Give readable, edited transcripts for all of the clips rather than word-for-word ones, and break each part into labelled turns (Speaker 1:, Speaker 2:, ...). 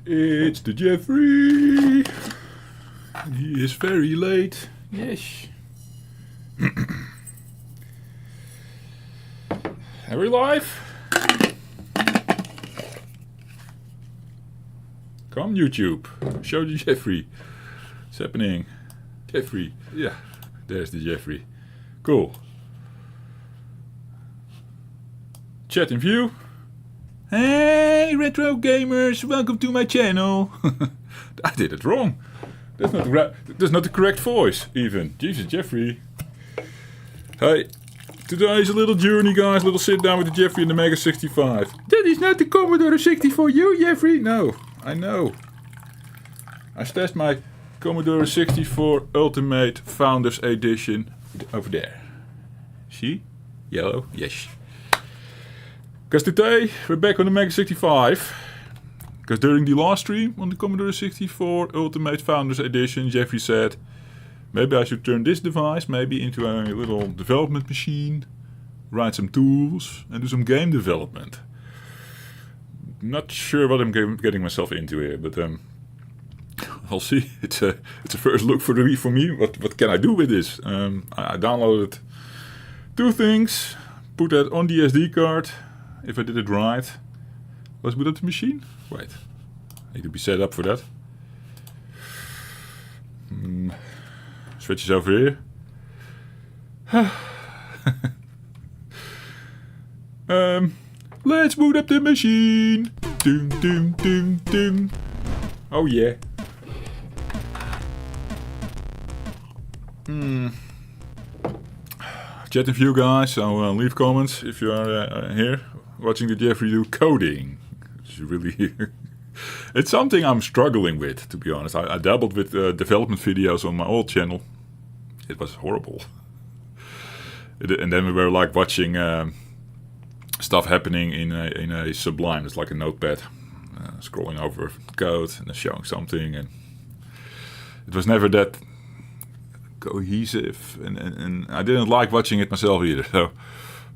Speaker 1: It's the Jeffrey. He is very late. Yes. Are we live? Come YouTube. Show the Jeffrey. What's happening? Jeffrey. Yeah. There's the Jeffrey. Cool. Chat in view. Hey retro gamers, welcome to my channel. I did it wrong. That's not the correct voice even. Jesus, Jeffrey. Hey, today's a little journey, guys. Little sit down with the Jeffrey and the MEGA65. That is not the Commodore 64 you, Jeffrey. No, I know. I stashed my Commodore 64 Ultimate Founders Edition over there. See? Yellow? Yes. Because today we're back on the MEGA65. Because during the last stream on the Commodore 64 Ultimate Founders Edition, Jeffrey said, maybe I should turn this device maybe into a little development machine, write some tools, and do some game development. Not sure what I'm getting myself into here, but I'll see. It's a first look for me. What can I do with this? I downloaded two things, put that on the SD card. If I did it right. Let's boot up the machine. Wait. I need to be set up for that. Switches over here. Let's boot up the machine. Doom, doom, doom, doom. Oh yeah. Chat with you guys, so leave comments if you are here watching the Jeffrey do coding. It's really it's something I'm struggling with, to be honest. I dabbled with development videos on my old channel. It was horrible. And then we were like watching stuff happening in a Sublime. It's like a notepad, scrolling over code and showing something, and it was never that cohesive, and I didn't like watching it myself either. So,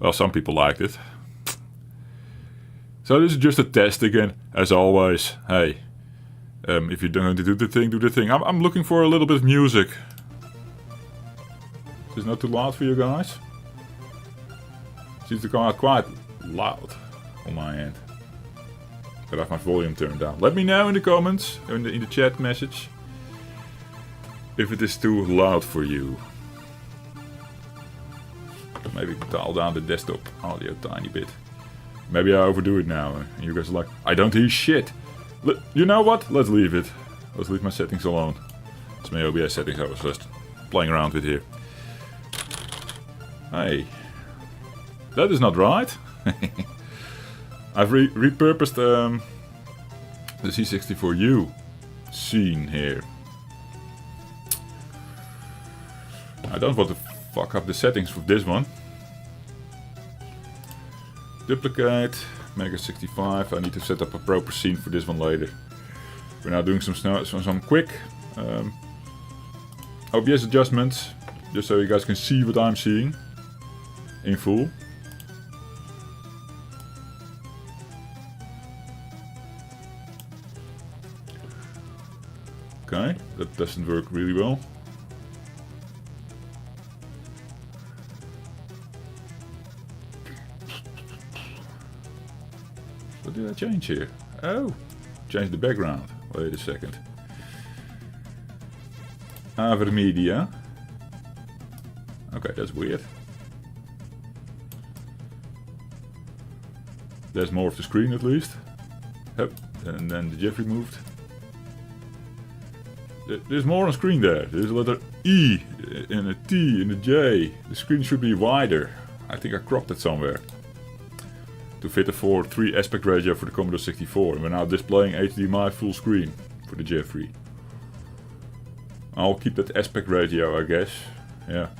Speaker 1: well, some people liked it. So this is just a test again, as always. Hey, if you're going to do the thing, do the thing. I'm looking for a little bit of music. Is this not too loud for you guys? Seems to come out quite loud on my end. But I have my volume turned down. Let me know in the comments, in the chat message, if it is too loud for you. Maybe dial down the desktop audio a tiny bit. Maybe I overdo it now, and you guys are like, I don't hear shit. You know what? Let's leave it. Let's leave my settings alone. It's my OBS settings I was just playing around with here. Hey. That is not right. I've repurposed the C64U scene here. I don't want to fuck up the settings for this one. Duplicate, MEGA65. I need to set up a proper scene for this one later. We're now doing some quick OBS adjustments, just so you guys can see what I'm seeing in full. Okay, that doesn't work really well. What did I change here? Oh, change the background. Wait a second. Avermedia. Okay, that's weird. There's more of the screen at least. Yep, and then the Jeffrey moved. There's more on screen there. There's a letter E and a T and a J. The screen should be wider. I think I cropped it somewhere to fit a 4:3 aspect ratio for the Commodore 64, and we're now displaying HDMI full screen for the Jeffrey. I'll keep that aspect ratio, I guess. Yeah,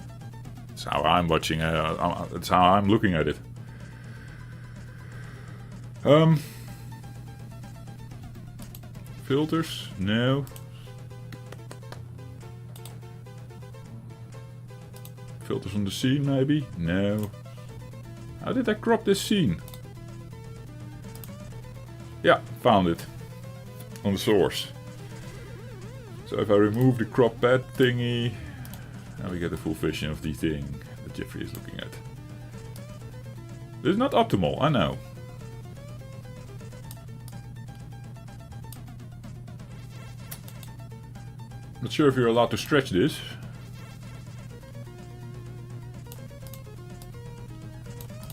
Speaker 1: that's how I'm watching. That's how I'm looking at it. Filters? No. Filters on the scene, maybe? No. How did I crop this scene? Yeah, found it. on the source. So if I remove the crop pad thingy, now we get the full vision of the thing that Jeffrey is looking at. This is not optimal, I know. Not sure if you're allowed to stretch this.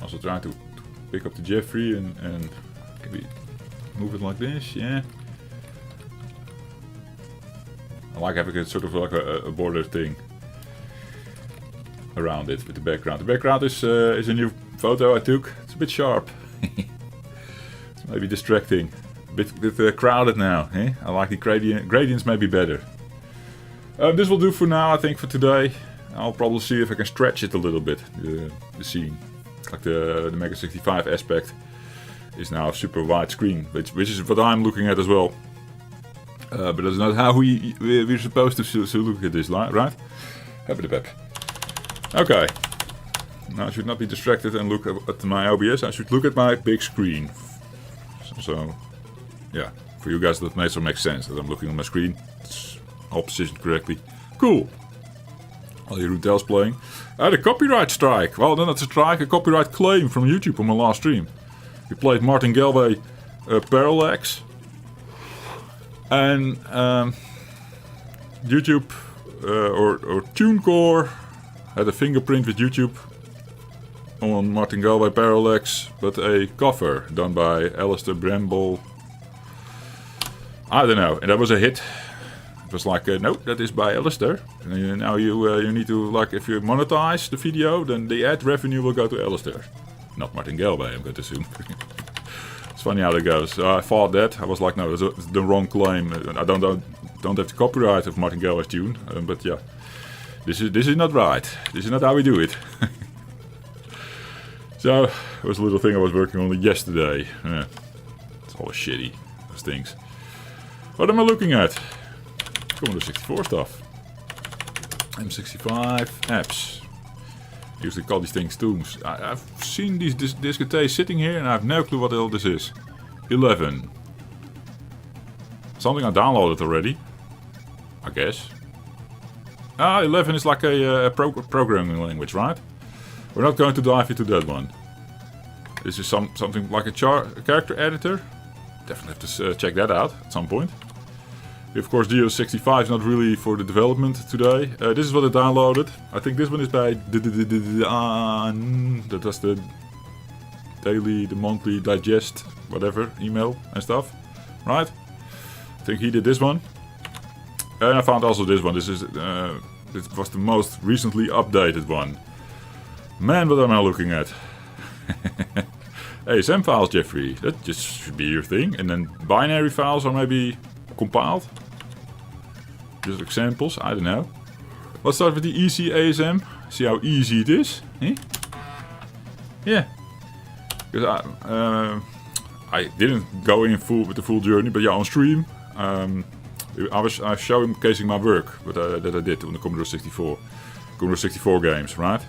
Speaker 1: Also trying to pick up the Jeffrey and maybe move it like this, yeah. I like having a sort of like a border thing around it with the background. The background is a new photo I took. It's a bit sharp. It's maybe distracting. A bit crowded now. Eh? I like the gradients maybe better. This will do for now, I think, for today. I'll probably see if I can stretch it a little bit, the scene. Like the MEGA65 aspect is now super widescreen, which is what I'm looking at as well. But that's not how we're supposed to look at this, right? Have it back. Okay. Now I should not be distracted and look at my OBS. I should look at my big screen. So yeah, for you guys that makes sense that I'm looking on my screen. It's all positioned correctly. Cool. All your Rudel's playing. I had a copyright strike. Well, then it's a strike, a copyright claim from YouTube on my last stream. We played Martin Galway Parallax. And YouTube or TuneCore had a fingerprint with YouTube on Martin Galway Parallax, but a cover done by Alistair Bramble. I don't know, and that was a hit. It was like, no, that is by Alistair. And now you need to, like, if you monetize the video, then the ad revenue will go to Alistair. Not Martin Galway, I'm going to assume. It's funny how that goes. So I fought that. I was like, no, that's the wrong claim. I don't have the copyright of Martin Galway's tune. But yeah, this is not right. This is not how we do it. So it was a little thing I was working on yesterday. It's always shitty, those things. What am I looking at? Commodore 64 stuff. M65 apps. I usually call these things tombs. I've seen these diskettes sitting here and I have no clue what the hell this is. 11. Something I downloaded already, I guess. 11 is like a programming language, right? We're not going to dive into that one. This is something like a character editor. Definitely have to check that out at some point. Of course, GeoS65 is not really for the development today. This is what I downloaded. I think this one is by that was the daily, the monthly digest, whatever, email and stuff, right? I think he did this one. And I found also this one. This was the most recently updated one. Man, what am I looking at? ASM files, Jeffrey. That just should be your thing. And then binary files are maybe compiled. Just examples, I don't know. Let's start with the easy ASM. See how easy it is. Eh? Yeah. Because I didn't go in full with the full journey, but yeah, on stream, I was showcasing my work that I did on the Commodore 64. Commodore 64 games, right?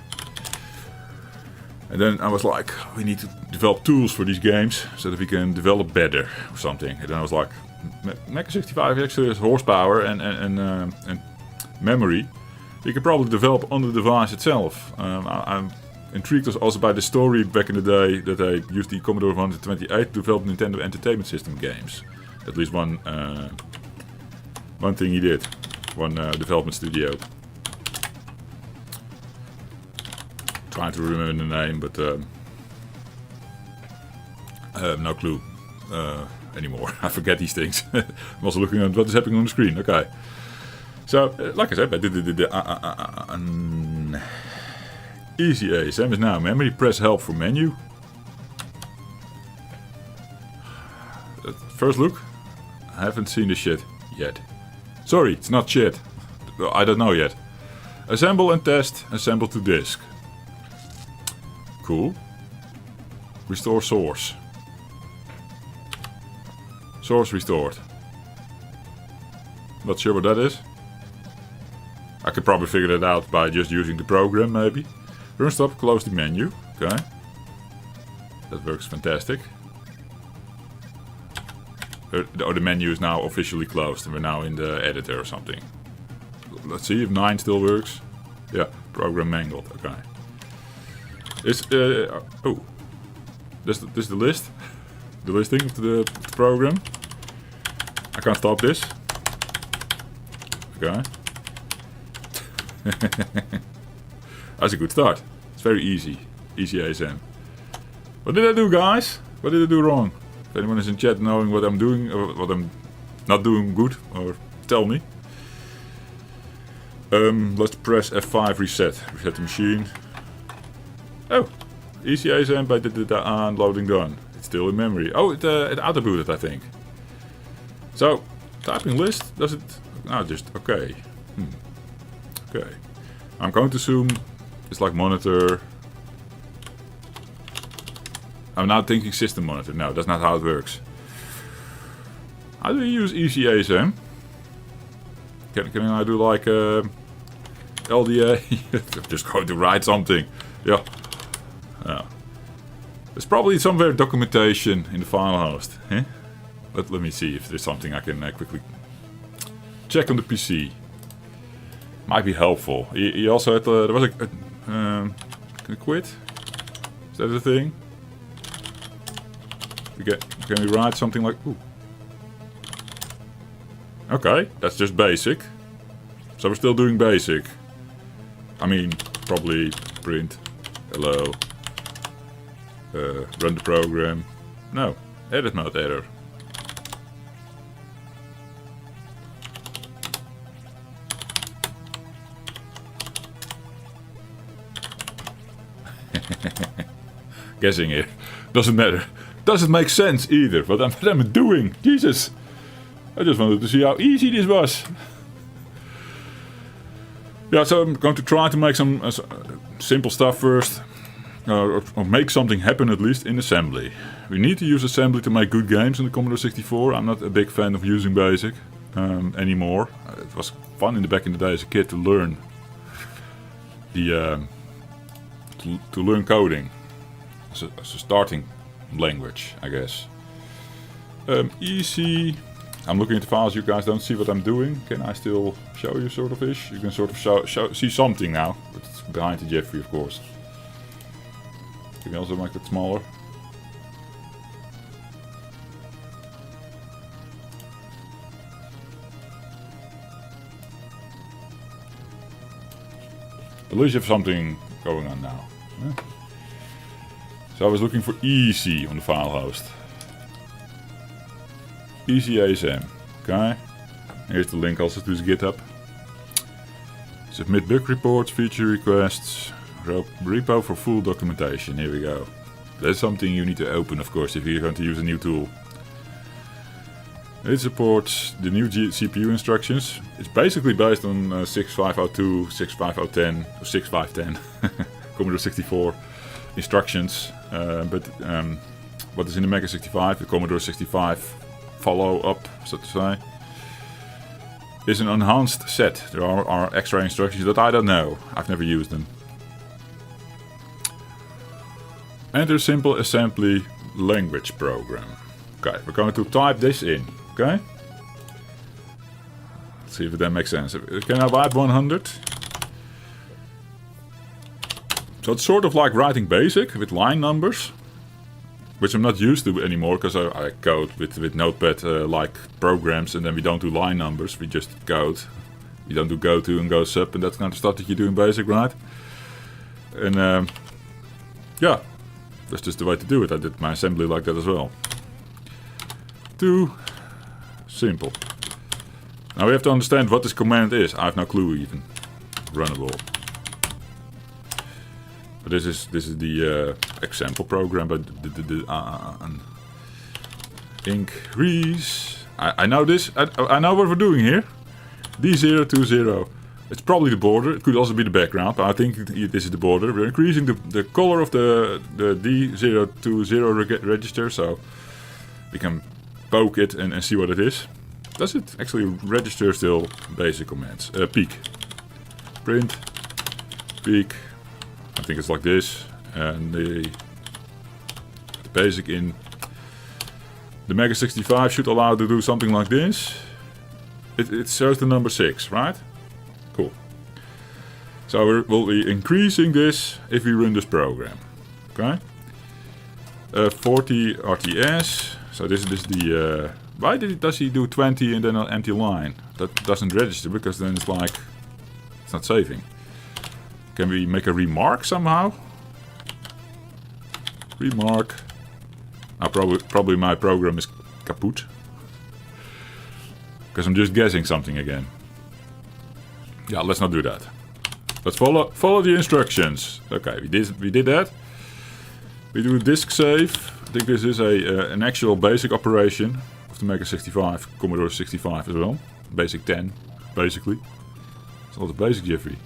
Speaker 1: And then I was like, we need to develop tools for these games so that we can develop better or something. And then I was like, MEGA65 actually has horsepower and memory. You can probably develop on the device itself. I'm intrigued also by the story back in the day that they used the Commodore 128 to develop Nintendo Entertainment System games. At least one thing he did. One development studio. Trying to remember the name, but no clue anymore. I forget these things. I'm also looking at what is happening on the screen. Okay. So, like I said, easy ASM is now memory. Press help for menu. First look. I haven't seen this shit yet. Sorry, it's not shit. I don't know yet. Assemble and test. Assemble to disk. Cool. Restore source. Source restored. Not sure what that is. I could probably figure that out by just using the program, maybe. Run stop, close the menu. Okay. That works fantastic. or the menu is now officially closed and we're now in the editor or something. Let's see if 9 still works. Yeah, program mangled. Okay. It's oh, this is the list, the listing of the program. I can't stop this. Okay. That's a good start. It's very easy. Easy ASM. What did I do, guys? What did I do wrong? If anyone is in chat knowing what I'm doing or what I'm not doing good, or tell me. Let's press F5 reset. Reset the machine. Oh, easy ASM by the unloading done. It's still in memory. Oh, it auto booted, I think. So, typing list, does it? No, just okay. Okay. I'm going to assume it's like monitor. I'm now thinking system monitor. No, that's not how it works. How do you use easy ASM? Can I do like LDA? I'm just going to write something. Yeah. There's probably somewhere documentation in the file host. Eh? Let me see if there's something I can quickly check on the PC. Might be helpful. He also had there was a can I quit? Is that a thing? Can we write something like ooh? Okay, that's just basic. So we're still doing basic. I mean, probably print hello. Run the program. No, edit mode error. Guessing here. Doesn't matter. Doesn't make sense either. What I'm doing. Jesus. I just wanted to see how easy this was. Yeah, so I'm going to try to make some simple stuff first. Or make something happen at least in assembly. We need to use assembly to make good games in the Commodore 64. I'm not a big fan of using BASIC anymore. It was fun in the day as a kid to learn the to learn coding as a starting language, I guess. Easy. I'm looking at the files. You guys don't see what I'm doing. Can I still show you sort of ish? You can sort of see something now. But it's behind the Jeffrey, of course. Can you also make it smaller? At least you have something going on now. Yeah. So I was looking for easy on the file host. Easy ASM. Okay. Here's the link also to his GitHub. Submit bug reports, feature requests, repo for full documentation. Here we go. That's something you need to open, of course, if you're going to use a new tool. It supports the new CPU instructions. It's basically based on 6502, 6510, or 6510, Commodore 64 instructions. But what is in the MEGA65, the Commodore 65 follow-up, so to say, is an enhanced set. There are extra instructions that I don't know. I've never used them. Enter simple assembly language program. Okay, we're going to type this in. Okay? Let's see if that makes sense. Can I write 100? So it's sort of like writing BASIC with line numbers, which I'm not used to anymore because I code with Notepad like programs, and then we don't do line numbers, we just code. We don't do go to and go sub and that kind of stuff that you do in BASIC, right? And yeah, that's just the way to do it. I did my assembly like that as well. Too simple. Now we have to understand what this command is. I have no clue even. Runnable. But this is the example program, but the increase. I know this. I know what we're doing here. D020. It's probably the border. It could also be the background, but I think this is the border. We're increasing the color of the D020 register, so we can poke it and see what it is. Does it actually register still basic commands? Peek. Print. Peek. I think it's like this. And the basic in The MEGA65 should allow to do something like this. It shows the number 6, right? Cool. So we'll be increasing this if we run this program. Okay? 40 RTS. So this is the... why does he do 20 and then an empty line? That doesn't register because then it's like... it's not saving. Can we make a remark somehow? Remark. Probably my program is kaput. Because I'm just guessing something again. Yeah, let's not do that. Let's follow the instructions. Okay, we did that. We do a disk save. I think this is an actual basic operation of the MEGA65, Commodore 65 as well. Basic 10, basically. It's all the basic Jeffrey.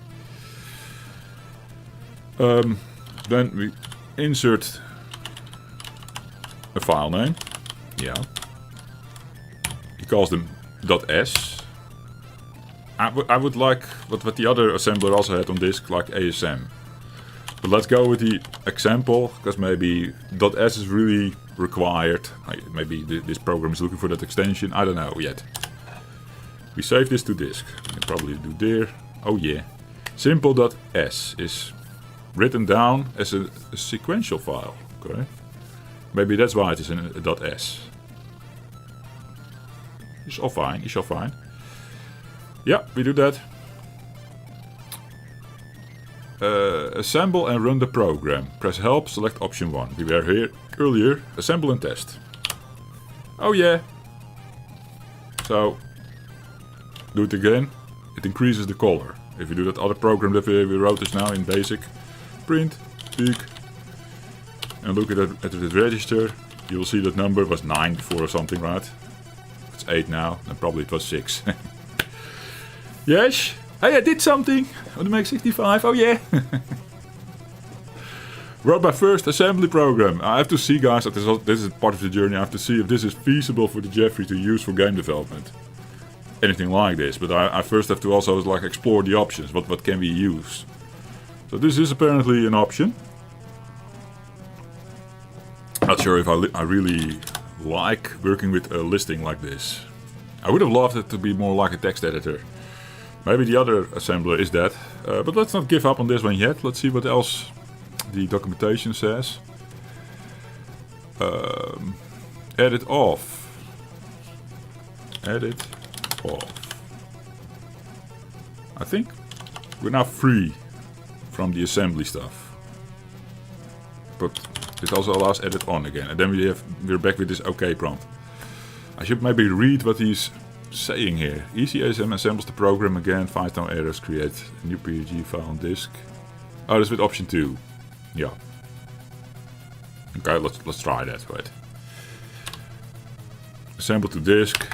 Speaker 1: Then we insert a file name. Yeah. He calls them .s. I would like what the other assembler also had on disk, like ASM. But let's go with the example, because maybe .s is really required. Maybe this program is looking for that extension. I don't know yet. We save this to disk. We can probably do there. Oh yeah. Simple.s is written down as a sequential file. Okay. Maybe that's why it is in a .s. It's all fine. It's all fine. Yeah, we do that. Assemble and run the program. Press help, select option 1. We were here earlier. Assemble and test. Oh yeah. So, do it again. It increases the color. If you do that other program that we wrote just now in basic, print, peek, and look at the register, you will see that number was 9 before or something, right? It's 8 now, and probably it was 6. Yes! Hey, I did something on the MEGA65, oh yeah! Wrote my first assembly program. I have to see, guys, that this is part of the journey. I have to see if this is feasible for the Jeffrey to use for game development. Anything like this, but I first have to also like explore the options. What can we use? So this is apparently an option. Not sure if I really like working with a listing like this. I would have loved it to be more like a text editor. Maybe the other assembler is that. But let's not give up on this one yet. Let's see what else the documentation says. Edit off. Edit off. I think we're now free from the assembly stuff. But it also allows edit on again. And then we're back with this OK prompt. I should maybe read what he's saying here. EasyASM assembles the program again, finds no errors, create a new PNG file on disk. Oh, that's with option 2. Yeah. Okay, let's try that. Wait. Assemble to disk.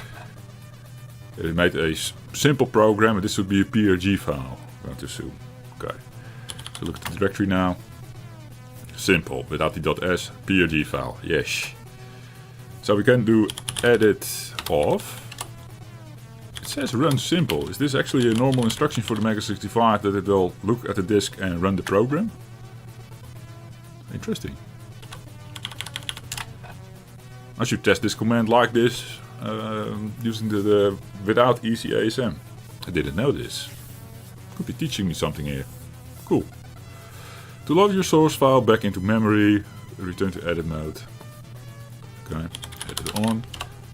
Speaker 1: It made a simple program, and this would be a PRG file. I'm going to assume. Okay. So look at the directory now. Simple, without the .s, PRG file. Yes. So we can do edit off. It says run simple. Is this actually a normal instruction for the MEGA65 that it will look at the disk and run the program? Interesting. I should test this command like this using the without EasyASM. I didn't know this. Could be teaching me something here. Cool. To load your source file back into memory, return to edit mode. Okay, edit on.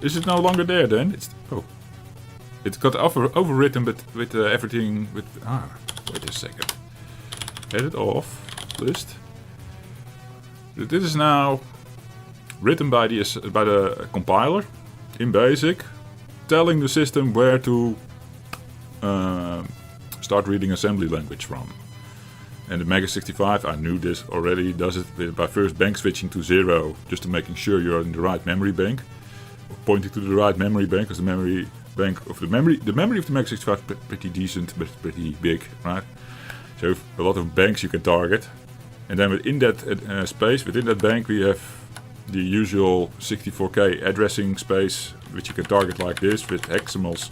Speaker 1: Is it no longer there then? It got overwritten, but with everything with. Wait a second. Edit off list. This is now written by the compiler in BASIC, telling the system where to start reading assembly language from. And the MEGA65, I knew this already, does it by first bank switching to 0, just to making sure you're in the right memory bank, or pointing to the right memory bank, because the memory of the memory of the MEGA65 is pretty decent, but pretty big, right? So a lot of banks you can target, and then within that space, within that bank, we have the usual 64K addressing space, which you can target like this with hexadecimals,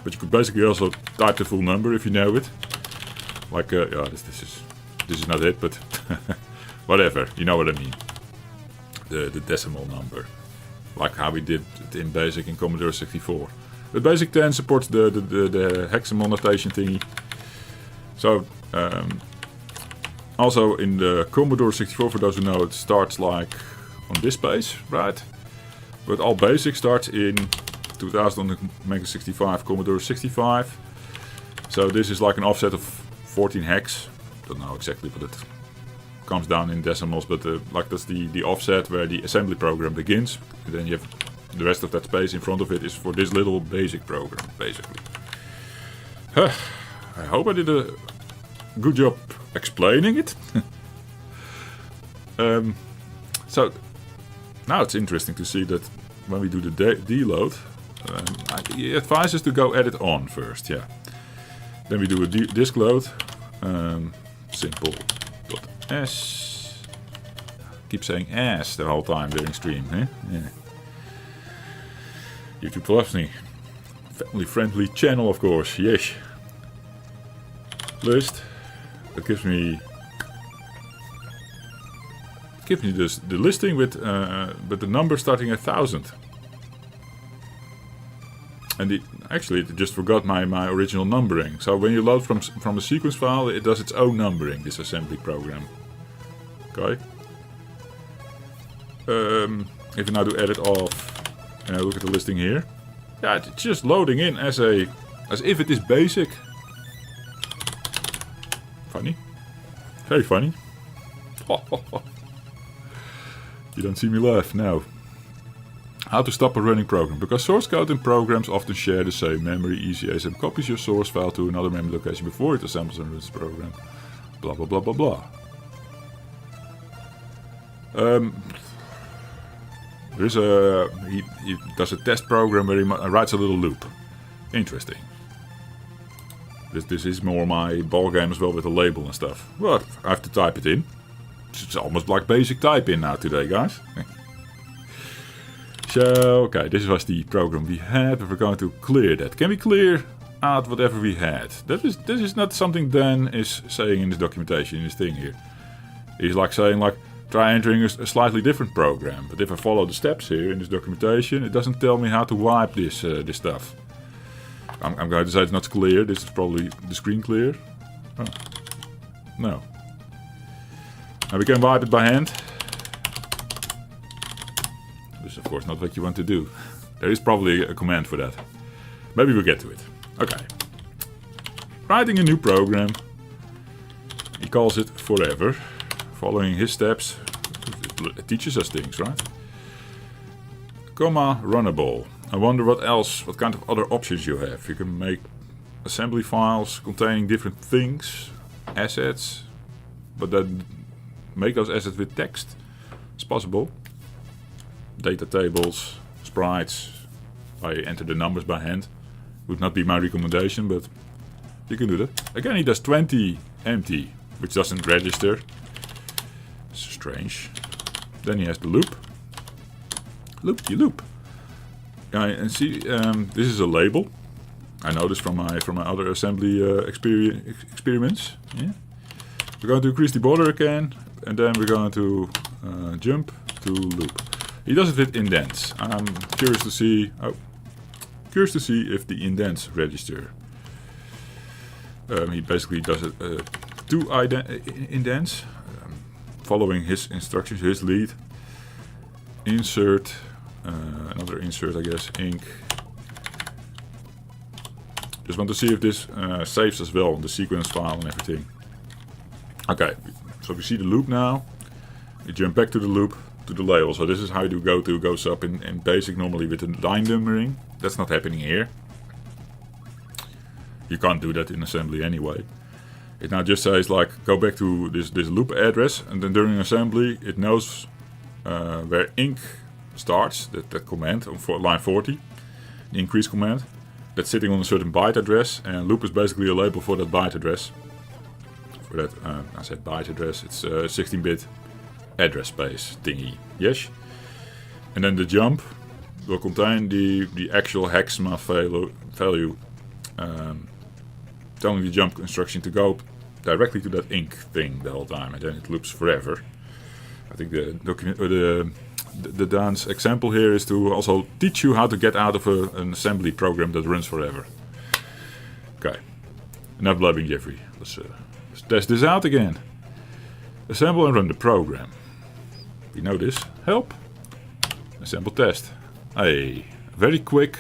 Speaker 1: but you could basically also type the full number if you know it. Like, yeah, this is not it, but whatever, you know what I mean. The decimal number. like how we did it in BASIC in Commodore 64. But BASIC 10 supports the hexamon notation thingy. So also in the Commodore 64, for those who know, it starts like on this page, right? But all BASIC starts in 2000 on the MEGA65 Commodore 65. So this is like an offset of 14 hex. Don't know exactly what it comes down in decimals, but like that's the offset where the assembly program begins. And then you have the rest of that space in front of it is for this little BASIC program, basically. I hope I did a good job explaining it. So now it's interesting to see that when we do the deload, he advises to go edit on first, yeah. Then we do a disk load, simple.s. Keep saying s the whole time during stream, eh? Yeah. YouTube loves me. Family friendly channel, of course, yes. List. It gives me this, the listing with the number starting at 1000. And actually it just forgot my original numbering. So when you load from a sequence file, it does its own numbering, this assembly program. Okay. If you now do edit off and I look at the listing here, yeah, it's just loading in as if it is BASIC. Funny. Very funny. You don't see me laugh now. How to stop a running program. Because source code and programs often share the same memory, ECASM copies your source file to another memory location before it assembles and runs the program. Blah blah blah blah blah. There's he does a test program where he writes a little loop. Interesting. This is more my ball game as well with the label and stuff. But I have to type it in. It's almost like basic type in now today, guys. So, okay, this was the program we had, but we're going to clear that. Can we clear out whatever we had? This is not something Dan is saying in his documentation, in his thing here. He's like saying, like, try entering a slightly different program. But if I follow the steps here in this documentation, it doesn't tell me how to wipe this stuff. I'm going to say it's not clear. This is probably the screen clear. Oh. No. Now we can wipe it by hand. This is of course not what you want to do. There is probably a command for that. Maybe we'll get to it. Okay. Writing a new program. He calls it forever. Following his steps. It teaches us things, right? Comma runnable. I wonder what kind of other options you have. You can make assembly files containing different things, assets, but then make those assets with text. It's possible. Data tables, sprites, I enter the numbers by hand. Would not be my recommendation, but you can do that. Again, he does 20 empty, which doesn't register. It's strange. Then he has the loop. Loop-de-loop. And see, this is a label. I know this from my other assembly experiments. Yeah. We're going to increase the border again, and then we're going to jump to loop. He does it with indents. I'm curious to see. If the indents register. He basically does it two indents, following his instructions, his lead. Insert. Another insert, I guess, ink. Just want to see if this saves as well on the sequence file and everything. Okay, so we see the loop now. We jump back to the loop, to the label. So this is how you do goes up in BASIC normally with the line numbering. That's not happening here. You can't do that in assembly anyway. It now just says like go back to this loop address, and then during assembly it knows where ink starts, that command on line 40, the increase command, that's sitting on a certain byte address, and loop is basically a label for that byte address. For that, I said byte address, it's 16-bit address space thingy, yes? And then the jump will contain the actual hexadecimal value, telling the jump instruction to go directly to that ink thing the whole time, and then it loops forever. I think the the dance example here is to also teach you how to get out of an assembly program that runs forever. Okay, enough blabbing, Jeffrey. Let's test this out again. Assemble and run the program. We know this. Help. Assemble test. A very quick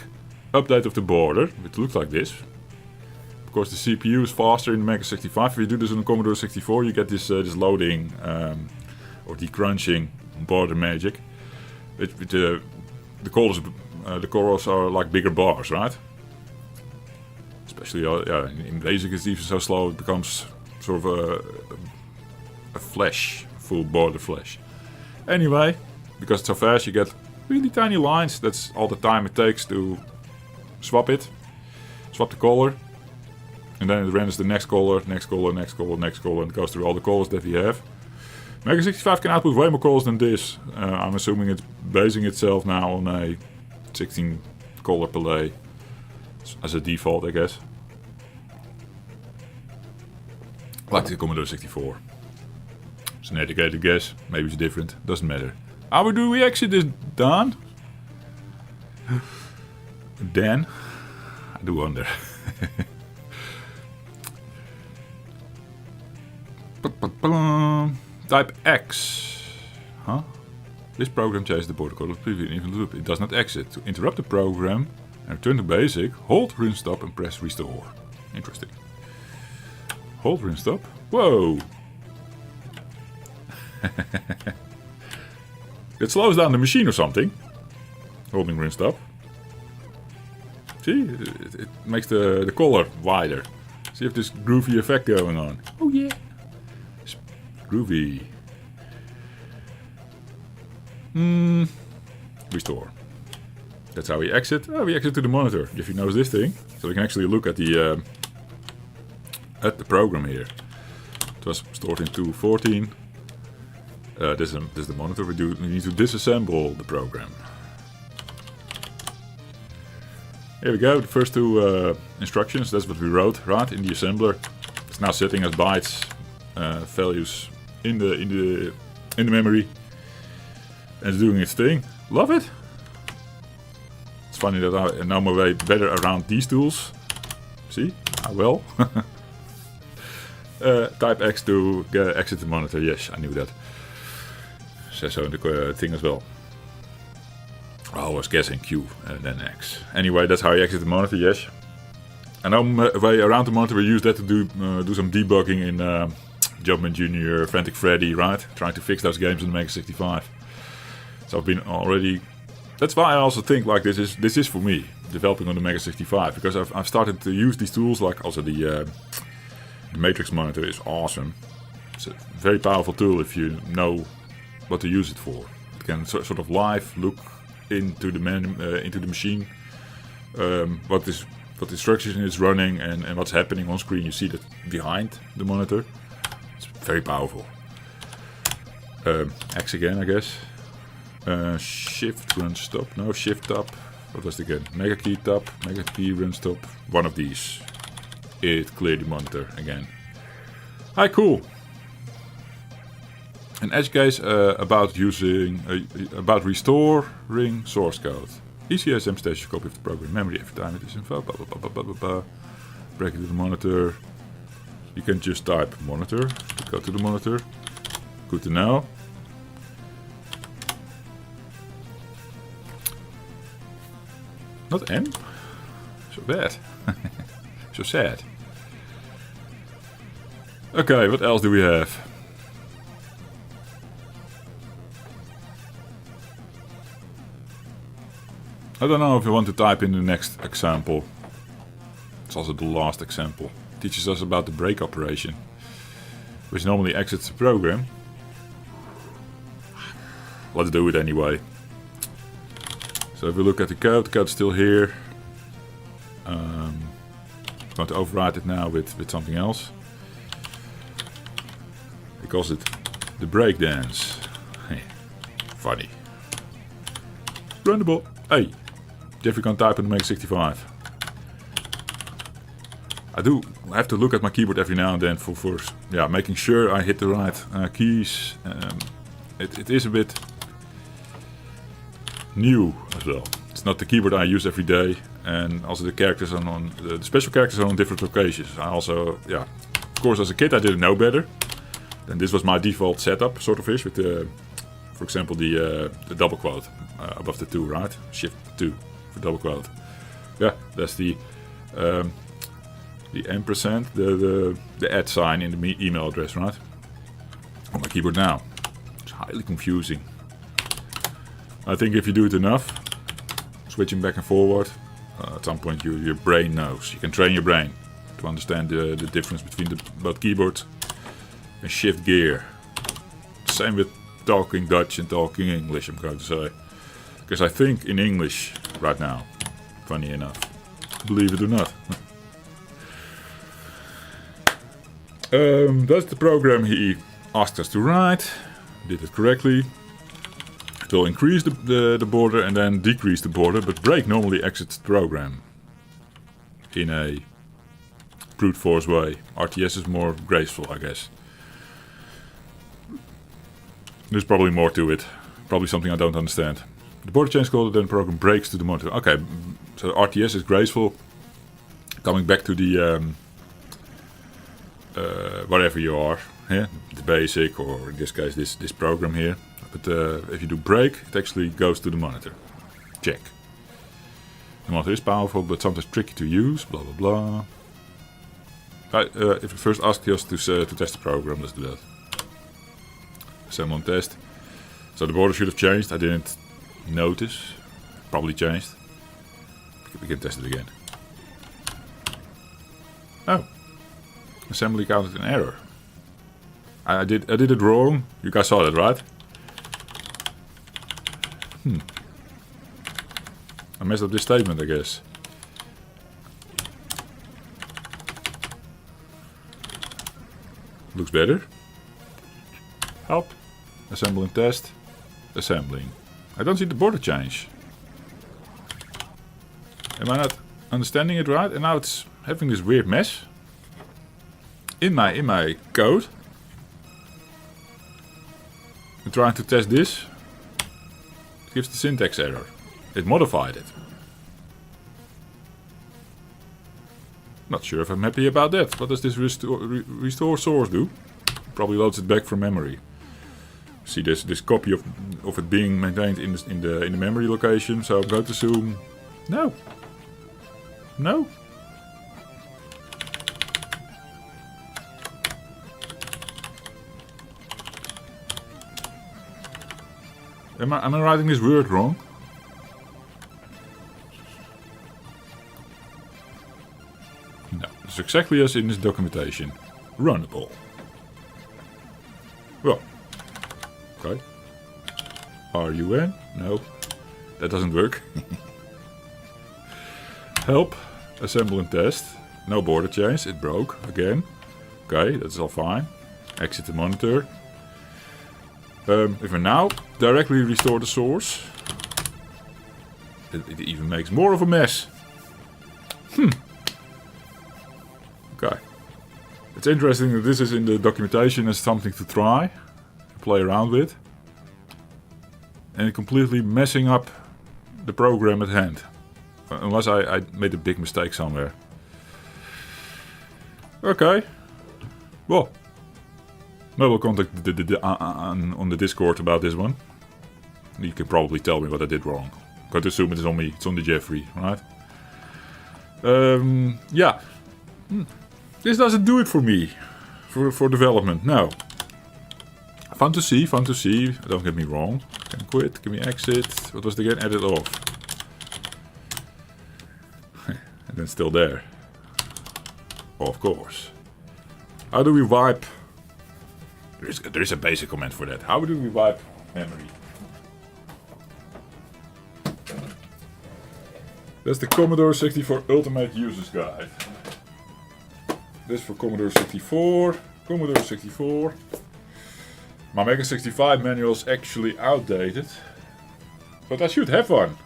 Speaker 1: update of the border. It looks like this. Of course, the CPU is faster in the MEGA65. If you do this on the Commodore 64, you get this loading or decrunching border magic. The colors are like bigger bars, right? Especially in Basic, it's even so slow it becomes sort of a flash, full border flash. Anyway, because it's so fast, you get really tiny lines. That's all the time it takes to swap the color, and then it renders the next color, next color, next color, next color, and it goes through all the colors that we have. MEGA65 can output way more colors than this. I'm assuming it's basing itself now on a 16 color palette as a default, I guess. Like the Commodore 64. It's an educated guess. Maybe it's different. Doesn't matter. How do we exit this, Dan? Dan? I do wonder. Type X. Huh? This program changes the border color of the previous even loop. It does not exit. To interrupt the program and return to basic, hold run stop and press restore. Interesting. Hold run stop. Whoa! It slows down the machine or something. Holding run stop. See? It makes the color wider. See if this groovy effect going on. Oh yeah! It's groovy. Restore. That's how we exit. Oh, we exit to the monitor. If you notice this thing, so we can actually look at the program here. It was stored in 2.14. This is the monitor. We need to disassemble the program. Here we go. The first two instructions. That's what we wrote, right, in the assembler. It's now sitting as bytes values in the memory, and it's doing its thing. Love it. It's funny that I know my way better around these tools. See? How well. Type X to exit the monitor. Yes, I knew that. Says so in the thing as well. I was guessing Q and then X. Anyway, that's how you exit the monitor. Yes. I know my way around the monitor. We use that to do some debugging in Jumpman Jr., Frantic Freddy, right? Trying to fix those games in the MEGA65. So I've been already. That's why I also think like this is for me developing on the MEGA65, because I've started to use these tools, like also the Matrix monitor is awesome. It's a very powerful tool if you know what to use it for. It can sort of live look into the machine, what instruction is running and what's happening on screen. You see that behind the monitor. It's very powerful. X again, I guess. Shift run stop. No, shift top. What was it again? Mega key top, mega key run stop. One of these. It cleared the monitor again. Hi, cool. An edge case about restoring source code. ECSM station copy of the program memory every time it is info. Blah, blah, blah, blah, blah, blah. Break it to the monitor. You can just type monitor to go to the monitor. Good to know. Not M? So bad. So sad. Okay, what else do we have? I don't know if you want to type in the next example. It's also the last example. It teaches us about the break operation, which normally exits the program. Let's do it anyway. So if we look at the code's still here. I'm going to override it now with something else. He calls it the breakdance. Funny. Run the ball. Hey, Jeffrey can type on the MEGA65. I do have to look at my keyboard every now and then for making sure I hit the right keys. It is a bit new as well. It's not the keyboard I use every day, and also the characters are on the special characters are on different locations. I also, yeah, of course, as a kid I didn't know better. And this was my default setup, sort of ish, with the, for example, the double quote above the 2, right? Shift 2 for double quote. Yeah, that's the ampersand, the @ sign in the email address, right? On my keyboard now. It's highly confusing. I think if you do it enough, switching back and forward, at some point your brain knows. You can train your brain to understand the difference between both keyboards and shift gear. Same with talking Dutch and talking English, I'm going to say. Because I think in English right now, funny enough. Believe it or not. That's the program he asked us to write. Did it correctly. It will increase the border and then decrease the border, but break normally exits the program in a brute force way. RTS is more graceful, I guess. There's probably more to it. Probably something I don't understand. The border change caller, then program breaks to the monitor. Okay, so RTS is graceful. Coming back to the whatever you are, yeah? The basic, or in this case this program here. But if you do break, it actually goes to the monitor. Check. The monitor is powerful, but sometimes tricky to use. Blah blah blah. If you first ask us to test the program, let's do that. Assemble and test. So the border should have changed. I didn't notice. Probably changed. We can test it again. Oh. Assembly counted an error. I did it wrong. You guys saw that, right? I messed up this statement, I guess. Looks better. Help. Assemble and test. Assembling. I don't see the border change. Am I not understanding it right? And now it's having this weird mess in my code. I'm trying to test this. It gives the syntax error. It modified it. Not sure if I'm happy about that. What does this restore source do? Probably loads it back from memory. See this copy of it being maintained in the memory location. So I'm going to assume no. No. Am I writing this word wrong? No, it's exactly as in this documentation. Runnable. Well, okay. RUN? No, that doesn't work. Help, assemble and test. No border change, it broke again. Okay, that's all fine. Exit the monitor. If I now directly restore the source, it even makes more of a mess. Okay. It's interesting that this is in the documentation as something to try, play around with, and completely messing up the program at hand. Unless I made a big mistake somewhere. Okay. Well. I will contact on the Discord about this one. You can probably tell me what I did wrong. I'm going to assume it is on me. It's on the Jeffrey, right? Yeah. This doesn't do it for me. For development, no. Fun to see. Don't get me wrong. Can quit, can we exit? What was it again? Edit off. And then still there. Of course. How do we wipe? There is a basic command for that. How do we wipe memory? That's the Commodore 64 Ultimate Users Guide. This for Commodore 64. Commodore 64. My MEGA65 manual is actually outdated. But I should have one.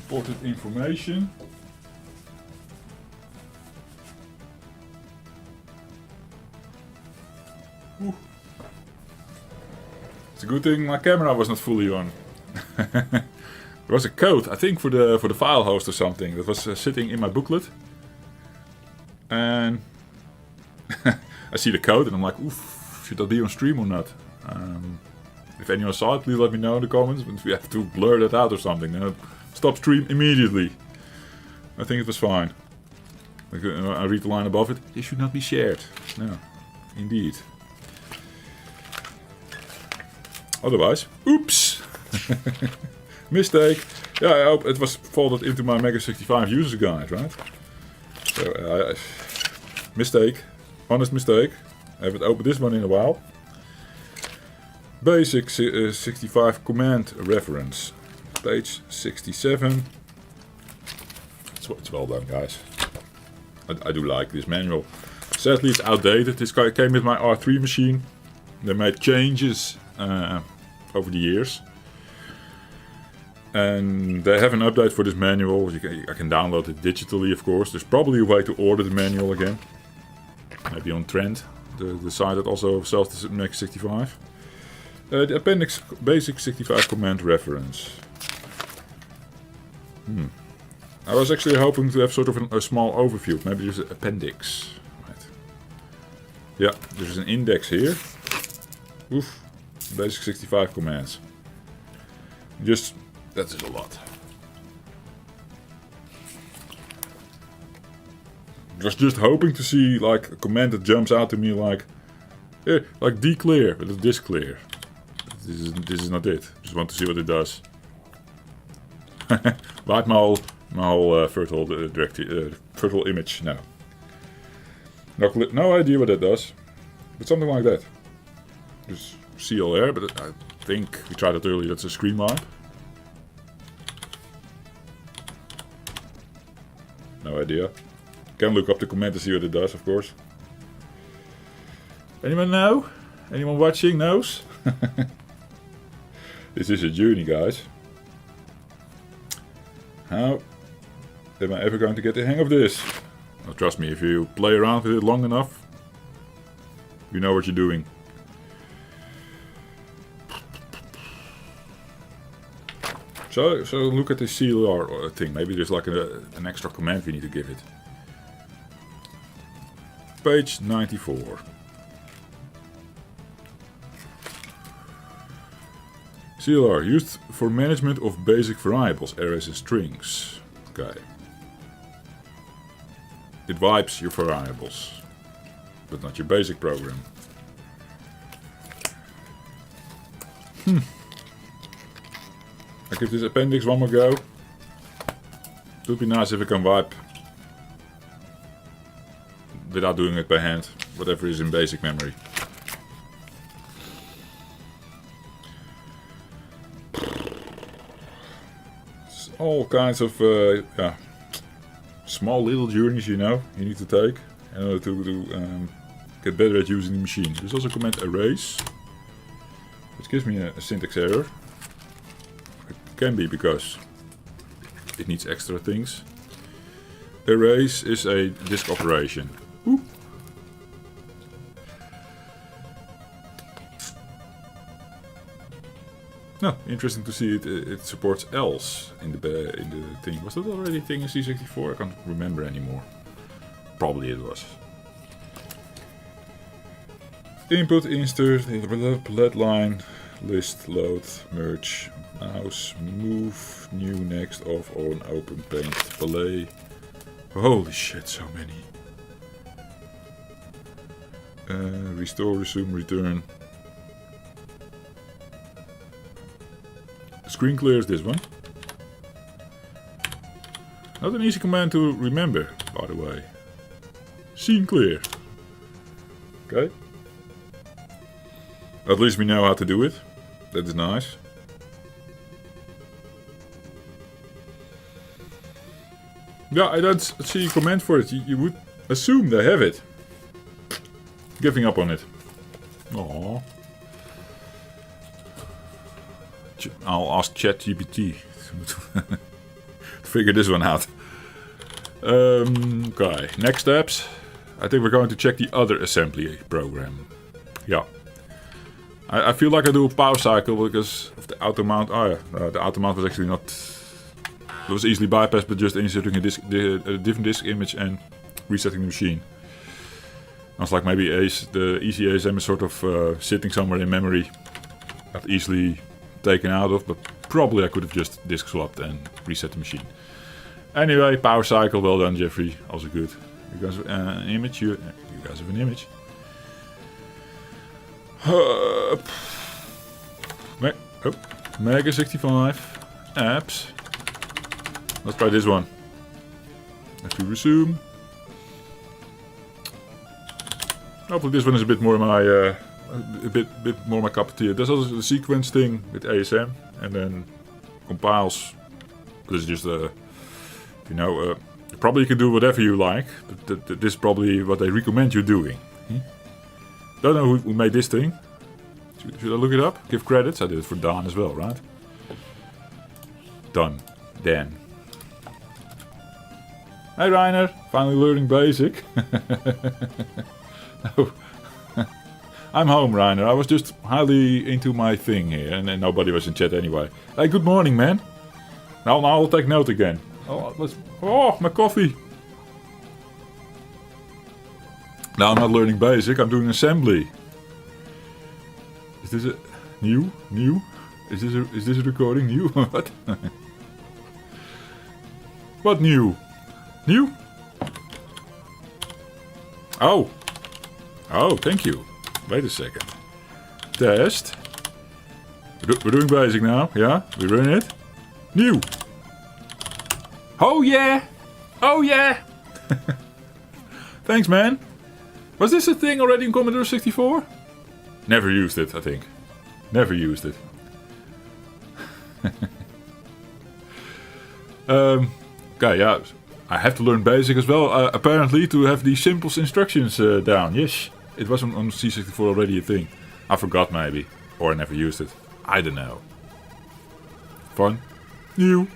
Speaker 1: important information. Ooh. It's a good thing my camera was not fully on. There was a code, I think, for the file host or something that was sitting in my booklet, and I see the code and I'm like, oof, should that be on stream or not? If anyone saw it, please let me know in the comments. But we have to blur that out or something. Then I'll stop stream immediately. I think it was fine. I read the line above it. It should not be shared. No, indeed. Otherwise, oops. Mistake. Yeah, I hope it was folded into my MEGA65 user guide, right? So, mistake. Honest mistake. I haven't opened this one in a while. Basic 65 command reference. Page 67. It's well done, guys. I do like this manual. Sadly, it's outdated. This guy came with my R3 machine. They made changes over the years. And they have an update for this manual. I can download it digitally, of course. There's probably a way to order the manual again. Maybe on Trend, the site that also sells the MEGA65. The appendix, basic 65 command reference. I was actually hoping to have sort of a small overview. Maybe there's an appendix. Right. Yeah, there's an index here. Oof. Basic 65 commands. That is a lot. Just hoping to see like a command that jumps out to me like declear, but it's disclear. This is not it. Just want to see what it does. Like my whole virtual image now. No idea what that does, but something like that. Just CLR, but I think we tried it earlier. That's a screen wipe. No idea. Can look up the command to see what it does, of course. Anyone know? Anyone watching knows? This is a journey, guys. How am I ever going to get the hang of this? Well, trust me, if you play around with it long enough, you know what you're doing. So look at the CLR thing. Maybe there's like an extra command we need to give it. Page 94. CLR used for management of basic variables, arrays and strings. Okay. It wipes your variables, but not your basic program. I give this appendix one more go. It would be nice if I can wipe without doing it by hand, whatever is in basic memory. It's all kinds of small little journeys, you know, you need to take in order to get better at using the machine. There's also command erase, which gives me a syntax error. Can be because it needs extra things. Erase is a disk operation. Ooh. No, interesting to see it supports else in the thing. Was that already a thing in C64? I can't remember anymore. Probably it was. Input, insert, let line, list, load, merge, mouse, move, new, next, off, on, open, paint, play. Holy shit, so many. Restore, resume, return. Screen clear is this one. Not an easy command to remember, by the way. Scene clear. Okay. At least we know how to do it. That is nice. Yeah, I don't see a command for it. You would assume they have it. Giving up on it. Aww. I'll ask ChatGPT figure this one out. Okay, next steps. I think we're going to check the other assembly program. Yeah. I feel like I do a power cycle because of the auto mount. Oh yeah, the auto mount was actually not... It was easily bypassed, but just inserting a different disk image and resetting the machine. I was like, maybe the easy ASM is sort of sitting somewhere in memory, not easily taken out of, but probably I could have just disk swapped and reset the machine. Anyway, power cycle, well done, Jeffrey. Also good. You guys have an image? You guys have an image. MEGA65 apps. Let's try this one. Have to resume. Hopefully this one is a bit more my a bit more my cup of tea. There's also the sequence thing with ASM, and then compiles. This is just probably you can do whatever you like, but this is probably what they recommend you doing. Don't know who made this thing. Should I look it up? Give credits. I did it for Dan as well, right? Dan. Hey Reiner, finally learning basic. No. I'm home, Reiner. I was just highly into my thing here, and nobody was in chat anyway. Hey, good morning, man. Now I'll take note again. Oh, my coffee. Now I'm not learning basic. I'm doing assembly. Is this a new? Is this a recording? New? What? What new? New? Oh, thank you. Wait a second. Test. We're doing basic now. Yeah, we run it. New. Oh yeah. Thanks, man. Was this a thing already in Commodore 64? Never used it, I think. Never used it. Okay, yeah. I have to learn basic as well, apparently, to have the simplest instructions down. Yes, it was on C64 already a thing. I forgot maybe. Or I never used it. I don't know. Fun. New.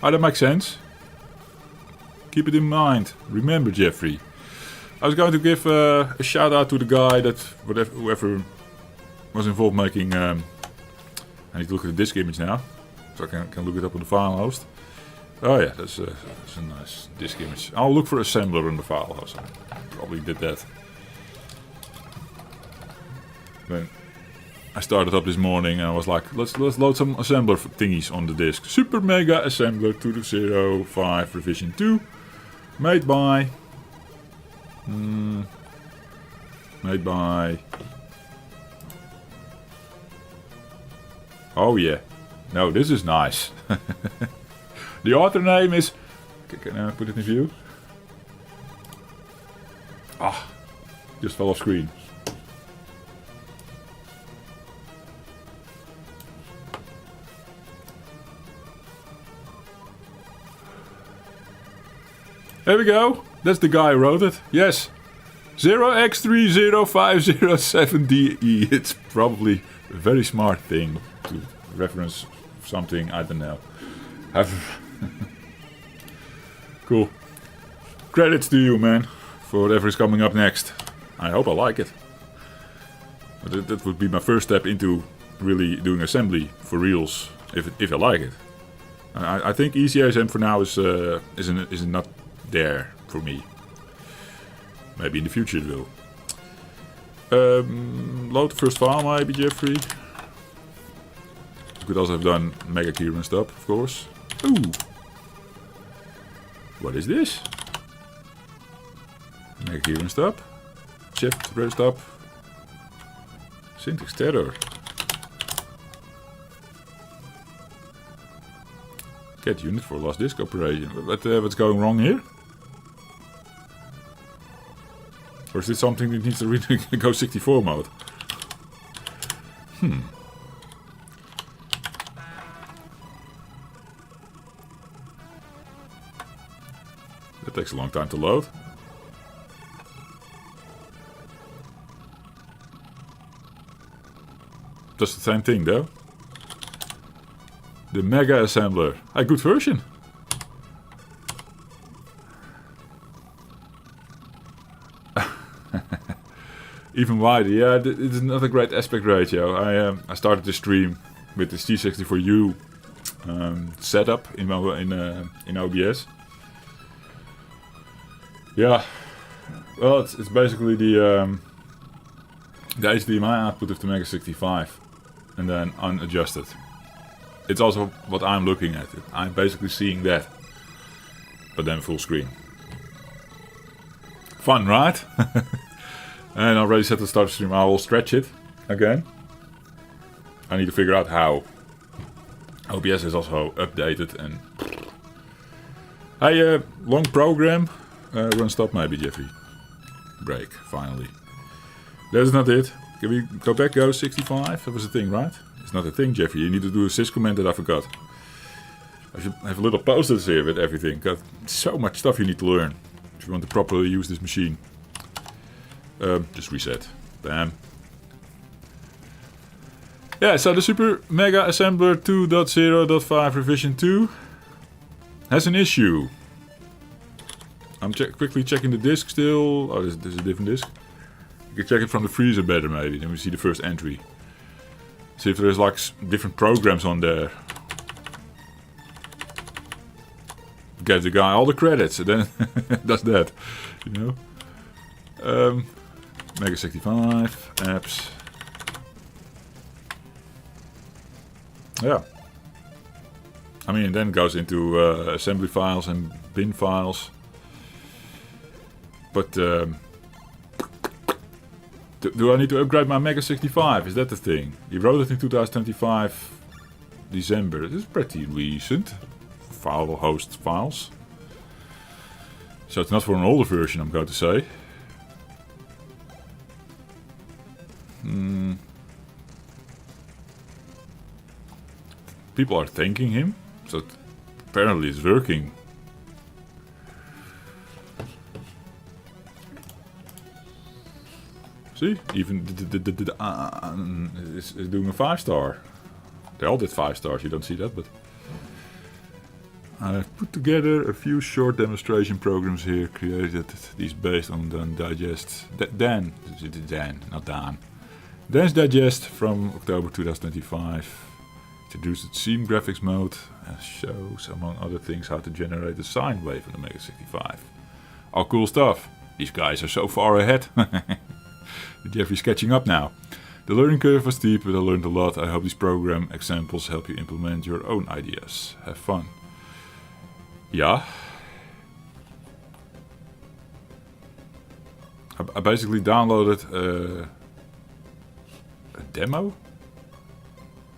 Speaker 1: Oh, that makes sense. Keep it in mind. Remember, Jeffrey. I was going to give a shout out to the guy that, whoever was involved making... I need to look at the disk image now. So I can look it up on the file host. Oh yeah, that's a nice disk image. I'll look for assembler on the file host. I probably did that. Then I started up this morning and I was like, let's load some assembler thingies on the disk. Super Mega Assembler 2.05 revision 2. Made by... Oh yeah. No, this is nice. The author name is... Can I put it in view? Ah, just fell off screen. There we go. That's the guy who wrote it. Yes. 0x30507DE. It's probably a very smart thing to reference something, I don't know. Cool. Credits to you, man, for whatever is coming up next. I hope I like it. But that would be my first step into really doing assembly for reals, if I like it. I think ECSM for now is not there for me. Maybe in the future it will. Load the first file, maybe, Jeffrey. You could also have done Mega Key run stop, of course. Ooh. What is this? Mega Key run stop. Shift run stop. Syntax terror. Get unit for lost disk operation. What's going wrong here? Or is this something that needs to really go 64 mode? That takes a long time to load. Just the same thing though. The Mega Assembler. A good version. Even wider. Yeah, it's not a great aspect ratio. I started the stream with the C64U setup in OBS. Yeah. Well, it's basically the HDMI output of the MEGA65 and then unadjusted. It's also what I'm looking at. I'm basically seeing that, but then full screen. Fun, right? And I already said to start the stream, I will stretch it again. I need to figure out how. OBS is also updated and... Hey, long program. Run stop maybe, Jeffrey. Break, finally. That's not it. Can we go back, go 65? That was the thing, right? It's not a thing, Jeffrey. You need to do a sys command that I forgot. I should have a little posters here with everything. Got so much stuff you need to learn if you want to properly use this machine. Just reset. Bam. Yeah, so the Super Mega Assembler 2.0.5 revision 2 has an issue. I'm quickly checking the disk still. Oh, there's a different disk. You can check it from the freezer better maybe. Then we see the first entry. See if there's like different programs on there. Give the guy all the credits and then does that. You know? MEGA65 apps. Yeah. I mean, then it goes into assembly files and bin files. But do I need to upgrade my MEGA65? Is that the thing? You wrote it in 2025 December. This is pretty recent. File host files. So it's not for an older version, I'm going to say. People are thanking him, so apparently it's working. See, even is doing a 5-star. They all did 5 stars. You don't see that, but I've put together a few short demonstration programs here. Created these based on the digest. Dan, not Dan. Dan's digest from October 2025. Introduced the Seam graphics mode and shows, among other things, how to generate a sine wave on the MEGA65. All cool stuff. These guys are so far ahead. Jeffrey's catching up now. The learning curve was steep, but I learned a lot. I hope these program examples help you implement your own ideas. Have fun. Yeah. I basically downloaded a demo.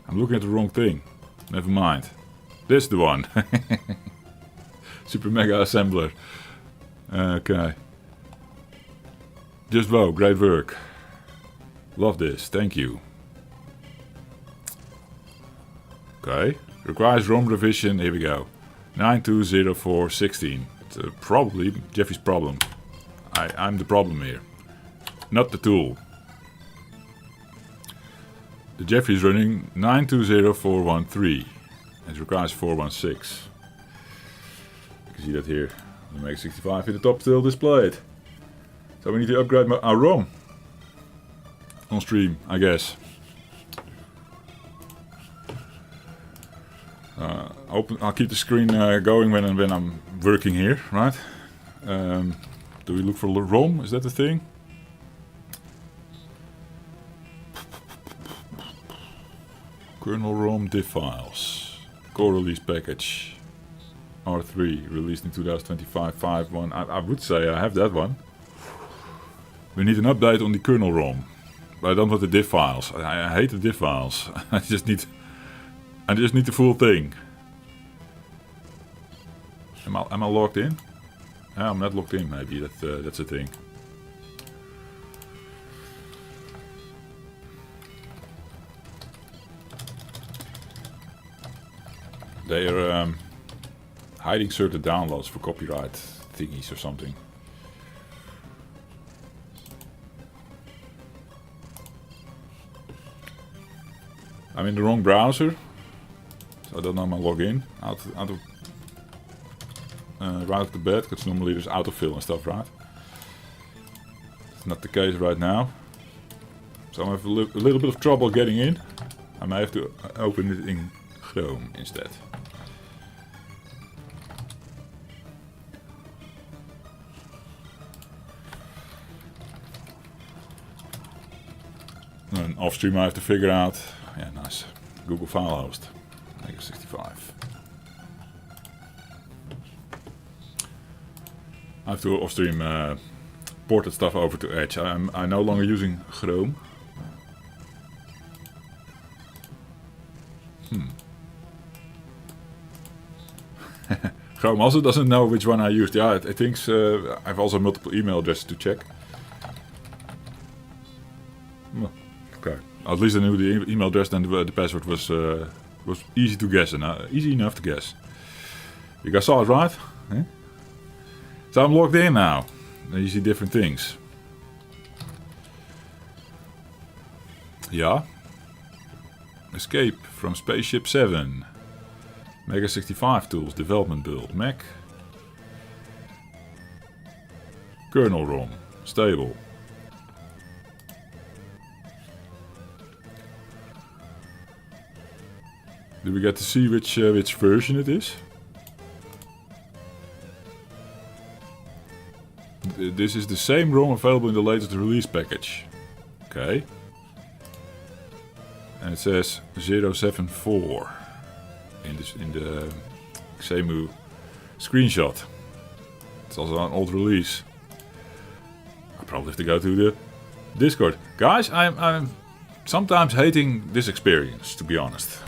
Speaker 1: I'm looking at the wrong thing. Never mind. This is the one. Super Mega Assembler. Okay. Just wow, great work. Love this, thank you. Okay. Requires ROM revision, here we go. 920416. It's probably Jeffy's problem. I'm the problem here. Not the tool. The Jeffrey's running 920413. It requires 416. You can see that here. The MEGA65 in the top still displayed. So we need to upgrade our ROM. On stream, I guess. I'll keep the screen going when I'm working here, right? Do we look for ROM? Is that the thing? Kernel ROM diff files. Core release package. R3, released in 2025, 5.1. I would say I have that one. We need an update on the kernel ROM. But I don't want the diff files. I hate the diff files. I just need the full thing. Am I logged in? No, I'm not logged in. Maybe that's a thing. They are hiding certain downloads for copyright thingies or something. I'm in the wrong browser, so I don't know my login. Right off the bat, because normally there's autofill and stuff, right? It's not the case right now. So I have a little bit of trouble getting in. I may have to open it in Chrome instead. And off stream I have to figure out, yeah, nice, Google file host, MEGA65. I have to off stream port that stuff over to Edge. I'm no longer using Chrome. Chrome also doesn't know which one I used. Yeah, it thinks I have also multiple email addresses to check. Well, okay, at least I knew the email address, then the password was easy to guess and easy enough to guess. You guys saw it, right? Eh? So I'm logged in now. Now you see different things. Yeah. Escape from Spaceship 7. MEGA65 tools, development build, Mac. Kernel ROM, stable. Do we get to see which version it is? This is the same ROM available in the latest release package. Okay. And it says 074 in the XEMU screenshot. It's also an old release. I probably have to go to the Discord. Guys, I'm sometimes hating this experience, to be honest.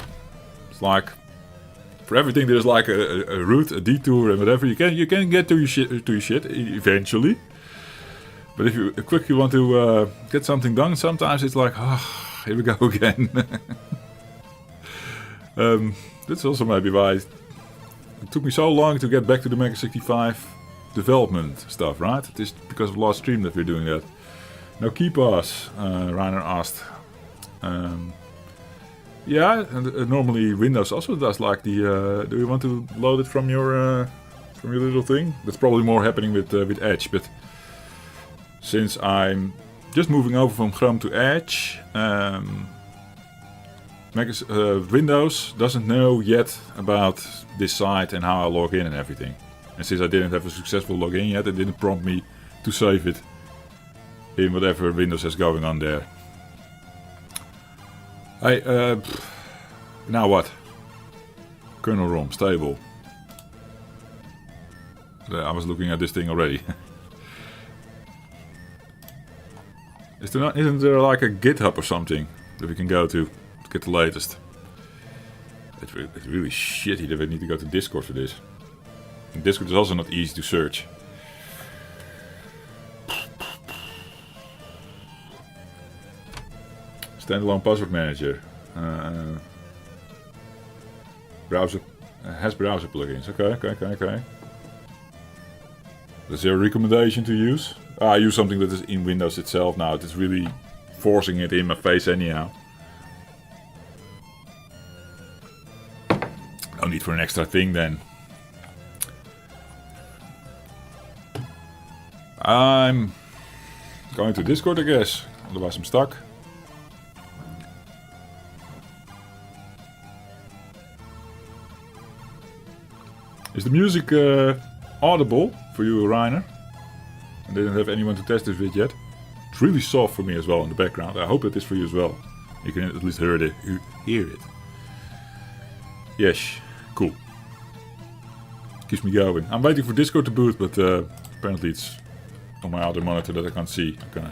Speaker 1: It's like, for everything there's like a route, a detour and whatever. You can get to your shit eventually. But if you quickly want to get something done, sometimes it's like, oh, here we go again. That's also maybe why it took me so long to get back to the MEGA65 development stuff, right? It is because of last stream that we're doing that. Now keep us, Rainer asked. Yeah, and normally Windows also does like the. Do you want to load it from your little thing? That's probably more happening with Edge, but since I'm just moving over from Chrome to Edge, Windows doesn't know yet about this site and how I log in and everything. And since I didn't have a successful login yet, it didn't prompt me to save it in whatever Windows has going on there. Hey, now what? Kernel ROM, stable. I was looking at this thing already. Isn't there like a GitHub or something that we can go to get the latest? It's really shitty that we need to go to Discord for this. And Discord is also not easy to search. Standalone password manager. Browser has browser plugins. Okay. Is there a recommendation to use? I use something that is in Windows itself now. It's really forcing it in my face anyhow. No need for an extra thing then. I'm going to Discord, I guess. Otherwise I'm stuck. Is the music audible for you, Rainer? I didn't have anyone to test this with yet. It's really soft for me as well in the background. I hope it is for you as well. You can at least hear it. Yes, cool. Keeps me going. I'm waiting for Discord to boot, but apparently it's on my other monitor that I can't see. Okay.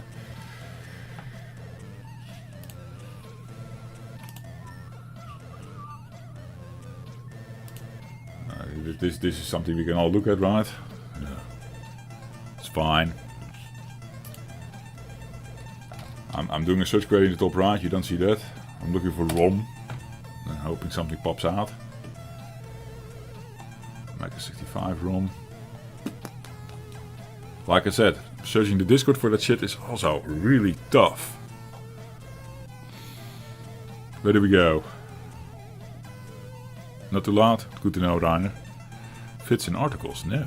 Speaker 1: This is something we can all look at, right? No. It's fine. I'm doing a search query in the top right, you don't see that. I'm looking for ROM and hoping something pops out. MEGA65 ROM. Like I said, searching the Discord for that shit is also really tough. Where do we go? Not too loud? Good to know, Rainer. Fits in articles? No.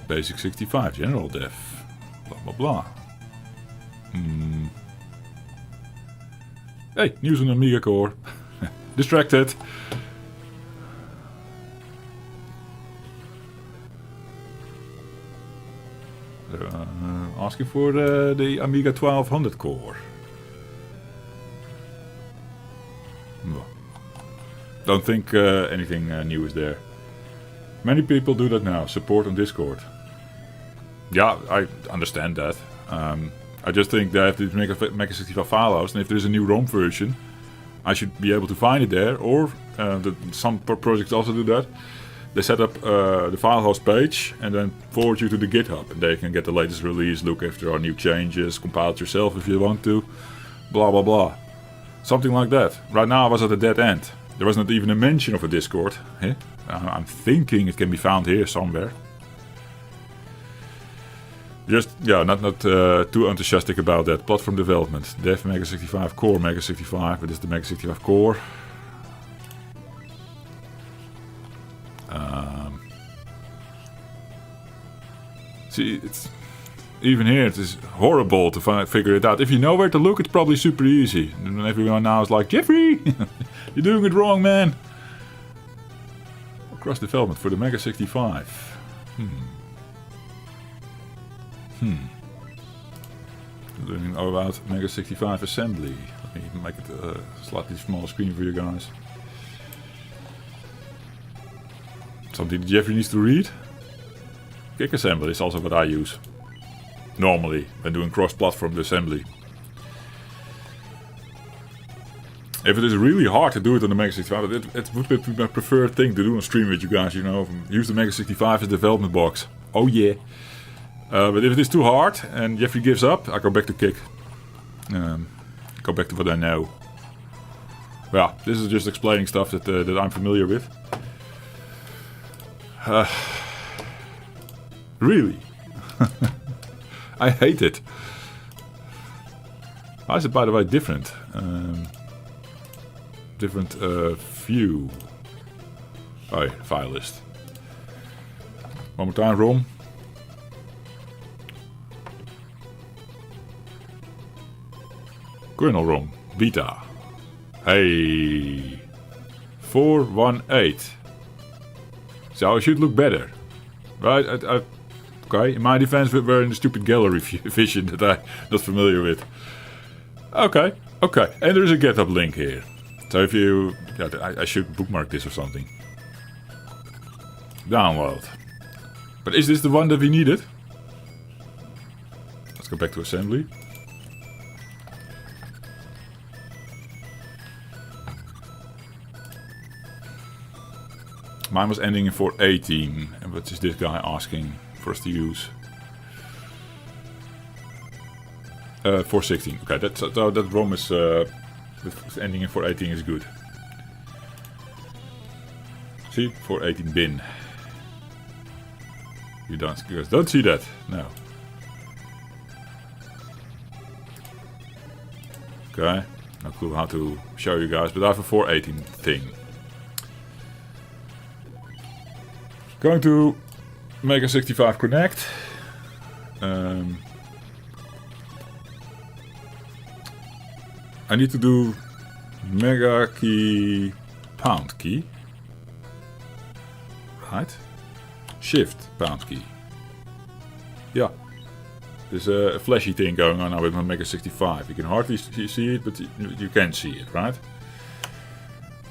Speaker 1: Basic 65, general def. Blah blah blah. Hey, news on the Amiga core. Distracted. Asking for the Amiga 1200 core. No. Don't think anything new is there. Many people do that now. Support on Discord. Yeah, I understand that. I just think that if they make a MEGA65 file host, and if there's a new ROM version, I should be able to find it there. Or some projects also do that. They set up the file host page and then forward you to the GitHub, and they can get the latest release, look if there are new changes, compile it yourself if you want to, blah blah blah. Something like that. Right now I was at a dead end. There was not even a mention of a Discord. Eh? I'm thinking it can be found here somewhere. Just, yeah, not too enthusiastic about that. Platform development. Dev MEGA65 core MEGA65. But it's the MEGA65 core. See, it's even here it is horrible to figure it out. If you know where to look, it's probably super easy. And everyone now is like, Jeffrey, you're doing it wrong, man. Cross development for the MEGA65. Learning about MEGA65 assembly. Let me make it a slightly smaller screen for you guys. Something that Jeffrey needs to read. Kick assembly is also what I use. Normally, when doing cross-platform assembly. If it is really hard to do it on the MEGA65, it would be my preferred thing to do on stream with you guys, you know. Use the MEGA65 as development box. Oh yeah. But if it is too hard and Jeffrey gives up, I go back to Kick. Go back to what I know. Well, this is just explaining stuff that I'm familiar with. Really? I hate it. Why is it, by the way, different? Different view. Oh yeah, file list. One more time, ROM. Kernel ROM. Beta. Hey. 418. So it should look better. Right? Okay, in my defense, we're in the stupid gallery vision that I'm not familiar with. Okay, okay. And there's a GitHub link here. So if you... Yeah, I should bookmark this or something. Download. But is this the one that we needed? Let's go back to assembly. Mine was ending in 418. And what is this guy asking for us to use? 416. Okay, that ROM is ending in 418 is good. See, 418 bin. You guys don't see that, no. Okay, no clue how to show you guys, but I have a 418 thing. Going to MEGA65 Connect. I need to do mega key pound key. Right? Shift pound key. Yeah. There's a flashy thing going on now with my MEGA65. You can hardly see it, but you can see it, right?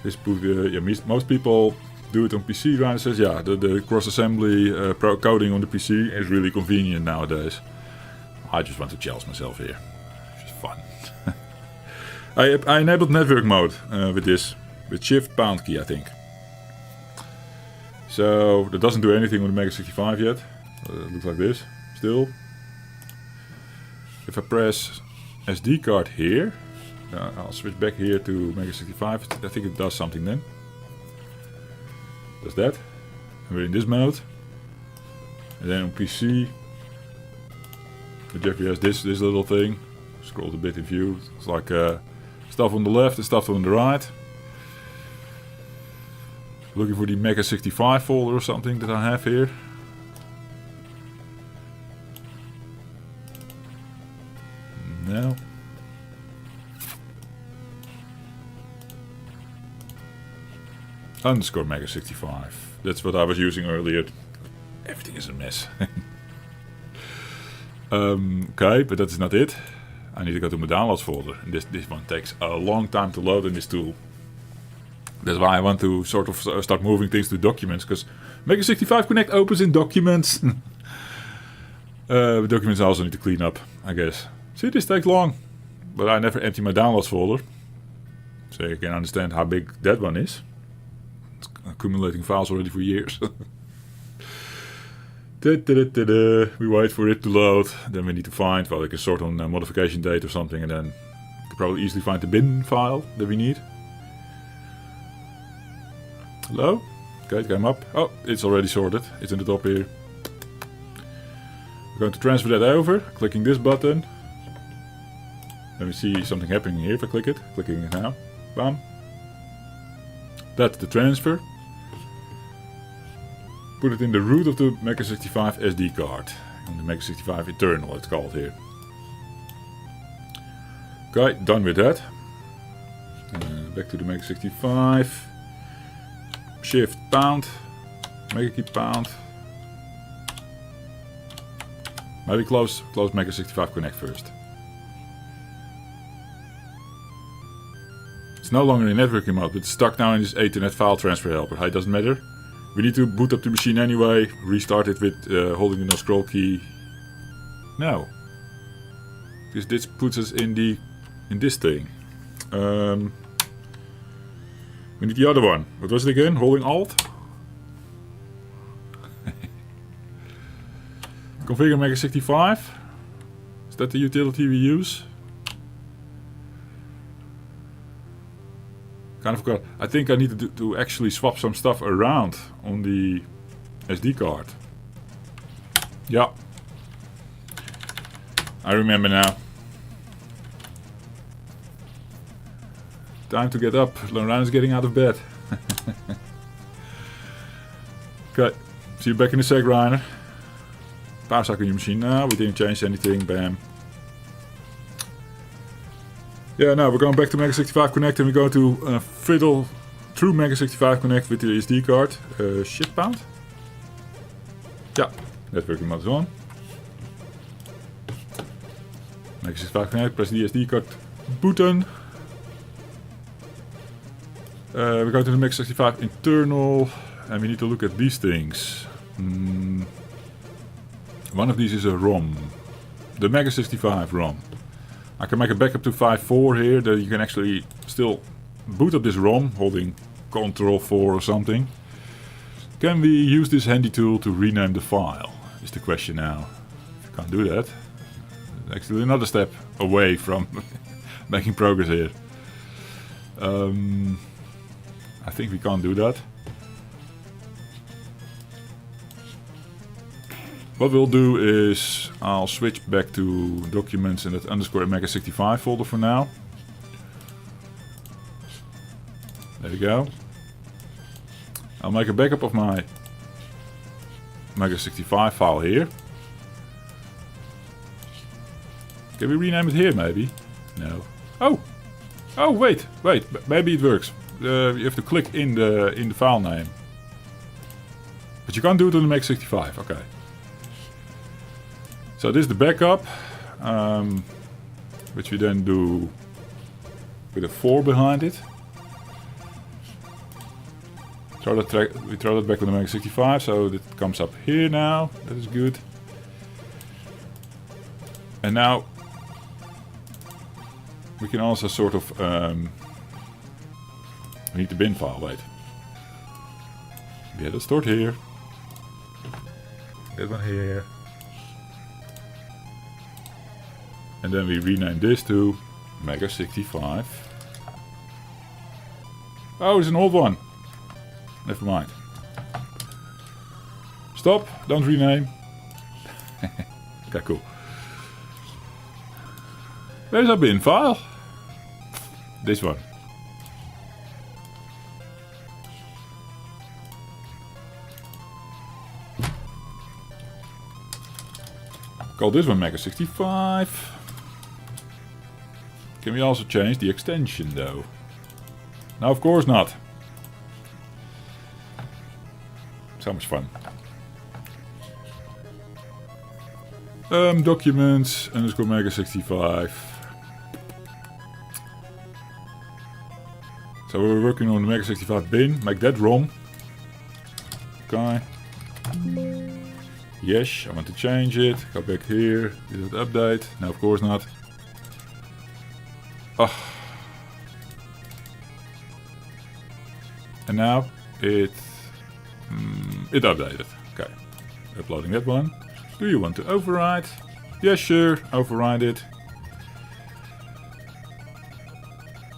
Speaker 1: This most people do it on PC, right? It says, yeah, the cross-assembly coding on the PC is really convenient nowadays. I just want to challenge myself here. It's just fun. I enabled network mode with this. With Shift pound key, I think. So, that doesn't do anything on the MEGA65 yet. It looks like this, still. If I press SD card here, I'll switch back here to MEGA65. I think it does something then. Does that. And we're in this mode. And then on PC, Jeffrey has this little thing. Scroll a bit in view. It's like stuff on the left and stuff on the right. Looking for the MEGA65 folder or something that I have here. No. underscore MEGA65. That's what I was using earlier. Everything is a mess. Okay, but that's not it. I need to go to my downloads folder. And this one takes a long time to load in this tool. That's why I want to sort of start moving things to documents, because MEGA65 Connect opens in documents. Documents I also need to clean up, I guess. See, this takes long, but I never empty my downloads folder, so you can understand how big that one is. It's accumulating files already for years. We wait for it to load, then we need to find, well, I can sort on modification date or something, and then we can probably easily find the bin file that we need. Hello? Okay, it came up. Oh, it's already sorted. It's in the top here. We're going to transfer that over, clicking this button. Let me see something happening here if I click it. Clicking it now. Bam. That's the transfer. Put it in the root of the MEGA65 SD card. On the MEGA65 internal, it's called here. Okay, done with that. Back to the MEGA65. Shift pound. Mega key pound. Maybe close MEGA65 Connect first. It's no longer in networking mode, but it's stuck now in this Ethernet file transfer helper. Hey, it doesn't matter. We need to boot up the machine anyway. Restart it with holding the no scroll key. No, because this puts us in this thing. We need the other one. What was it again? Holding Alt. Configure MEGA65. Is that the utility we use? Kind of forgot. I think I need to actually swap some stuff around on the SD card. Yeah. I remember now. Time to get up. Lorraine is getting out of bed. Okay. See you back in a sec, Reiner. Power cycle your machine now. We didn't change anything. Bam. Yeah, now we're going back to MEGA65 Connect and we're going to fiddle through MEGA65 Connect with the SD card. Shift pound. Yeah, networking mode is on. MEGA65 Connect, press the SD card button. We go to the MEGA65 internal and we need to look at these things. One of these is a ROM. The MEGA65 ROM. I can make a backup to 5.4 here, that you can actually still boot up this ROM, holding Ctrl 4 or something. Can we use this handy tool to rename the file? Is the question now. If you can't do that, actually another step away from making progress here. I think we can't do that. What we'll do is I'll switch back to documents and that underscore MEGA65 folder for now. There you go. I'll make a backup of my MEGA65 file here. Can we rename it here maybe? No. Oh, wait, maybe it works. You have to click in the file name. But you can't do it on the MEGA65, okay. So this is the backup, which we then do with a 4 behind it. We throw that back on the MEGA65, so it comes up here now. That is good. And now we can also sort of we need the bin file. Wait. Yeah, that's stored here. That one here. And then we rename this to MEGA65. Oh, it's an old one. Never mind. Stop, don't rename. Okay, cool. Where's our bin file? This one. Call this one MEGA65. Can we also change the extension though? No, of course not. So much fun. Documents underscore MEGA65. So we're working on the MEGA65 bin. Make that ROM. Okay. Yes, I want to change it. Go back here. Did it update? No, of course not. Oh. And now it updated. Okay. Uploading that one. Do you want to override? Yes, sure. Override it.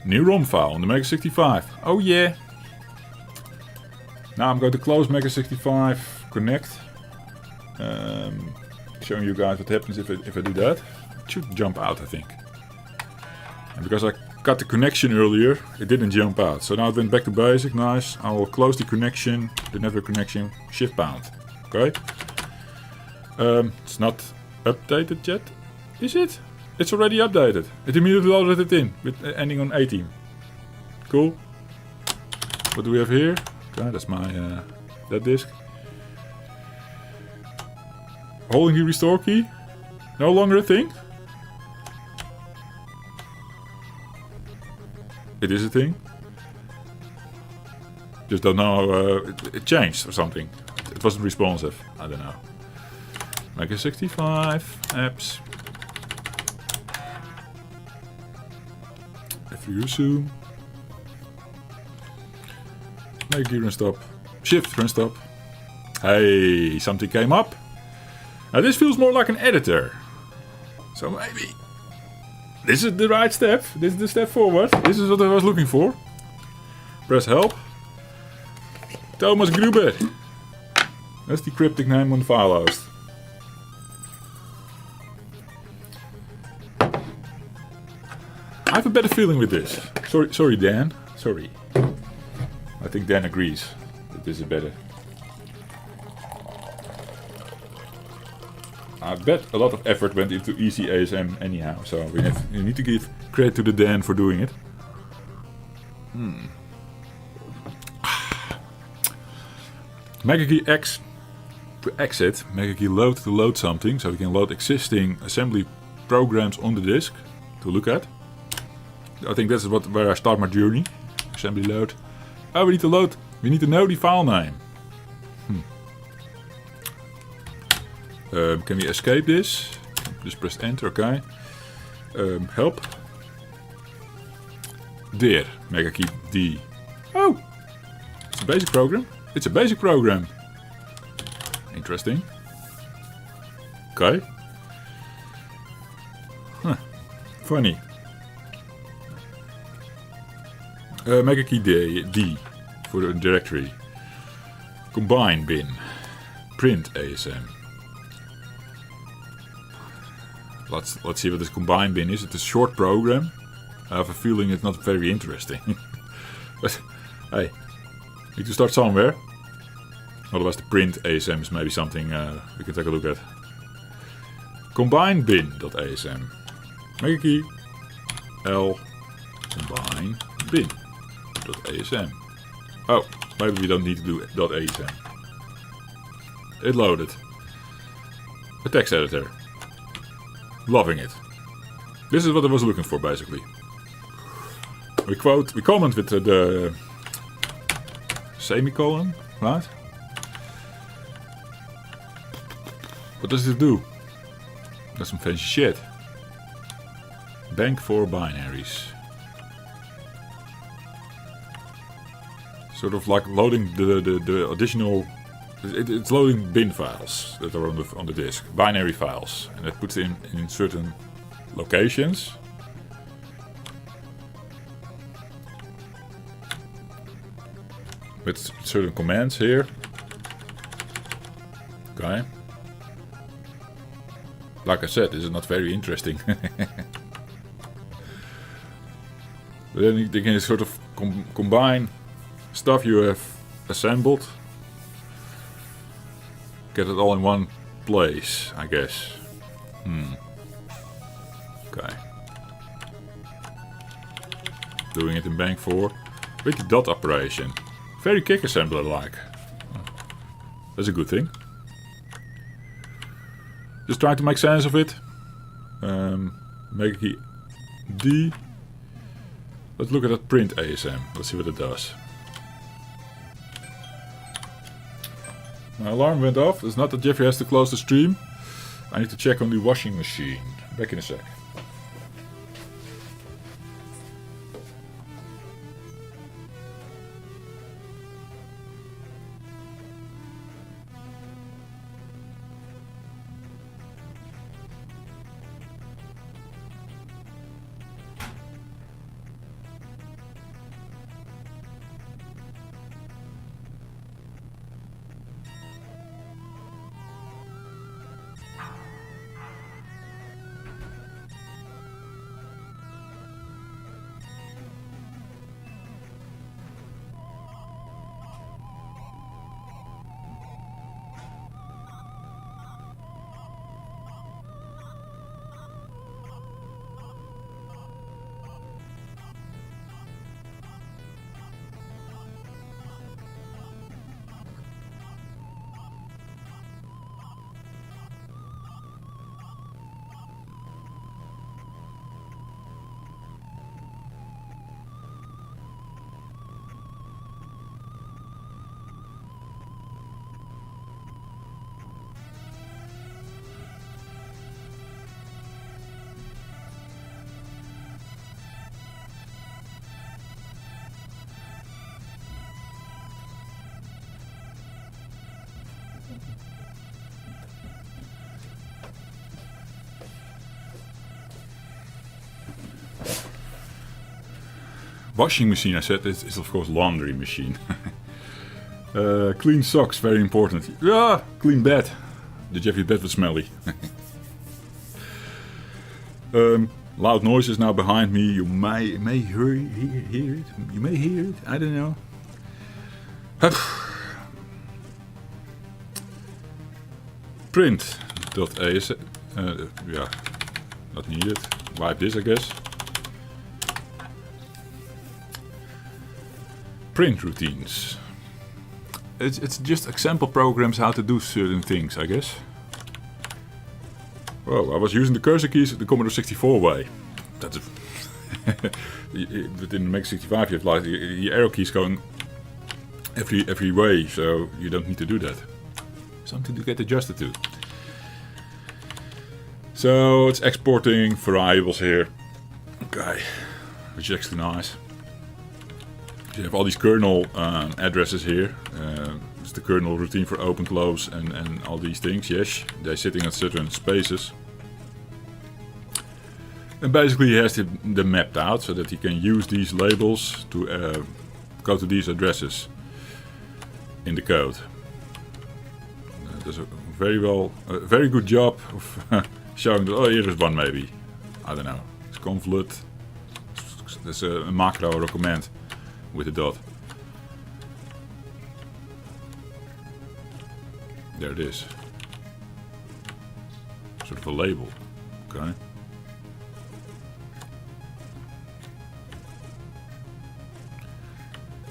Speaker 1: New ROM file on the MEGA65. Oh yeah. Now I'm going to close MEGA65 Connect. Showing you guys what happens if I do that. It should jump out, I think. And because I cut the connection earlier, it didn't jump out. So now it went back to basic. Nice. I will close the connection, the network connection, shift pound. Okay. It's not updated yet. Is it? It's already updated. It immediately loaded it in with ending on 18. Cool. What do we have here? Okay, that's my that disk. Holding the restore key. No longer a thing. It is a thing. Just don't know. It changed or something. It wasn't responsive. I don't know. MEGA65 apps. Zoom. Make run stop. Shift run stop. Hey, something came up. Now this feels more like an editor. So maybe this is the right step. This is the step forward. This is what I was looking for. Press help. Thomas Gruber. That's the cryptic name on the file host. I have a better feeling with this. Sorry, Dan. Sorry. I think Dan agrees that this is better. I bet a lot of effort went into easy ASM anyhow, so you need to give credit to the Dan for doing it. MEGA X to exit, MEGA load to load something, so we can load existing assembly programs on the disk to look at. I think that's where I start my journey. Assembly load. Oh, we need to load. We need to know the file name. Can we escape this? Just press enter, okay. Help. There, MEGA key D. Oh! It's a basic program. It's a basic program. Interesting. Okay. Huh. Funny. MEGA key D for the directory. Combine bin. Print ASM. Let's see what this combine bin is. It's a short program. I have a feeling it's not very interesting. But hey, need to start somewhere. Otherwise the print ASM is maybe something we can take a look at. Combine bin.asm. MEGA key L combine bin.asm. Oh, maybe we don't need to do .asm. It loaded. A text editor. Loving it. This is what I was looking for, basically. We comment with the semicolon, right? What does it do? That's some fancy shit. Bank for binaries. Sort of like loading the additional. It's loading bin files that are on the disk, binary files, and it puts in certain locations. With certain commands here. Okay. Like I said, this is not very interesting. But then you can sort of combine stuff you have assembled. Get it all in one place, I guess. Okay. Doing it in bank 4 with the dot operation. Very kick assembler like. That's a good thing. Just trying to make sense of it. Mega key D. Let's look at that print ASM. Let's see what it does. My alarm went off. It's not that Jeffrey has to close the stream. I need to check on the washing machine. Back in a sec. Washing machine, I said, is of course laundry machine. Clean socks, very important. Yeah, clean bed. The Jeffrey bed was smelly. Loud noises now behind me. You may hear it. You may hear it. I don't know. Print.as. Yeah, not needed. Wipe this, I guess. Print routines. It's just example programs how to do certain things, I guess. Well, I was using the cursor keys the Commodore 64 way. That's a within the MEGA65 you have like the arrow keys going every way, so you don't need to do that. Something to get adjusted to. So it's exporting variables here. Okay, which is actually nice. You have all these kernel addresses here. It's the kernel routine for open, close, and all these things. Yes, they're sitting at certain spaces. And basically he has them mapped out so that he can use these labels to go to these addresses in the code. Does a very good job of showing that, oh, here is one maybe. I don't know. It's convolute. There's a macro or a command with a dot. There it is. Sort of a label. Okay.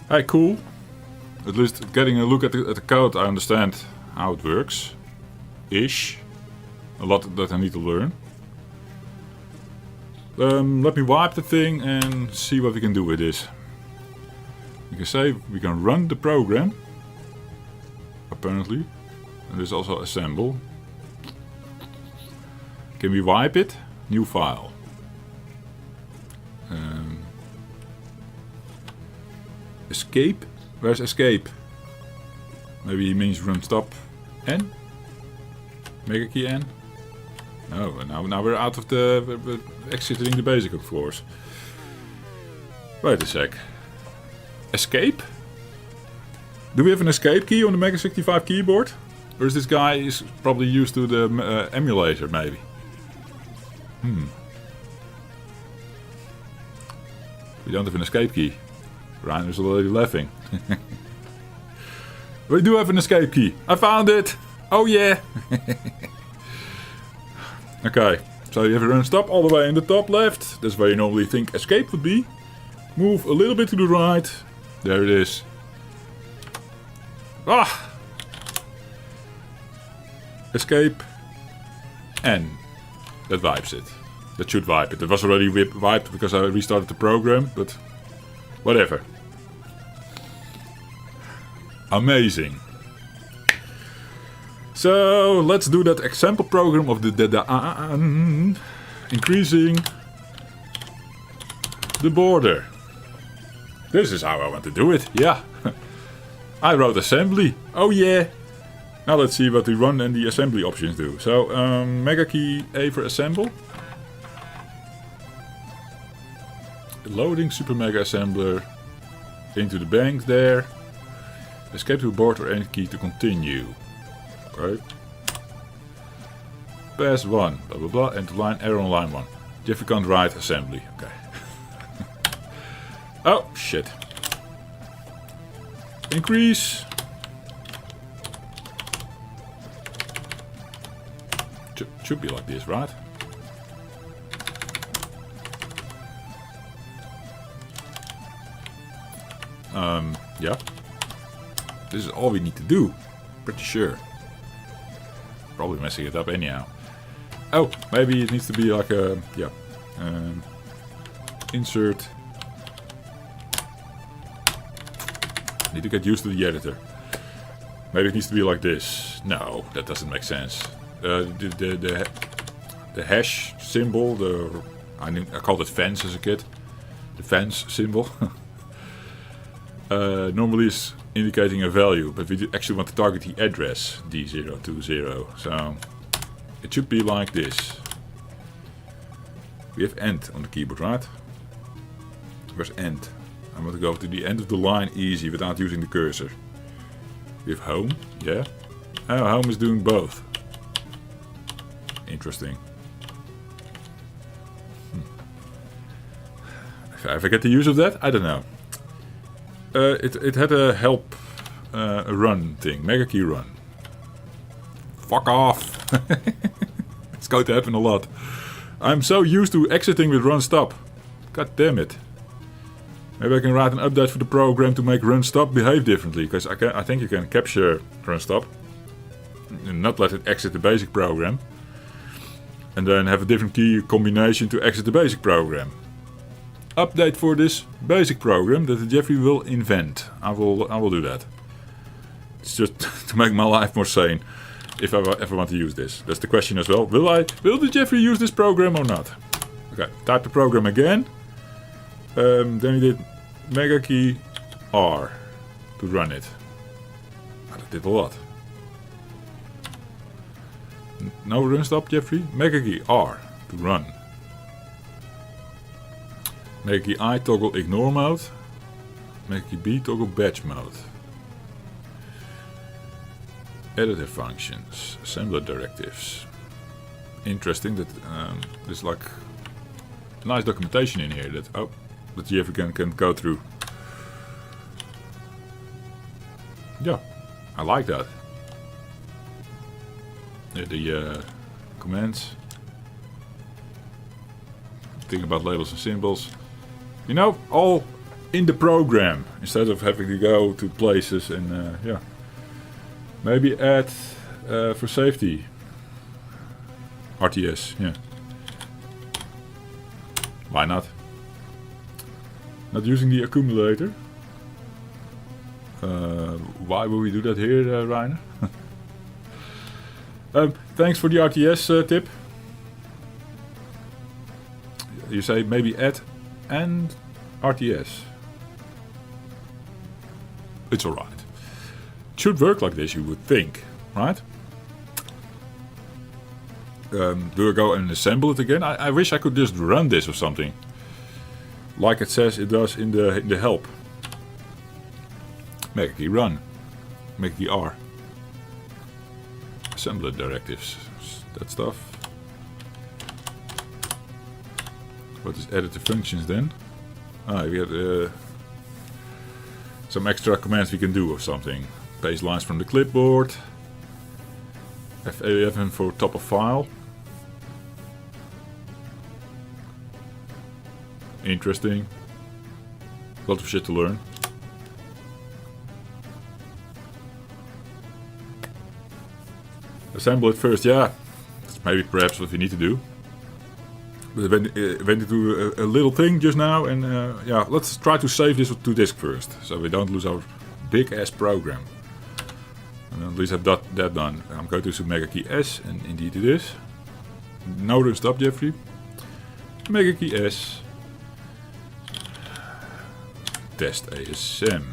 Speaker 1: Hey, cool. At least getting a look at the code, I understand how it works. Ish. A lot that I need to learn. Let me wipe the thing and see what we can do with this. We can say we can run the program, apparently, and there's also assemble. Can we wipe it? New file. Escape? Where's escape? Maybe he means run stop N? Mega key N? No, now we're out of the exiting the basic, of course. Wait a sec. Escape? Do we have an escape key on the MEGA65 keyboard? Or is this guy is probably used to the emulator, maybe? We don't have an escape key. Ryan is already laughing. We do have an escape key. I found it! Oh yeah! Okay, so you have a run stop all the way in the top left. That's where you normally think escape would be. Move a little bit to the right. There it is. Ah! escape, and that wipes it. That should wipe it. It was already wiped because I restarted the program, but whatever. Amazing. So let's do that example program of the increasing the border. This is how I want to do it. Yeah. I wrote assembly. Oh yeah. Now let's see what the run and the assembly options do. So mega key A for assemble. Loading super mega assembler into the bank there. Escape to board or any key to continue. Okay. Pass 1, blah blah blah, and line error on line 1. Jeffrey can't write assembly. Okay. Oh shit. Increase. Should be like this, right? Yeah. This is all we need to do. Pretty sure. Probably messing it up anyhow. Oh, maybe it needs to be like a, yeah. Insert. Need to get used to the editor. Maybe it needs to be like this. No, that doesn't make sense. The hash symbol, I called it fence as a kid. The fence symbol. Normally is indicating a value, but we actually want to target the address D020. So it should be like this. We have end on the keyboard, right? Where's end? I want to go to the end of the line easy without using the cursor. We have home, yeah. Oh, home is doing both. Interesting. If I get the use of that, I don't know. It had a help a run thing, mega key run. Fuck off. It's going to happen a lot. I'm so used to exiting with run stop. God damn it. Maybe I can write an update for the program to make run stop behave differently, because I think you can capture run stop and not let it exit the basic program, and then have a different key combination to exit the basic program. Update for this basic program that Jeffrey will invent. I will do that. It's just to make my life more sane. If I ever want to use this, that's the question as well. Will the Jeffrey use this program or not? Okay, type the program again. Then we did mega key R to run it. That did a lot. No run stop, Jeffrey. Mega key R to run. Mega key I toggle ignore mode. Mega key B toggle batch mode. Editor functions, assembler directives. Interesting that there's like nice documentation in here that Jeffrey can go through. Yeah, I like that. The commands. Think about labels and symbols. You know, all in the program instead of having to go to places and yeah. Maybe add for safety. RTS, yeah. Why not? Not using the accumulator. Why will we do that here, Reiner? Thanks for the RTS tip. You say maybe add and RTS. It's alright. It should work like this, you would think, right? Do I go and assemble it again? I wish I could just run this or something. Like it says it does in the help. Mega key run. Mega key R. Assembler directives. That stuff. What is editor functions then? We have some extra commands we can do or something. Paste lines from the clipboard. F11 for top of file. Interesting. Lot of shit to learn. assemble it first, yeah. That's maybe perhaps what we need to do. But it went into a little thing just now, and yeah, let's try to save this to disk first, so we don't lose our big ass program. And at least have that done. I'm going to use Mega key S, and indeed it is. No run stop, Jeffrey. Mega key S. Test ASM.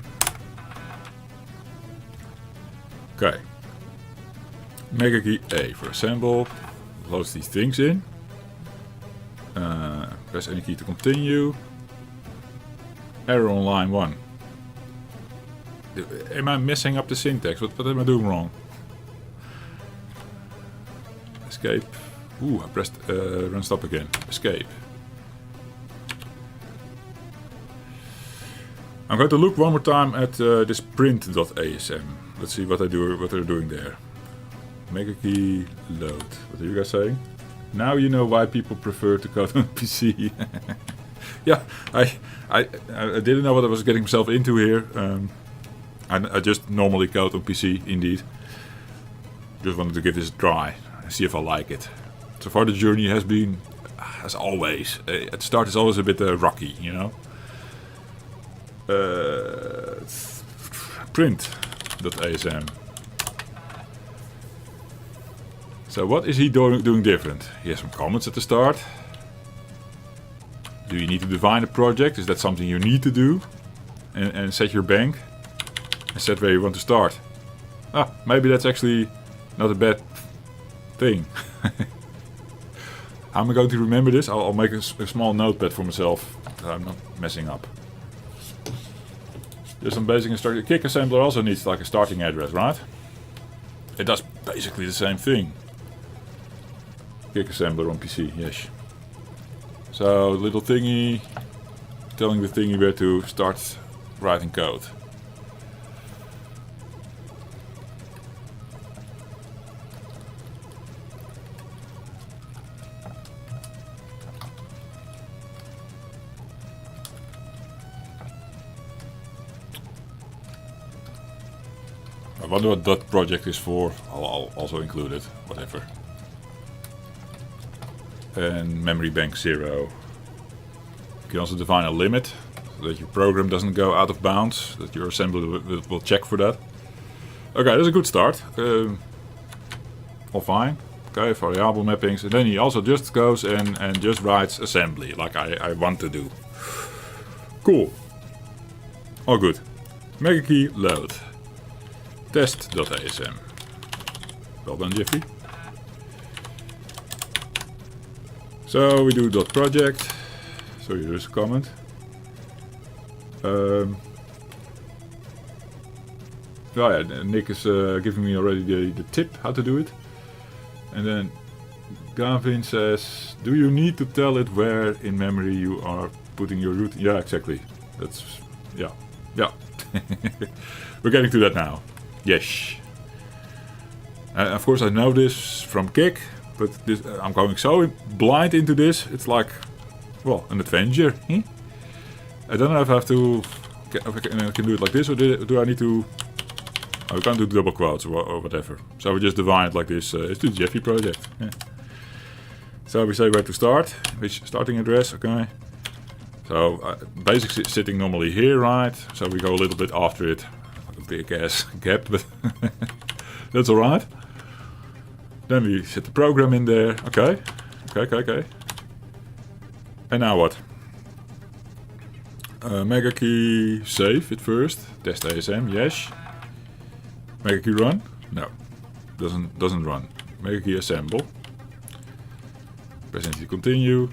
Speaker 1: Okay. Mega key A for assemble. Loads these things in. Press any key to continue. Error on line 1. Am I messing up the syntax? What am I doing wrong? Escape. Ooh, I pressed run stop again. Escape. I'm going to look one more time at this print.asm. Let's see what they're doing there. Mega key load. What are you guys saying? Now you know why people prefer to code on PC. Yeah, I didn't know what I was getting myself into here. I just normally code on PC, indeed. Just wanted to give this a try and see if I like it. So far the journey has been, as always, at the start it's always a bit rocky, you know. Print.asm. So what is he doing different? He has some comments at the start. Do you need to define a project? Is that something you need to do? And set your bank? And set where you want to start? Ah, maybe that's actually not a bad thing. How am I going to remember this? I'll make a small notepad for myself, so I'm not messing up. There's some basic instruction. Kick assembler also needs like a starting address, right? It does basically the same thing. Kick assembler on PC, yes. So little thingy, telling the thingy where to start writing code. I wonder what that project is for. I'll also include it, whatever. And memory bank 0. You can also define a limit, so that your program doesn't go out of bounds, that your assembler will check for that. Okay, that's a good start. All fine. Okay, variable mappings. And then he also just goes and just writes assembly, like I want to do. Cool. All good. Mega key load. Test.asm. Well done, Jeffrey. So we do .project. So here's a comment. Oh yeah, Nick is giving me already the tip how to do it. And then Gavin says, do you need to tell it where in memory you are putting your root? Yeah, exactly. That's, yeah. We're getting to that now. Yes. Of course I know this from Kick, but this, I'm going so blind into this, it's like, well, an adventure. I don't know if I have to, I can do it like this, or do I need to, I can't do double quotes or whatever. So we just define it like this, it's the Jeffy project. Yeah. So we say where to start, which starting address, okay. So basically sitting normally here, right? So we go a little bit after it. Big ass gap, but that's alright. Then we set the program in there. Okay. And now what? Mega key save it first. Test ASM, yes. Mega key run? No. Doesn't run. Mega key assemble. Press enter to continue.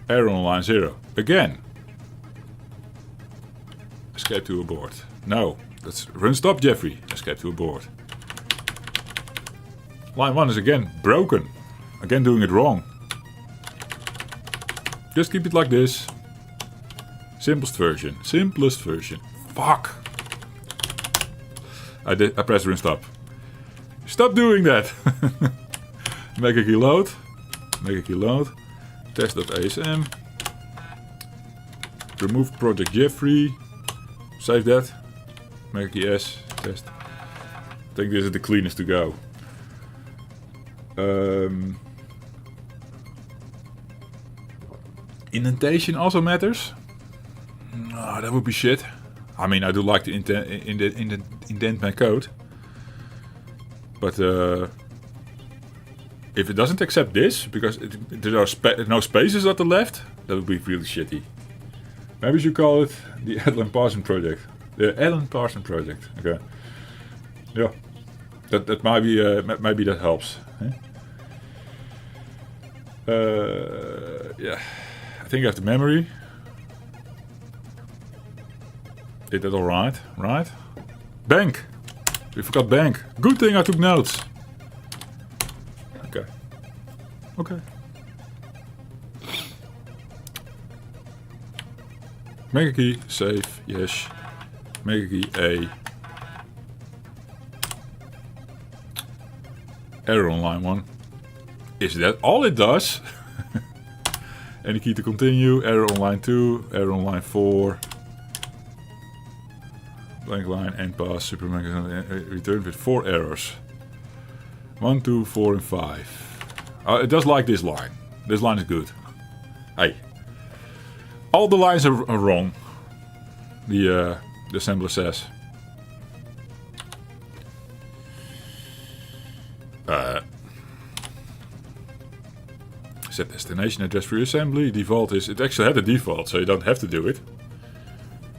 Speaker 1: Error on line 0. Again. Escape to abort. No, that's run stop, Jeffrey. Escape to abort. Line 1 is again broken. Again doing it wrong. Just keep it like this. Simplest version. Fuck. I pressed run stop. Stop doing that. Mega key load. Test.asm. Remove project Jeffrey. Save that. Mega key S. Test. I think this is the cleanest to go. Indentation also matters. Oh, that would be shit. I mean, I do like to indent my code. But if it doesn't accept this, because there are no spaces at the left, that would be really shitty. Maybe we should call it the Alan Parsons project. The Alan Parsons project. Okay. Yeah. That might be maybe that helps. Yeah. I think I have the memory. Did that alright? Right? Bank! We forgot bank. Good thing I took notes. Okay. Okay. Mega key, save, yes. Mega key A. Error on line 1. Is that all it does? Any key to continue. Error on line 2. Error on line 4. Blank line, end pass, super mega return with 4 errors. 1, 2, 4 and 5. It does like this line. This line is good. Hey. All the lines are wrong. The assembler says. Set destination address for your assembly. Default is, it actually had a default, so you don't have to do it.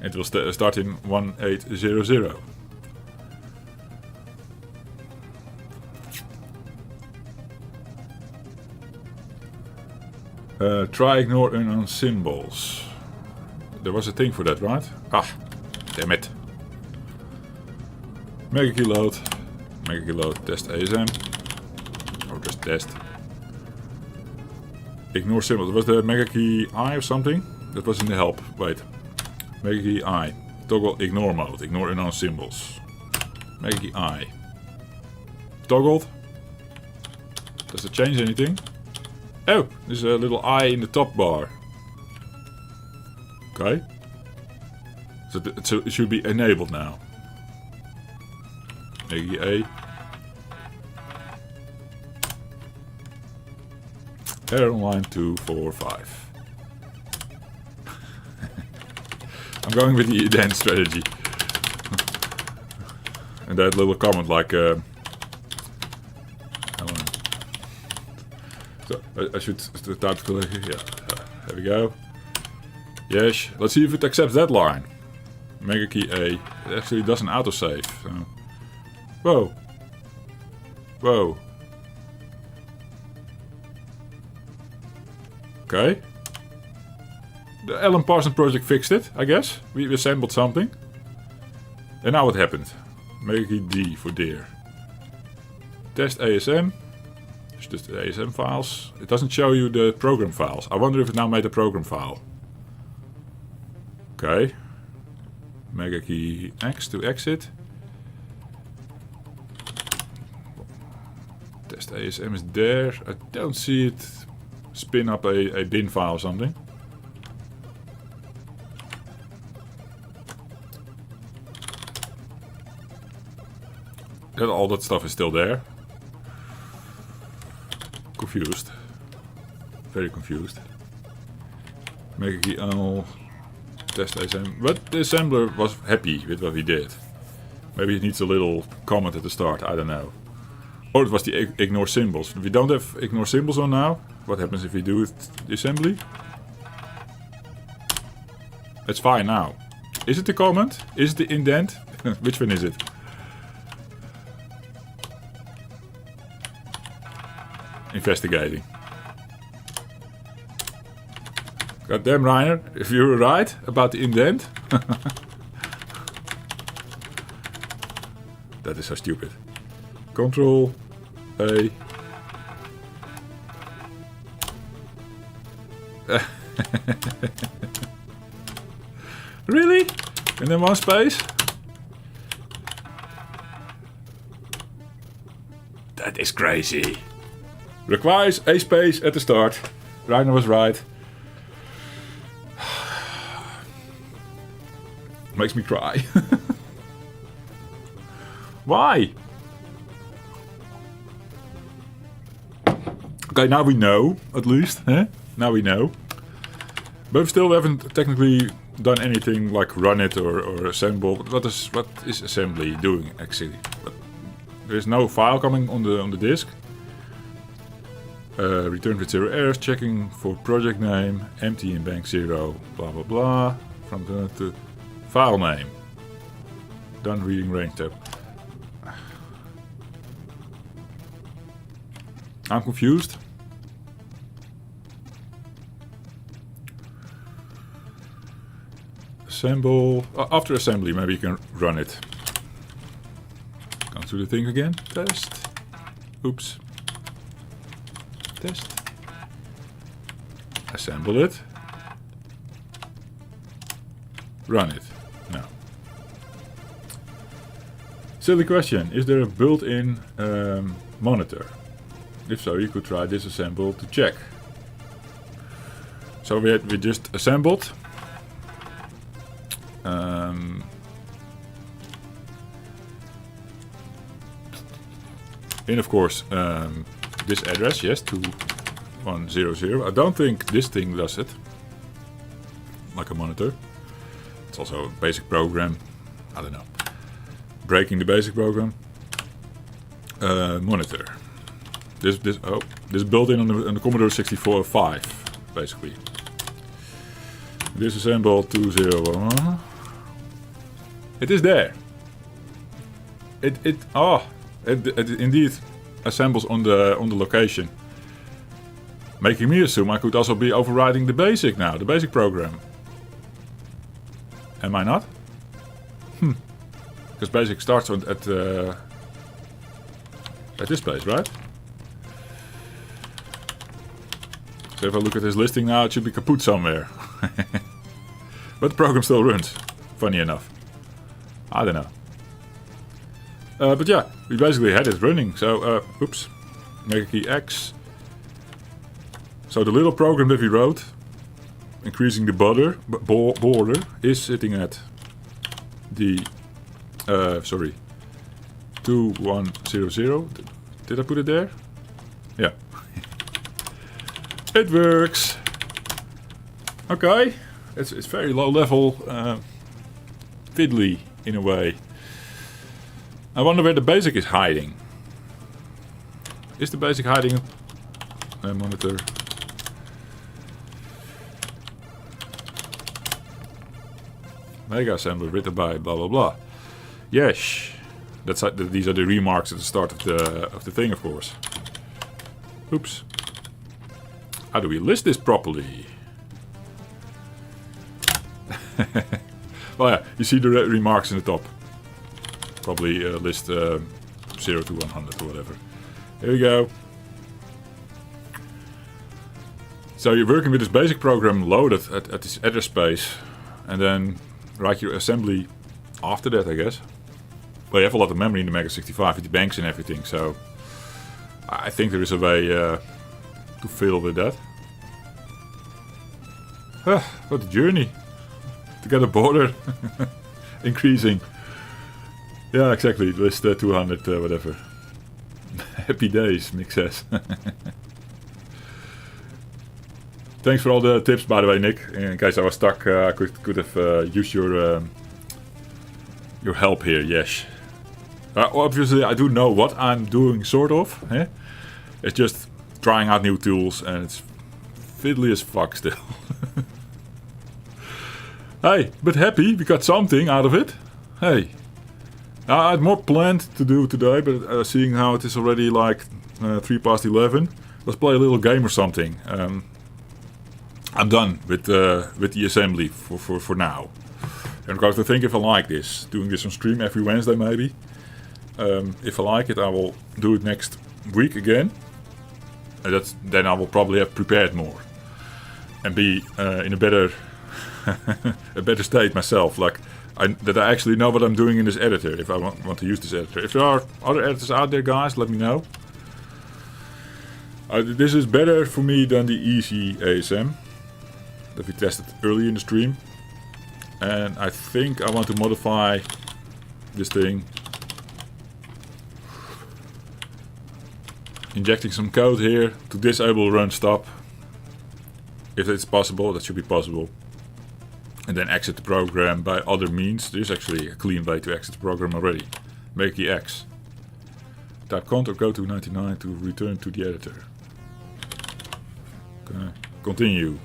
Speaker 1: It will start in 1800. Try ignore unknown symbols. There was a thing for that, right? Ah, damn it. Mega key load. Mega key load, test ASM. Or just test. Ignore symbols. Was the mega key I or something? That was in the help. Wait. Mega key I. Toggle ignore mode. Ignore unknown symbols. Mega key I. Toggled. Does it change anything? Oh, there's a little I in the top bar. Okay. So it should be enabled now. Mega key A. Error on line 2, 4, 5. I'm going with the indent strategy. And that little comment like... so I should start to... Yeah, there we go. Yes, let's see if it accepts that line. Mega key A. It actually does an autosave. So. Whoa. Whoa. Okay. The Alan Parsons project fixed it, I guess. We assembled something. And now what happened? Mega key D for deer. Test ASM. It's just the ASM files. It doesn't show you the program files. I wonder if it now made a program file. Okay. Mega key X to exit. Test ASM is there. I don't see it spin up a bin file or something. All that stuff is still there. Confused. Very confused. Mega key L. Test ASM. But the assembler was happy with what we did. Maybe it needs a little comment at the start. I don't know. Or it was the ignore symbols. We don't have ignore symbols on now. What happens if we do it the assembly? It's fine now. Is it the comment? Is it the indent? Which one is it? Investigating. Goddamn, Reiner, if you were right about the indent. That is so stupid. Control A. Really? And then one space? That is crazy. Requires a space at the start. Reiner was right. Makes me cry. Why? Okay, now we know, at least. Now we know. But we still haven't technically done anything like run it or assemble. What is assembly doing actually? But there is no file coming on the disk. Return with 0 errors, checking for project name, empty in bank 0, blah blah blah. From the file name. Done reading range tab. I'm confused. Assemble. After assembly, maybe you can run it. Go through the thing again. Test. Oops. Test. Assemble it. Run it. No. Silly question. Is there a built-in monitor? If so, you could try disassemble to check. So we just assembled. And of course, this address, yes, 2100. I don't think this thing does it. Like a monitor. It's also a basic program. I don't know. Breaking the basic program. Monitor. This is built in on the Commodore 64/5, basically. Disassemble 201. It is there. It indeed assembles on the location, making me assume I could also be overriding the basic now, the basic program. Am I not? Because basic starts at this place, right? So if I look at this listing now, it should be kaput somewhere. But the program still runs, funny enough. I don't know. But yeah, we basically had it running. So, oops, Mega key X. So the little program that we wrote, increasing the border, is sitting at the, 2100. Did I put it there? Yeah. It works. Okay, it's very low level, fiddly in a way. I wonder where the basic is hiding. Is the basic hiding a monitor? Mega assembly written by blah blah blah. Yes, these are the remarks at the start of the thing, of course. Oops. How do we list this properly? Well, yeah, you see the remarks in the top. Probably list 0 to 100 or whatever. Here we go. So you're working with this basic program loaded at this address space, and then write your assembly after that, I guess. Well, you have a lot of memory in the MEGA65 with the banks and everything, so I think there is a way to fill with that. What a journey to get a border increasing. Yeah, exactly. List 200, whatever. Happy days, Nick says. Thanks for all the tips, by the way, Nick. In case I was stuck, I could have used your help here. Yes. Obviously, I do know what I'm doing, sort of. It's just trying out new tools, and it's fiddly as fuck still. Hey, but happy we got something out of it. Hey, I had more planned to do today, but seeing how it is already like 11:03, let's play a little game or something. I'm done with the assembly for now. And I'm going to think if I like this, doing this on stream every Wednesday maybe. If I like it, I will do it next week again. And then I will probably have prepared more and be in a better state myself. Like that I actually know what I'm doing in this editor. If I want to use this editor. If there are other editors out there, guys, let me know. This is better for me than the easy ASM that we tested early in the stream. And I think I want to modify this thing. injecting some code here to disable run stop. If it's possible, that should be possible. And then exit the program by other means. There's actually a clean way to exit the program already. Make the X. Type cont or go to 99 to return to the editor. Okay. Continue.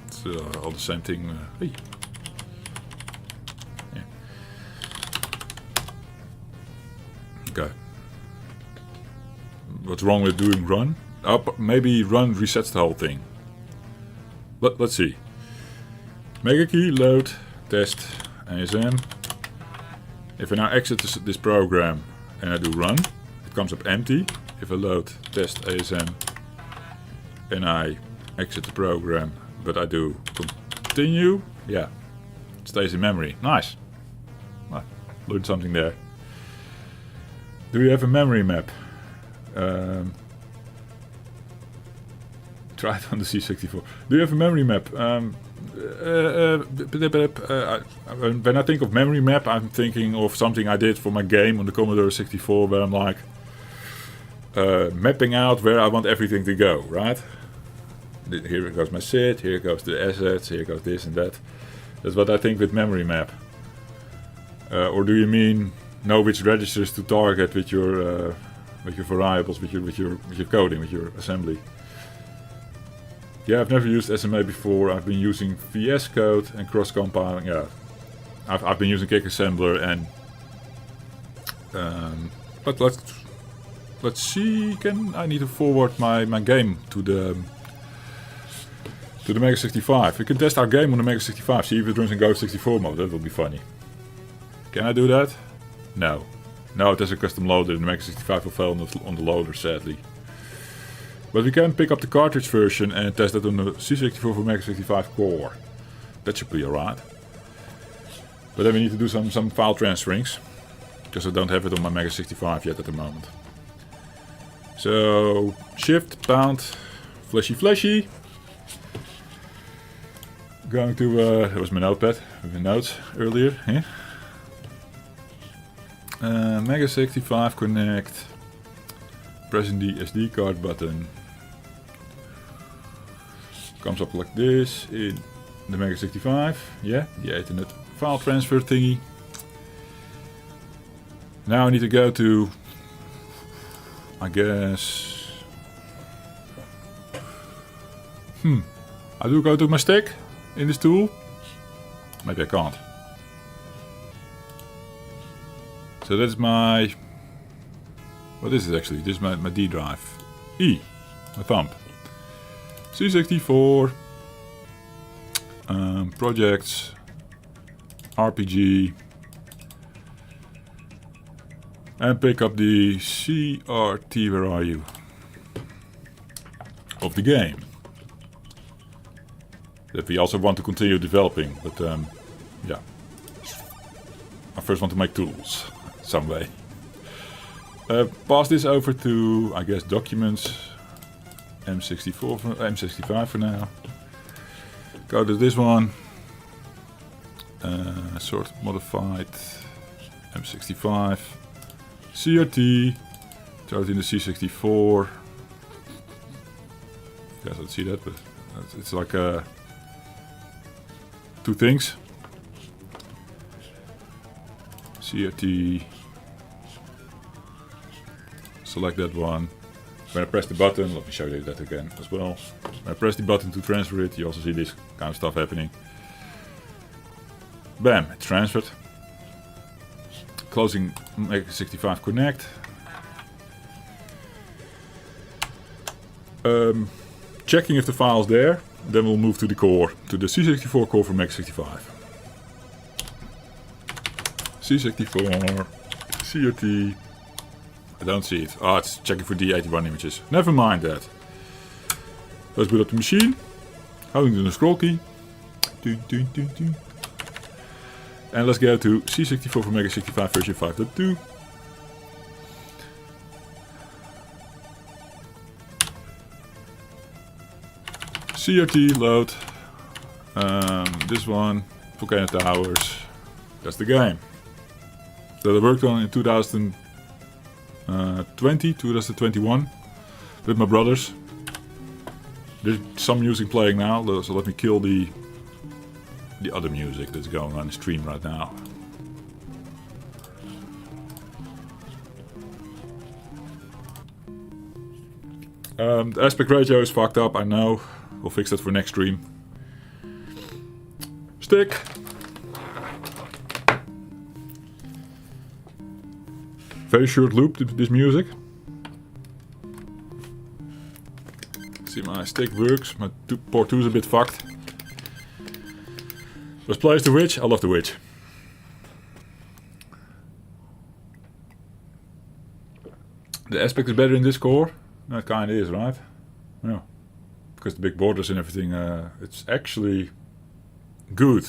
Speaker 1: It's all the same thing. Hey. Yeah. Okay. What's wrong with doing run? Maybe run resets the whole thing. Let's see. Mega key, load, test, ASM. If I now exit this program and I do run, it comes up empty. If I load, test, ASM, and I exit the program, but I do continue, yeah, it stays in memory. Nice. Well, learned something there. Do we have a memory map? Try it on the C64. Do you have a memory map? When I think of memory map, I'm thinking of something I did for my game on the Commodore 64, where I'm like mapping out where I want everything to go, right? Here goes my SID, here goes the assets, here goes this and that. That's what I think with memory map. Or do you mean know which registers to target with your variables, with your coding, with your assembly? Yeah, I've never used SMA before. I've been using VS Code and cross-compiling. Yeah, I've been using Kick Assembler and but let's see. I need to forward my game to the MEGA65. We can test our game on the MEGA65. See if it runs in Go64 mode. That will be funny. Can I do that? No. No, it has a custom loader. The MEGA65 will fail on the loader, sadly. But we can pick up the cartridge version and test it on the C64 for MEGA65 core. That should be alright. But then we need to do some file transferings, because I don't have it on my MEGA65 yet at the moment. So, shift, pound, flashy. Going to, that was my notepad, with the notes earlier. Yeah. MEGA65 connect, pressing the SD card button. Comes up like this in the MEGA65. Yeah, the Ethernet file transfer thingy. Now I need to go to, I guess, I do go to my stick in this tool. Maybe I can't. So that's my, what is it actually? This is my D drive. E, my thumb. C64, projects, RPG, and pick up the CRT, where are you, of the game, that we also want to continue developing, but yeah, I first want to make tools, some way. Pass this over to, I guess, documents, M65 for now. Go to this one. Sort modified M65. CRT. Throw it in the C64. You guys don't see that, but it's like two things. CRT. Select that one. When I press the button, let me show you that again as well. When I press the button to transfer it, you also see this kind of stuff happening. Bam, it's transferred. Closing MEGA65 connect. Checking if the file's there, then we'll move to the core, to the C64 core for MEGA65. C64, CRT. I don't see it. Oh, it's checking for D81 images. Never mind that. Let's boot up the machine. Holding the scroll key. And let's go to C64 for MEGA65 version 5.2. CRT load. This one, Volcano Towers. That's the game that I worked on in 2000. 2021 with my brothers. There's some music playing now, so let me kill the other music that's going on the stream right now. The aspect ratio is fucked up, I know. We'll fix that for next stream. Stick! Very short loop, this music. See, my stick works, my port 2 is a bit fucked. Let's play as the witch. I love the witch. The aspect is better in this core. That kind of is, right? Yeah. Because the big borders and everything, it's actually good.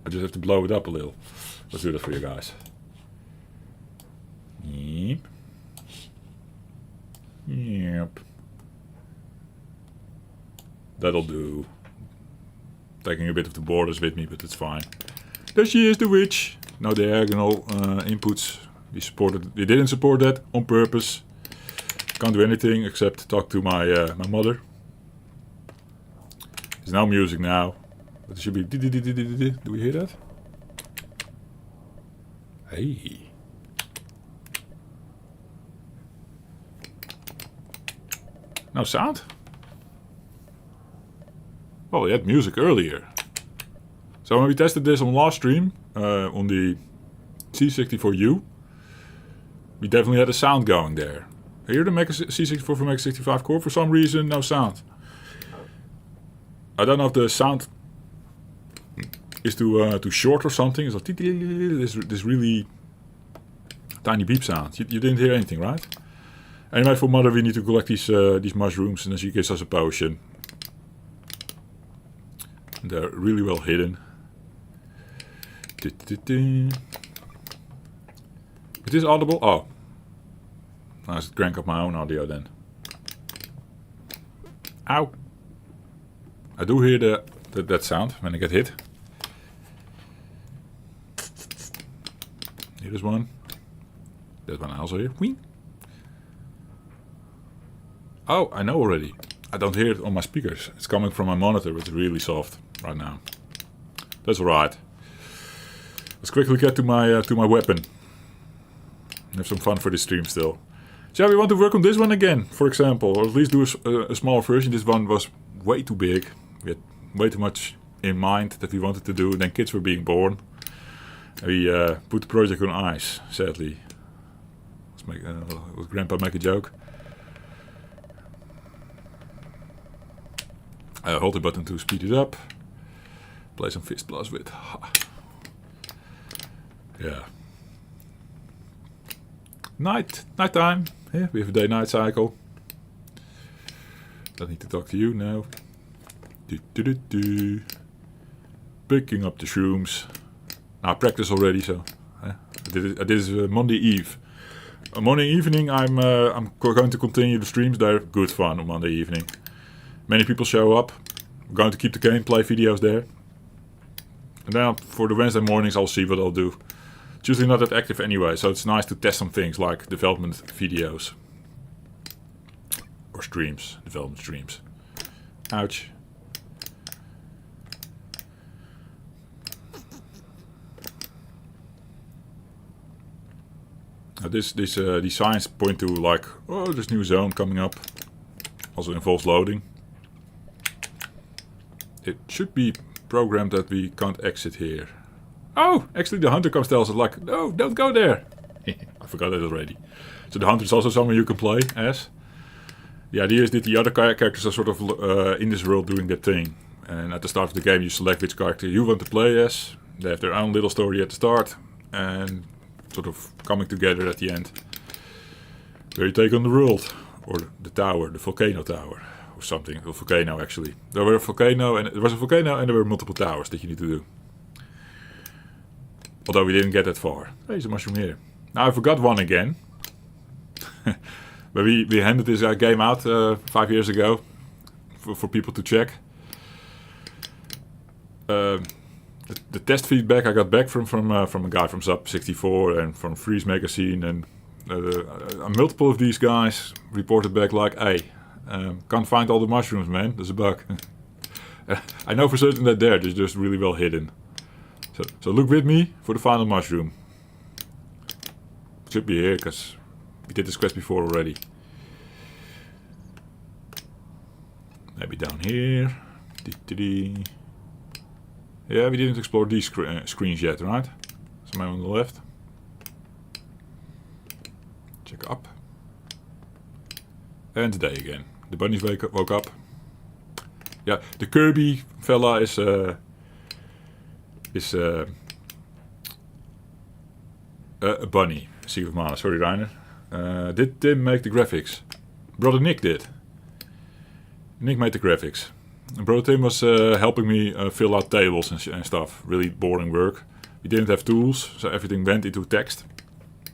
Speaker 1: I just have to blow it up a little. Let's do that for you guys. Yep. Yep. That'll do. Taking a bit of the borders with me, but it's fine. There she is, the witch. No diagonal inputs. We didn't support that on purpose. Can't do anything except talk to my my mother. There's no music now. But it should be. Do we hear that? Hey. No sound? Well, we had music earlier. So when we tested this on last stream, on the C64U, we definitely had a sound going there. Here the C64 for MEGA65 core, for some reason, no sound. I don't know if the sound is too short or something. It's like this really tiny beep sound. You didn't hear anything, right? Anyway, for mother, we need to collect these mushrooms, and then she gives us a potion. They're really well hidden. It is audible. Oh, I should crank up my own audio then. Ow! I do hear that sound when I get hit. Here's one. That one I also hear. Whee! Oh, I know already. I don't hear it on my speakers. It's coming from my monitor, which is really soft right now. That's alright. Let's quickly get to my weapon. Have some fun for this stream still. So yeah, we want to work on this one again, for example, or at least do a small version. This one was way too big. We had way too much in mind that we wanted to do. Then kids were being born. We put the project on ice, sadly. Let's Grandpa make a joke. Hold the button to speed it up. Play some Fist Blast with. Yeah. Night time. Yeah, we have a day-night cycle. Don't need to talk to you now. Picking up the shrooms. I practiced already, so I did this Monday Eve. On Monday evening, I'm going to continue the streams. They're good fun on Monday evening. Many people show up. I'm going to keep the gameplay videos there. And then for the Wednesday mornings, I'll see what I'll do. It's usually not that active anyway, so it's nice to test some things like development videos. Or streams. Development streams. Ouch. These signs point to like, oh, there's new zone coming up. Also involves loading. It should be programmed that we can't exit here. Oh, actually the hunter comes tells us like, no, don't go there. I forgot that already. So the hunter is also someone you can play as. The idea is that the other characters are sort of in this world doing their thing. And at the start of the game you select which character you want to play as. They have their own little story at the start. And sort of coming together at the end. Where you take on the world. Or the tower, the volcano tower. Or something, a volcano actually. There was a volcano and there were multiple towers that you need to do. Although we didn't get that far. Hey, there's a mushroom here. Now I forgot one again. But we handed this game out 5 years ago. For people to check. The test feedback I got back from a guy from Sub 64 and from Freeze Magazine and multiple of these guys reported back like, hey, can't find all the mushrooms, man. There's a bug. I know for certain that they're just really well hidden. So look with me for the final mushroom. Should be here, because we did this quest before already. Maybe down here. Yeah, we didn't explore these screens yet, right? Somewhere on the left. Check up. And today again. The bunnies woke up. Yeah, the Kirby fella is a bunny. Secret of Mana. Sorry, Reiner. Did Tim make the graphics? Brother Nick did. Nick made the graphics. And Brother Tim was helping me fill out tables and stuff. Really boring work. We didn't have tools, so everything went into text.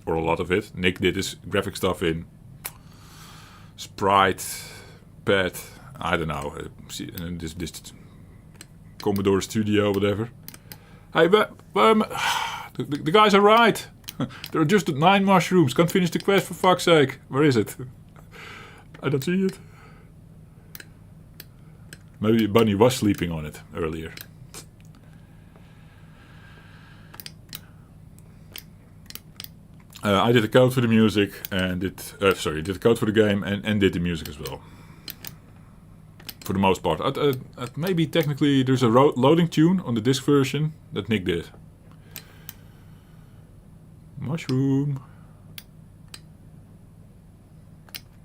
Speaker 1: Or a lot of it. Nick did his graphic stuff in Sprite, Pad, I don't know. This Commodore Studio, whatever. Hey, but the guys are right. There are just 9 mushrooms. Can't finish the quest for fuck's sake. Where is it? I don't see it. Maybe Bunny was sleeping on it earlier. I did the code for the music and did the code for the game and did the music as well. For the most part. Maybe technically there's a loading tune on the disc version that Nick did. Mushroom.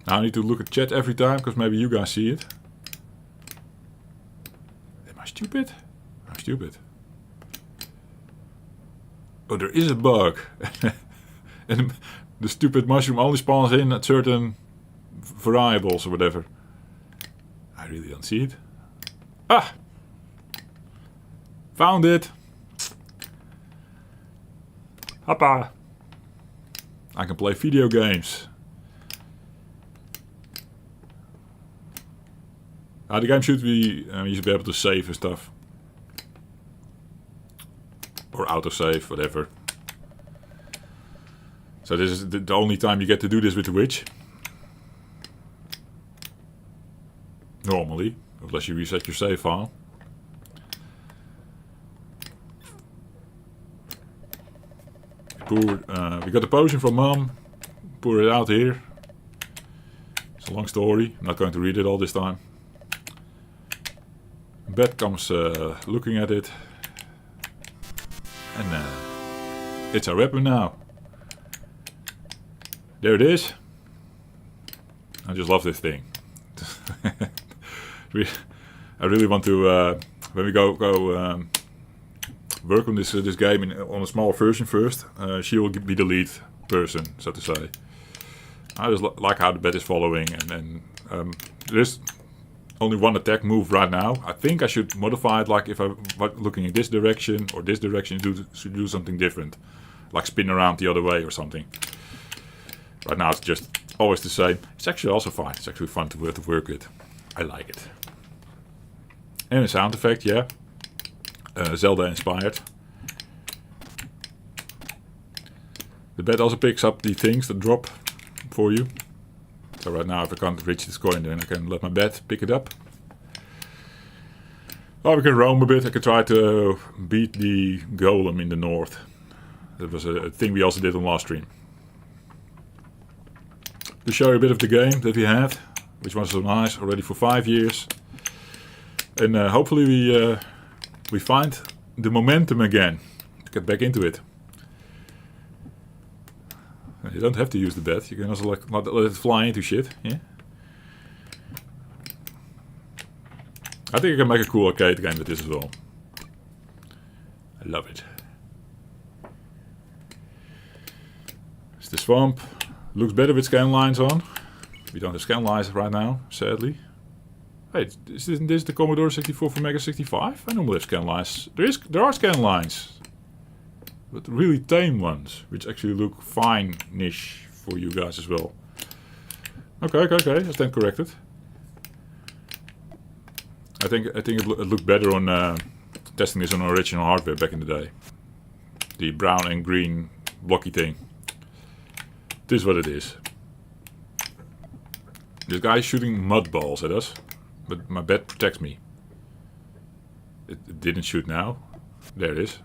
Speaker 1: Now I need to look at chat every time because maybe you guys see it. Am I stupid? I'm stupid. Oh, there is a bug. And the stupid mushroom only spawns in at certain variables or whatever. I really don't see it. Ah! Found it! Hoppa! I can play video games. The game should be, you should be able to save and stuff. Or autosave, whatever. So this is the only time you get to do this with the witch. Normally, unless you reset your save file. We got the potion from Mom. Pour it out here. It's a long story. I'm not going to read it all this time. Bet comes looking at it. And it's our weapon now. There it is. I just love this thing. I really want to, when we go work on this game on a small version first, she will be the lead person, so to say. I just like how the bet is following, and there's only one attack move right now. I think I should modify it, like if I'm looking in this direction or this direction, should do something different, like spin around the other way or something. Right now it's just always the same. It's actually also fine. It's actually fun to work with. I like it. And a sound effect, yeah. Zelda inspired. The bet also picks up the things that drop for you. So right now if I can't reach this coin, then I can let my bet pick it up. Or we can roam a bit. I can try to beat the golem in the north. That was a thing we also did on last stream. To show you a bit of the game that we had, which was so nice, already for 5 years. And hopefully we find the momentum again to get back into it. You don't have to use the bet. You can also let it fly into shit. Yeah. I think I can make a cool arcade game with this as well. I love it. It's the swamp. Looks better with scan lines on. We don't have scan lines right now, sadly. Hey, isn't this the Commodore 64 for MEGA65? I normally have scan lines. There are scan lines. But really tame ones, which actually look fine-ish for you guys as well. Okay, I stand corrected. I think it looked better on testing this on original hardware back in the day. The brown and green blocky thing. This is what it is. This guy is shooting mud balls at us, but my bed protects me. It didn't shoot now. There it is.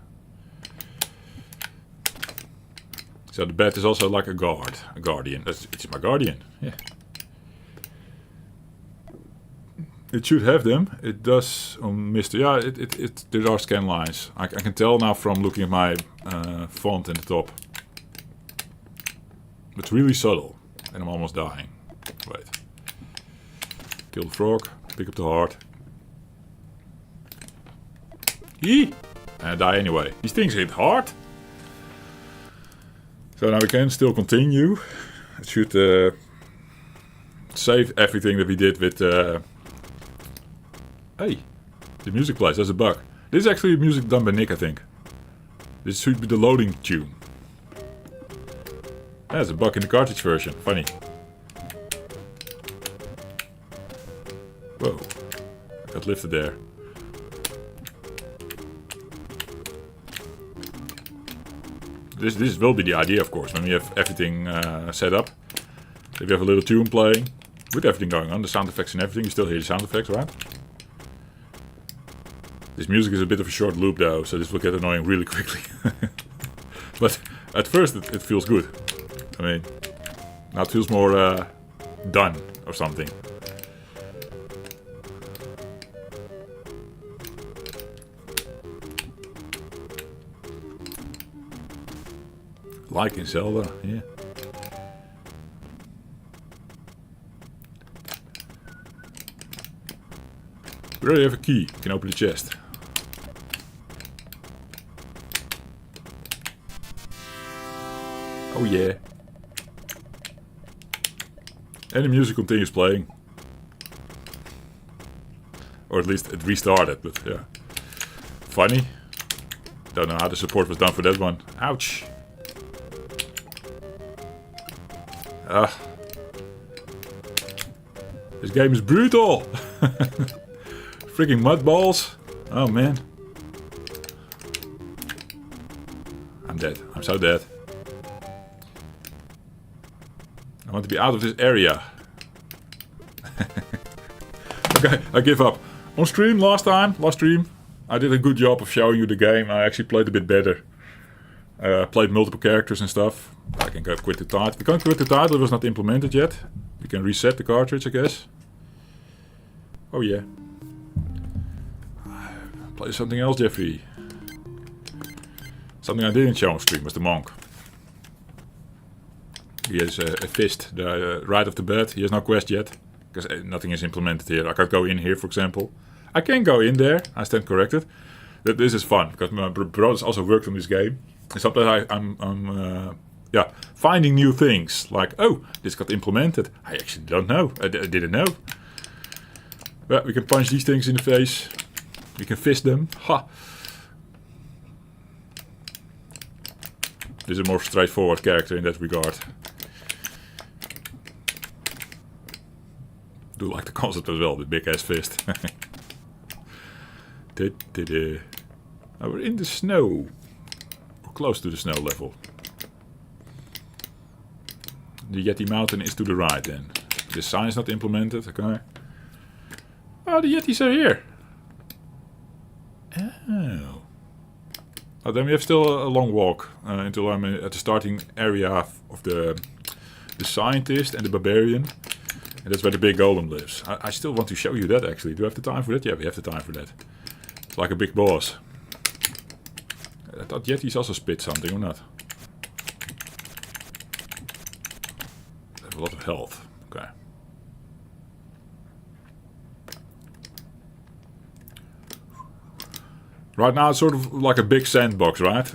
Speaker 1: So the bed is also like a guardian. It's my guardian. Yeah. It should have them. It does on Mr. Yeah, there are scan lines. I can tell now from looking at my font in the top. It's really subtle, and I'm almost dying. Wait. Kill the frog. Pick up the heart. Eee! And I die anyway. These things hit hard. So now we can still continue. It should save everything that we did with... Hey, the music plays. That's a bug. This is actually music done by Nick, I think. This should be the loading tune. There's a bug in the cartridge version. Funny. Whoa. I got lifted there. This will be the idea, of course, when we have everything set up. If we have a little tune playing, with everything going on, the sound effects and everything, you still hear the sound effects, right? This music is a bit of a short loop though, so this will get annoying really quickly. But at first it feels good. I mean, now it feels more done or something. Like in Zelda, yeah. We already have a key. We can open the chest. Oh yeah. And the music continues playing. Or at least it restarted, but yeah. Funny. Don't know how the support was done for that one. Ouch. This game is brutal. Freaking mud balls. Oh man. I'm dead. I'm so dead. I want to be out of this area. Okay, I give up. On stream last stream, I did a good job of showing you the game. I actually played a bit better. Played multiple characters and stuff. I can go quit the title. We can't quit the title, it was not implemented yet. We can reset the cartridge, I guess. Oh yeah. Play something else, Jeffrey. Something I didn't show on stream was the monk. He has a fist right off the bat. He has no quest yet. Because nothing is implemented here. I can't go in here, for example. I can go in there. I stand corrected. This is fun. Because my brothers also worked on this game. And sometimes I'm finding new things. Like, oh, this got implemented. I actually don't know. I didn't know. But we can punch these things in the face. We can fist them. Ha! This is a more straightforward character in that regard. Do like the concept as well, the big ass fist. Now we're in the snow. Or close to the snow level. The Yeti mountain is to the right then. This sign is not implemented, okay. Oh, the Yetis are here. Oh. Oh, then we have still a long walk until I'm at the starting area of the scientist and the barbarian. And that's where the big golem lives. I still want to show you that actually. Do we have the time for that? Yeah, we have the time for that. It's like a big boss. I thought Yetis also spit something or not. They have a lot of health. Okay. Right now it's sort of like a big sandbox, right?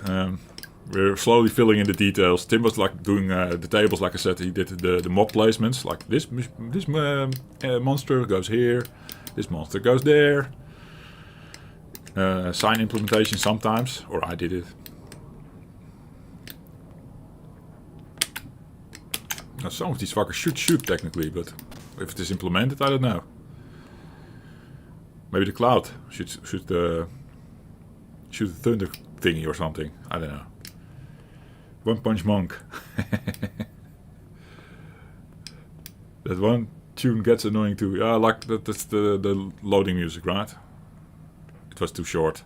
Speaker 1: We're slowly filling in the details. Tim was like doing the tables, like I said. He did the mob placements. Like this monster goes here. This monster goes there. Sign implementation sometimes, or I did it. Now some of these fuckers shoot technically, but if it is implemented, I don't know. Maybe the cloud should shoot the thunder thingy or something. I don't know. One Punch Monk. That one tune gets annoying too. Yeah, like that's the loading music, right? It was too short.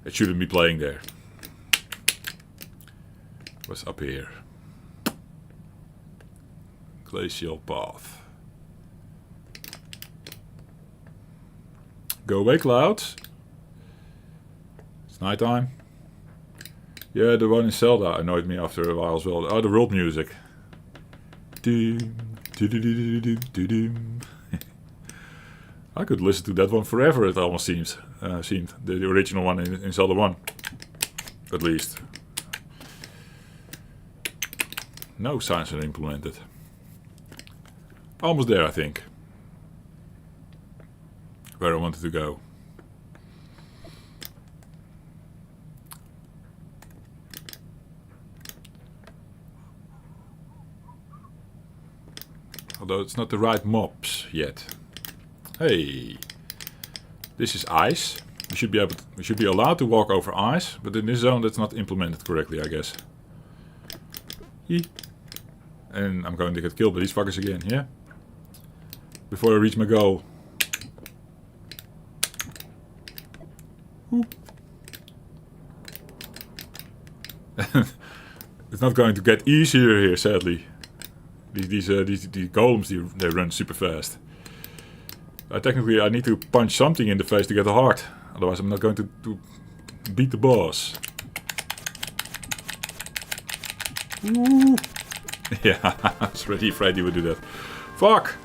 Speaker 1: It shouldn't be playing there. It was up here. Glacial path. Go away, clouds. It's nighttime. Yeah, the one in Zelda annoyed me after a while as well. Oh, the world music. I could listen to that one forever, it almost seemed. The original one in Zelda 1. At least. No signs are implemented. Almost there, I think. Where I wanted to go. Although it's not the right mobs yet. Hey, this is ice. We should be allowed to walk over ice, but in this zone that's not implemented correctly, I guess. Yee. And I'm going to get killed by these fuckers again, yeah? Before I reach my goal. It's not going to get easier here, sadly. These golems, they run super fast. Technically, I need to punch something in the face to get a heart. Otherwise, I'm not going to beat the boss. Ooh. Yeah, I was really afraid he would do that. Fuck!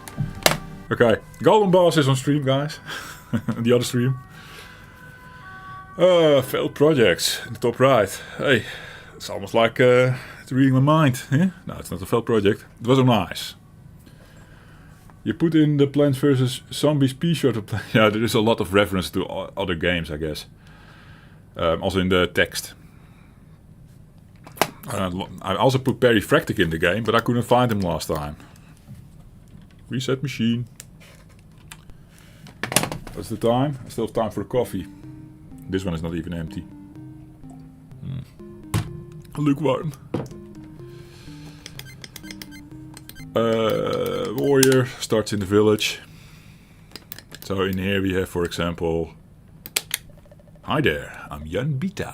Speaker 1: Okay, golem boss is on stream, guys. The other stream. Failed projects in the top right. Hey, it's almost like it's reading my mind. Yeah? No, it's not a failed project. It was on ice. You put in the Plants vs. Zombies P-shirt. Yeah, there is a lot of reference to other games, I guess. Also in the text. I also put Perry Fractic in the game, but I couldn't find him last time. Reset machine. What's the time? I still have time for a coffee. This one is not even empty. Lukewarm. Warrior starts in the village. So in here we have, for example, hi there, I'm Jan Bita.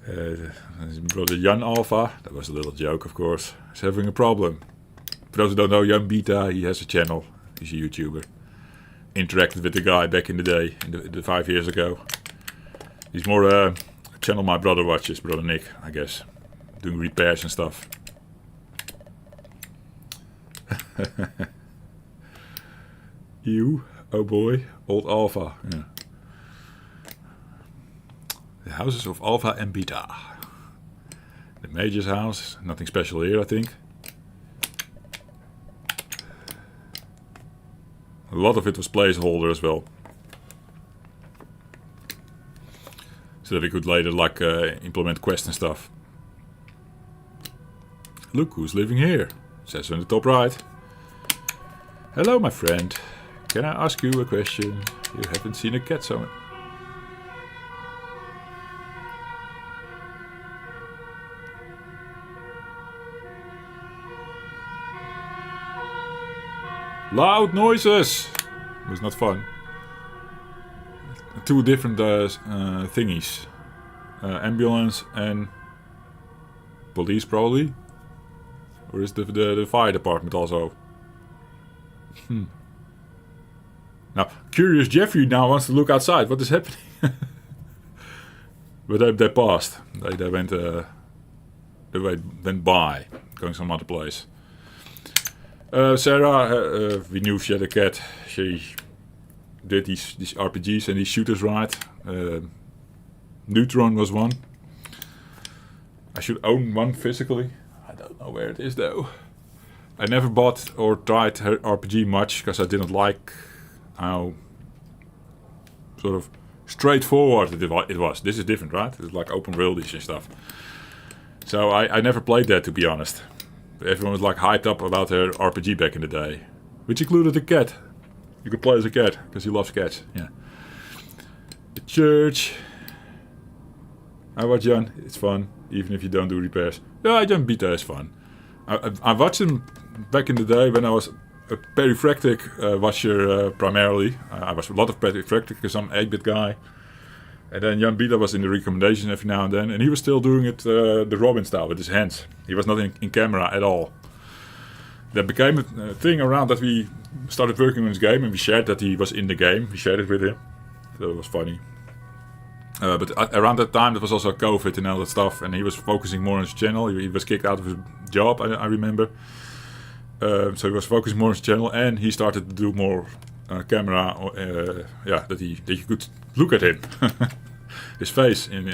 Speaker 1: His brother Jan Alpha, that was a little joke of course, is having a problem. For those who don't know, Jan Bita, he has a channel, he's a YouTuber. Interacted with the guy back in the day, the 5 years ago. He's more a channel my brother watches, brother Nick, I guess. Doing repairs and stuff. You, oh boy, old Alpha. Yeah. The houses of Alpha and Beta. The Major's house, nothing special here, I think. A lot of it was placeholder as well. So that we could later like implement quests and stuff. Look who's living here, says on the top right. Hello my friend, can I ask you a question? You haven't seen a cat somewhere. Loud noises! It was not fun. Two different thingies. Ambulance and police probably. Or is the fire department also? Now, Curious Jeffrey now wants to look outside. What is happening? But they passed. They went by, going some other place. Sarah, we knew she had a cat. She did these RPGs and these shooters right. Neutron was one. I should own one physically. I don't know where it is though. I never bought or tried her RPG much because I didn't like how sort of straightforward it was. This is different, right? It's like open worldish and stuff. So I never played that, to be honest. Everyone was like hyped up about her RPG back in the day, which included a cat. You could play as a cat because he loves cats. Yeah. The church. I watch Jan. It's fun, even if you don't do repairs. Yeah, Jan Beta is fun. I watched him back in the day when I was a Perifractic watcher primarily. I watched a lot of Perifractic because I'm an 8-bit guy. And then Jan Bida was in the recommendations every now and then. And he was still doing it the Robin style with his hands. He was not in camera at all. That became a thing around that we started working on his game. And we shared that he was in the game. We shared it with him. So it was funny. But around that time, there was also COVID and all that stuff. And he was focusing more on his channel. He was kicked out of his job, I remember. So he was focusing more on his channel. And he started to do more camera. That you could look at him. His face and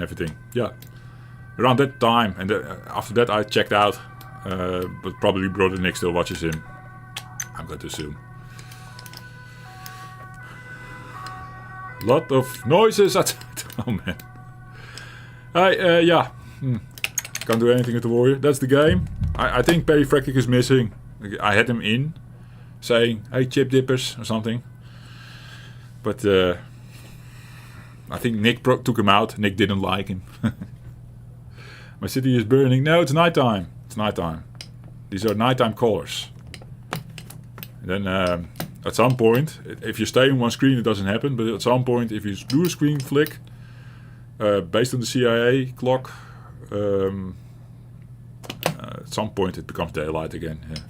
Speaker 1: everything. Yeah. Around that time. And after that, I checked out. But probably Brother Nick still watches him. I'm going to assume. Lot of noises outside. Oh man. Can't do anything with the warrior. That's the game. I think Perifractic is missing. I had him in saying, hey, chip dippers or something. But I think Nick took him out. Nick didn't like him. My city is burning. No, it's nighttime. It's nighttime. These are nighttime colors. And then at some point, if you stay on one screen, it doesn't happen. But at some point, if you do a screen flick, based on the CIA clock, at some point it becomes daylight again. Yeah.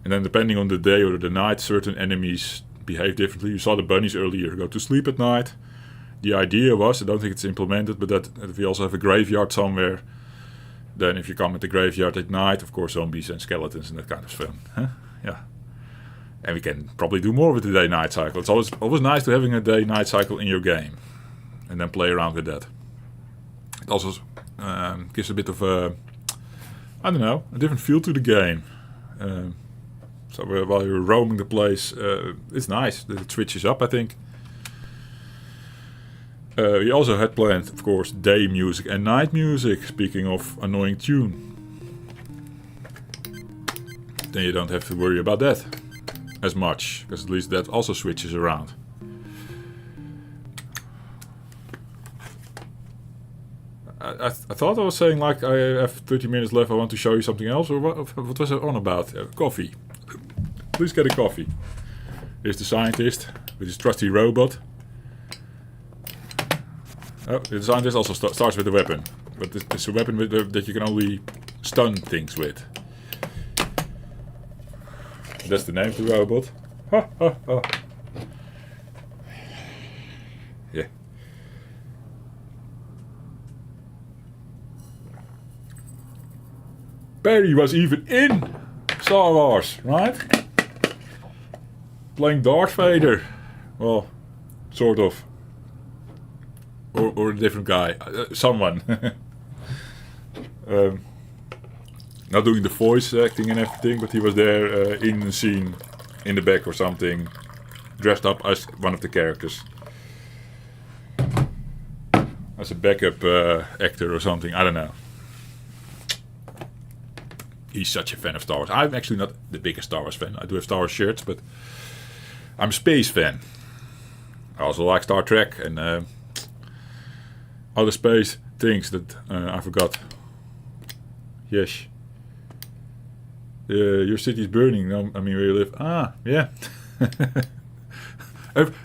Speaker 1: And then depending on the day or the night, certain enemies behave differently. You saw the bunnies earlier go to sleep at night. The idea was, I don't think it's implemented, but that if we also have a graveyard somewhere, then if you come at the graveyard at night, of course zombies and skeletons and that kind of fun. Huh? Yeah. And we can probably do more with the day-night cycle. It's always nice to having a day-night cycle in your game. And then play around with that. It also gives a bit of a different feel to the game. So while you're roaming the place, it's nice that it switches up, I think. We also had planned, of course, day music and night music, speaking of annoying tune. Then you don't have to worry about that as much, because at least that also switches around. I thought I was saying like I have 30 minutes left, I want to show you something else, or what was I on about? Coffee. Please get a coffee. Here's the scientist with his trusty robot. Oh, the scientist also starts with a weapon, but it's a weapon that you can only stun things with. That's the name of the robot. Ha ha ha. Yeah. Barry was even in Star Wars, right? Playing Darth Vader. Well, sort of. Or a different guy. Someone. Not doing the voice acting and everything, but he was there in the scene, in the back or something, dressed up as one of the characters. As a backup actor or something, I don't know. He's such a fan of Star Wars. I'm actually not the biggest Star Wars fan. I do have Star Wars shirts, but I'm a space fan. I also like Star Trek and other space things that I forgot. Yes. Your city is burning. No, I mean, where you live. Ah, yeah.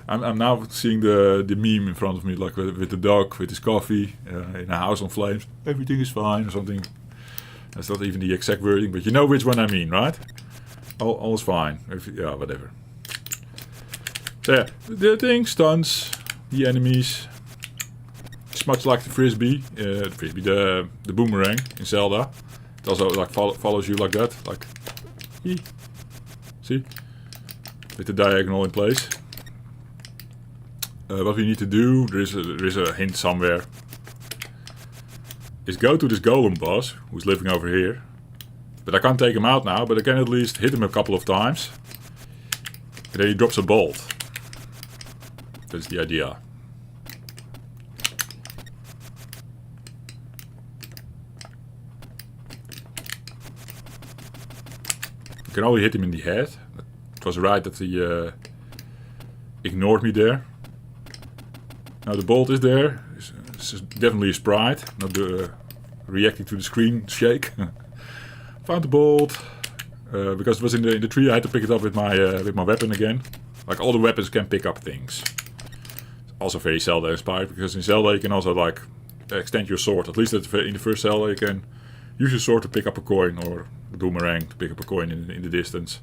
Speaker 1: I'm now seeing the meme in front of me, like with the dog, with his coffee, in a house on flames. Everything is fine, or something. That's not even the exact wording, but you know which one I mean, right? All is fine. Yeah, whatever. So yeah, the thing stuns the enemies. It's much like the frisbee, the boomerang in Zelda. It also like follows you like that, like, see, with the diagonal in place. What we need to do, there is a hint somewhere, is go to this golem boss who's living over here. But I can't take him out now, but I can at least hit him a couple of times. And then he drops a bolt. That's the idea. You can only hit him in the head. It was right that he ignored me there. Now the bolt is there. It's definitely a sprite, not reacting to the screen shake. Found the bolt. Because it was in the tree, I had to pick it up with my weapon again. Like all the weapons can pick up things. Also very Zelda inspired, because in Zelda you can also like extend your sword. At least in the first Zelda you can use your sword to pick up a coin, or a boomerang to pick up a coin in the distance.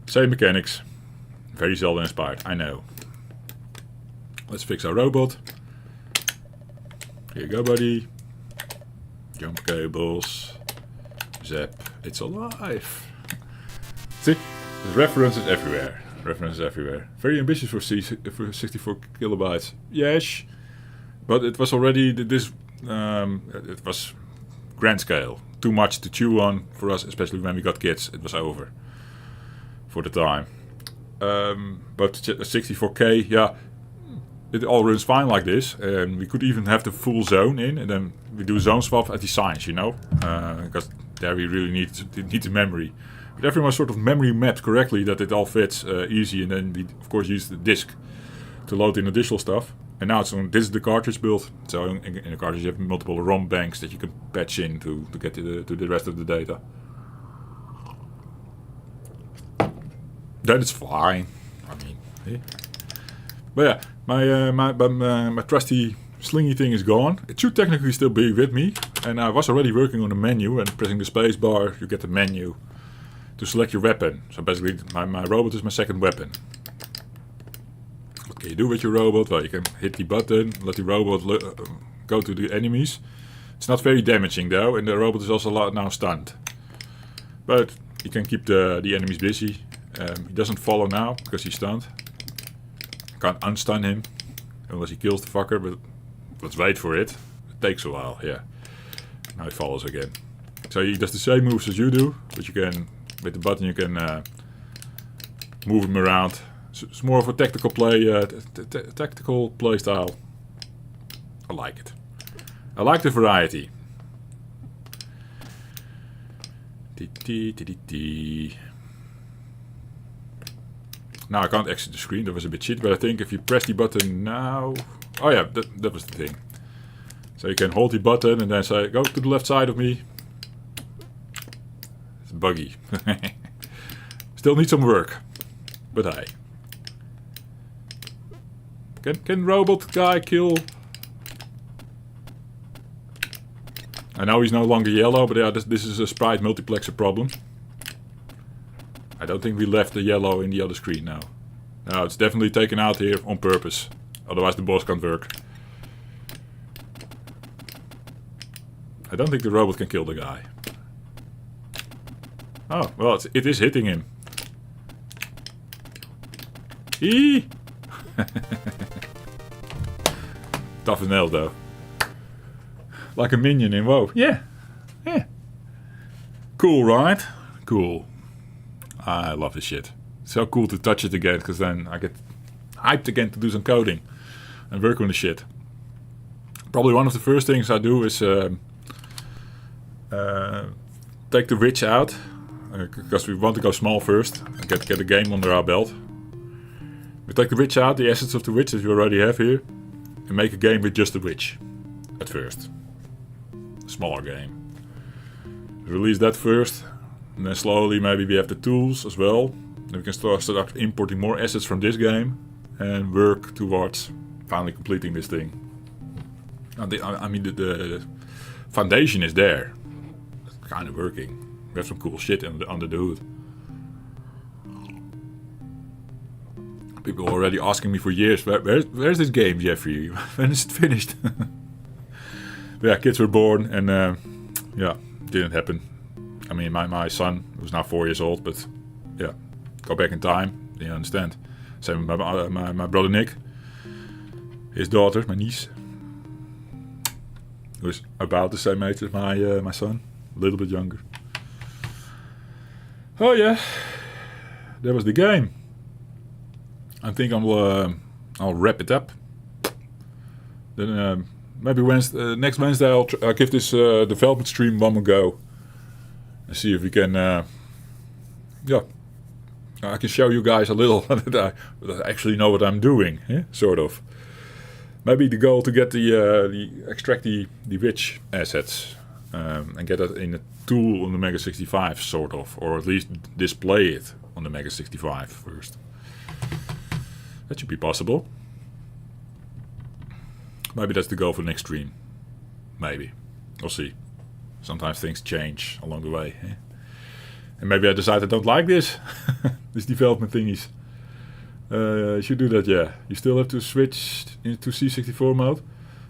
Speaker 1: Same mechanics. Very Zelda inspired, I know. Let's fix our robot. Here you go, buddy. Jump cables. Zap. It's alive. See? There's references everywhere. References everywhere. Very ambitious for 64 kilobytes. Yes. But it was already it was grand scale. Too much to chew on for us, especially when we got kids. It was over for the time. But 64K, yeah, it all runs fine like this. And we could even have the full zone in, and then we do zone swap at the signs, you know, because there we really need the memory. But everyone sort of memory mapped correctly that it all fits easy, and then we of course use the disk to load in additional stuff. And now this is the cartridge build. So in the cartridge you have multiple ROM banks that you can patch in to get to the rest of the data. Then it's fine. I mean, eh? But yeah, my trusty slingy thing is gone. It should technically still be with me, and I was already working on the menu, and pressing the space bar you get the menu to select your weapon. So basically my robot is my second weapon. What can you do with your robot? Well, you can hit the button, let the robot go to the enemies. It's not very damaging though, and the robot is also now stunned. But you can keep the enemies busy. He doesn't follow now because he's stunned. I can't unstun him unless he kills the fucker, but let's wait for it. It takes a while, yeah. Now he follows again. So he does the same moves as you do, but you can, with the button you can move him around. It's more of a tactical play style. I like it. I like the variety. Now I can't exit the screen, that was a bit shit, but I think if you press the button now... Oh yeah, that was the thing. So you can hold the button and then say, go to the left side of me. It's buggy. Still need some work. But hey. Can robot guy kill? I know he's no longer yellow, but yeah, this is a sprite multiplexer problem. I don't think we left the yellow in the other screen now. No, it's definitely taken out here on purpose. Otherwise the boss can't work. I don't think the robot can kill the guy. Oh, well, it is hitting him. Eee! Tough as nails though. Like a minion in WoW. Yeah. Yeah. Cool, right? Cool. I love this shit. It's so cool to touch it again, because then I get hyped again to do some coding and work on the shit. Probably one of the first things I do is take the witch out, because we want to go small first and get the game under our belt. We take the witch out, the assets of the witch that we already have here, and make a game with just the witch at first. A smaller game. Release that first. And then slowly maybe we have the tools as well. Then we can start importing more assets from this game and work towards finally completing this thing. I mean the foundation is there. It's kind of working. We have some cool shit under the hood. People are already asking me for years, where's this game, Jeffrey? When is it finished? Yeah, kids were born and yeah, didn't happen. I mean, my son, who's now 4 years old, but yeah, go back in time, you understand. Same with my brother Nick, his daughter, my niece, who's about the same age as my son, a little bit younger. Oh yeah, that was the game. I think I'll wrap it up. Then maybe next Wednesday I'll give this development stream one more go. And see if we can, yeah, I can show you guys a little that I actually know what I'm doing, sort of. Maybe the goal to get extract the witch assets. and get that in a tool on the MEGA65 sort of, or at least display it on the MEGA65 first. That should be possible. Maybe that's the goal for the next stream. Maybe. We'll see. Sometimes things change along the way. Eh? And maybe I decide I don't like this. These development thingies. You should do that, yeah. You still have to switch into C64 mode.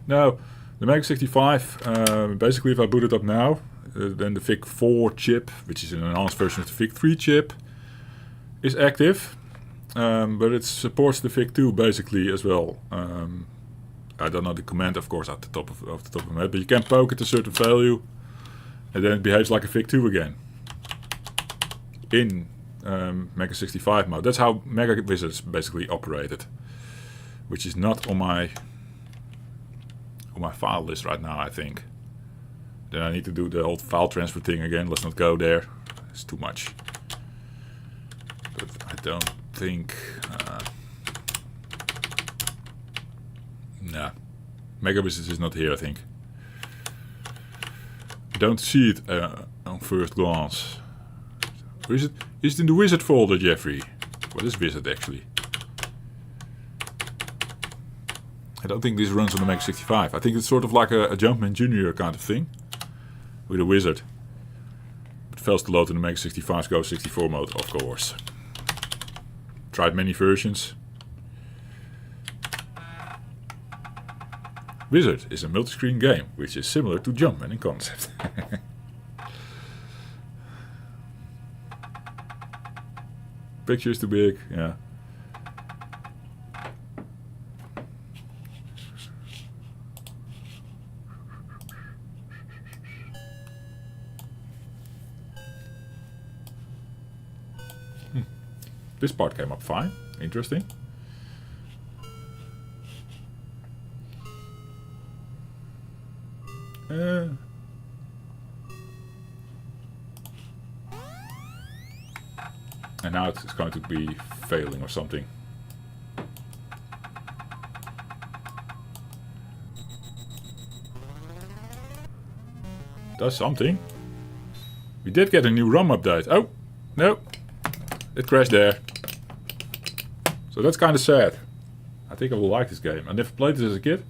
Speaker 1: Now, the MEGA65, basically if I boot it up now, then the VIC-4 chip, which is an enhanced version of the VIC-3 chip, is active. But it supports the VIC-2 basically as well. I don't know the command, of course, off the top of my head, but you can poke at a certain value, and then it behaves like a VIC-2 again in MEGA65 mode. That's how Mega Wizards basically operated, which is not on my file list right now, I think. Then I need to do the whole file transfer thing again. Let's not go there. It's too much. But I don't think... nah. Mega Wizards is not here, I think. Don't see it on first glance. Or is it? Is it in the Wizard folder, Jeffrey? What is Wizard actually? I don't think this runs on the MEGA65. I think it's sort of like a Jumpman Junior kind of thing. With a Wizard. It fails to load in the MEGA65's Go 64 mode, of course. Tried many versions. Wizard is a multi-screen game, which is similar to Jumpman in concept. Picture is too big, yeah. This part came up fine. Interesting. And now it's going to be failing or something. Does something. We did get a new ROM update. Oh, no. It crashed there. So that's kind of sad. I think I will like this game. I never played this as a kid.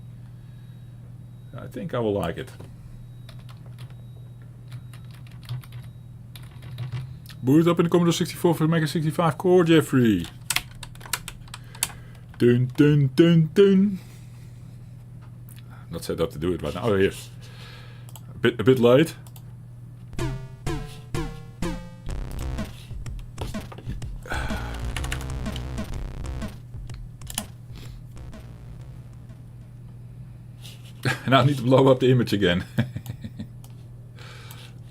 Speaker 1: I think I will like it. Boot up in the Commodore 64 for the MEGA65 core, Jeffrey. Dun dun dun dun. Not set up to do it right now. Oh, here. A bit late. Now I need to blow up the image again.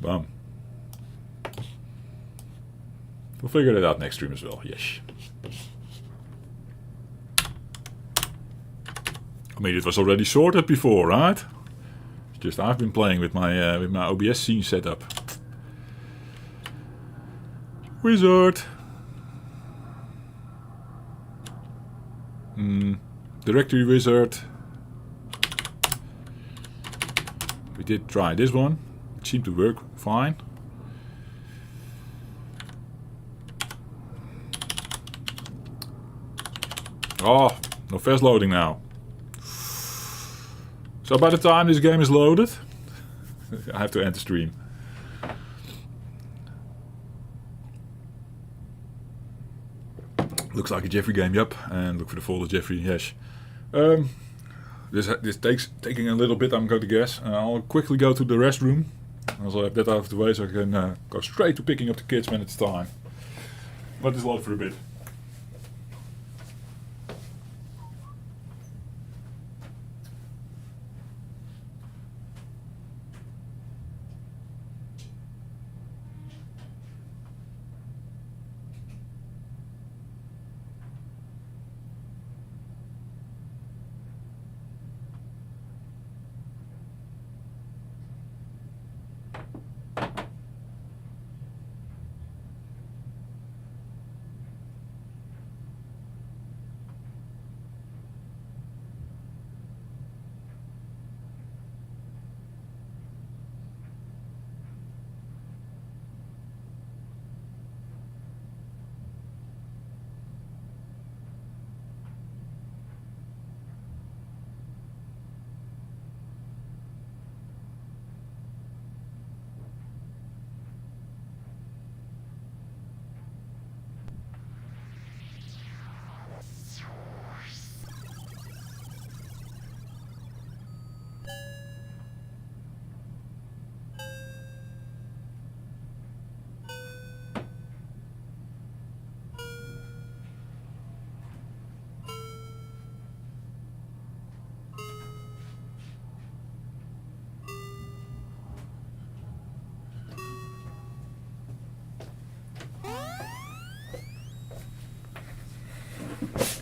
Speaker 1: Bum. We'll figure that out next stream as well. Yes. I mean, it was already sorted before, right? It's just I've been playing with my OBS scene setup. Wizard. Directory wizard. We did try this one. It seemed to work fine. Oh, no fast loading now. So by the time this game is loaded, I have to end the stream. Looks like a Jeffrey game, yep. And look for the folder Jeffrey, yes. This taking a little bit, I'm going to guess. I'll quickly go to the restroom. Also have that out of the way so I can go straight to picking up the kids when it's time. Let this load for a bit.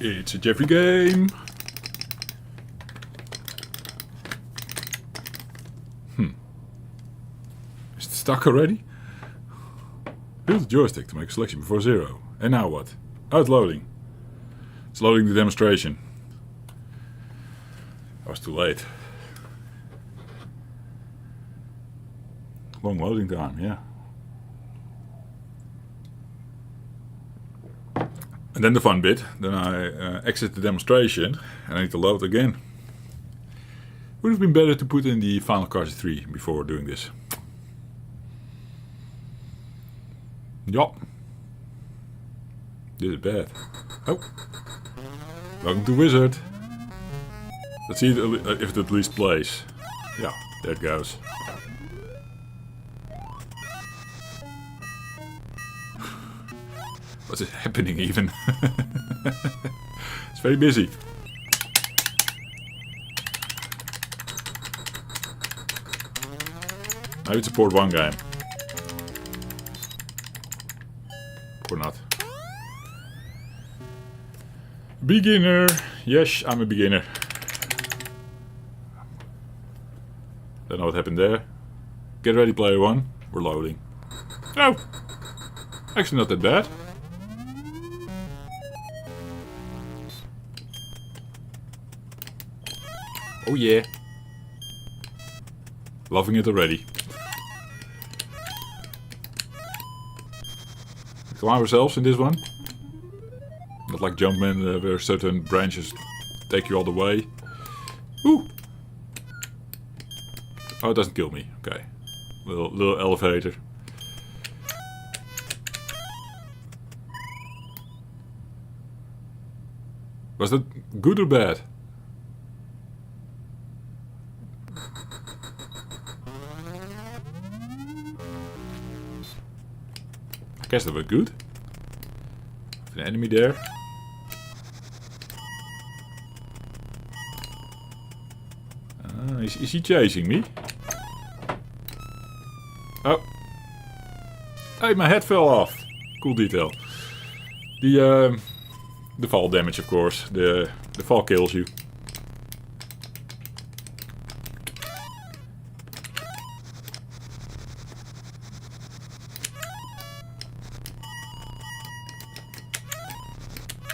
Speaker 1: It's a Jeffrey game. Is it stuck already? Use the joystick to make a selection before 0. And now what? Oh, it's loading. It's loading the demonstration. I was too late. Long loading time, yeah. And then the fun bit. Then I exit the demonstration and I need to load again. Would have been better to put in the Final Cars 3 before doing this. Yup. This is bad. Oh. Welcome to Wizard. Let's see if it at least plays. Yeah, there it goes. What's happening even? It's very busy. I would support one game. Or not. Beginner. Yes, I'm a beginner. Don't know what happened there. Get ready, player one. We're loading. Oh! Actually not that bad. Oh yeah. Loving it already. Climb ourselves in this one. Not like Jumpman where certain branches take you all the way. Ooh! Oh, it doesn't kill me. Okay. Little elevator. Was that good or bad? I guess that was good. An enemy there. Is he chasing me? Oh. Hey, my head fell off. Cool detail. The fall damage, of course. The fall kills you.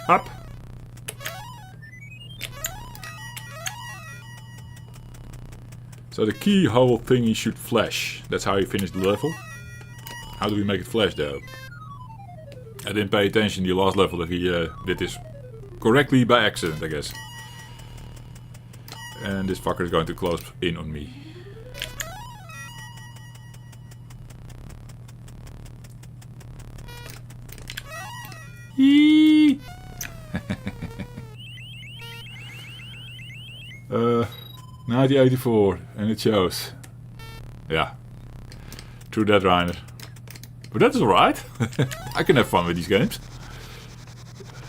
Speaker 1: Up. So the keyhole thingy should flash. That's how you finish the level. How do we make it flash though? I didn't pay attention to the last level that he did this correctly by accident, I guess. And this fucker is going to close in on me. Eee! 1984, and it shows. Yeah. True that, Reiner. But that's alright. I can have fun with these games.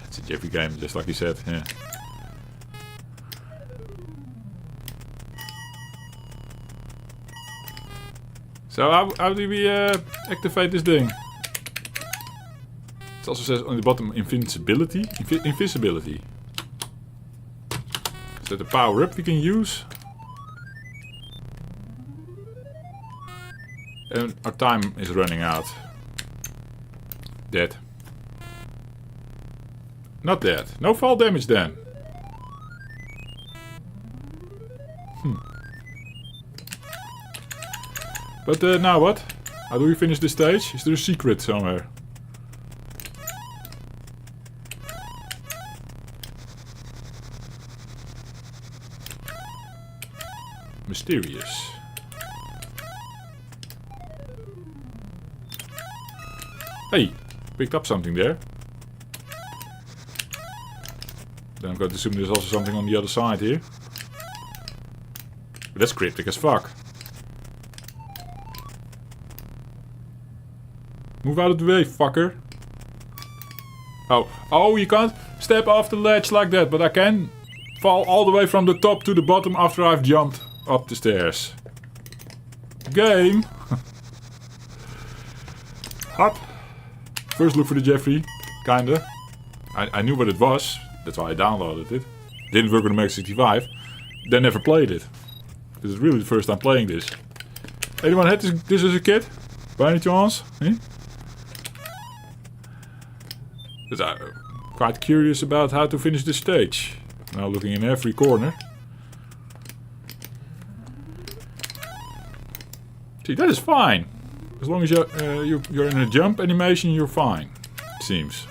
Speaker 1: It's a Jeffrey game, just like you said. Yeah. So how do we activate this thing? It also says on the bottom invincibility. Invisibility. Is that a power up we can use? And our time is running out. Dead. Not dead. No fall damage then. But now what? How do we finish this stage? Is there a secret somewhere? Mysterious. Hey, picked up something there. Then I'm going to assume there's also something on the other side here. But that's cryptic as fuck. Move out of the way, fucker. Oh, you can't step off the ledge like that, but I can fall all the way from the top to the bottom after I've jumped up the stairs. Game. Hop. First look for the Jeffrey, kinda. I knew what it was. That's why I downloaded it. Didn't work on the MEGA65. Then never played it. This is really the first time playing this. Anyone had this as a kid? By any chance? Eh? But I'm quite curious about how to finish this stage. Now looking in every corner. See, that is fine. As long as you're in a jump animation, you're fine. It seems.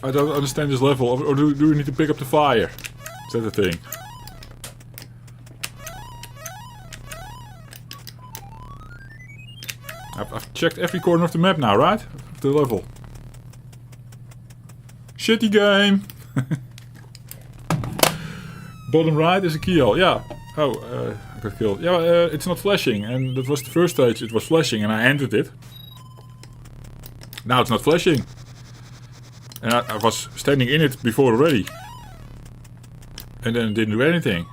Speaker 1: I don't understand this level. Or do we need to pick up the fire? Is that the thing? I've checked every corner of the map now, right? Of the level. Shitty game! Bottom right is a keyhole. Yeah. Oh, I got killed. Yeah, it's not flashing. And that was the first stage. It was flashing and I ended it. Now it's not flashing. And I was standing in it before already. And then it didn't do anything.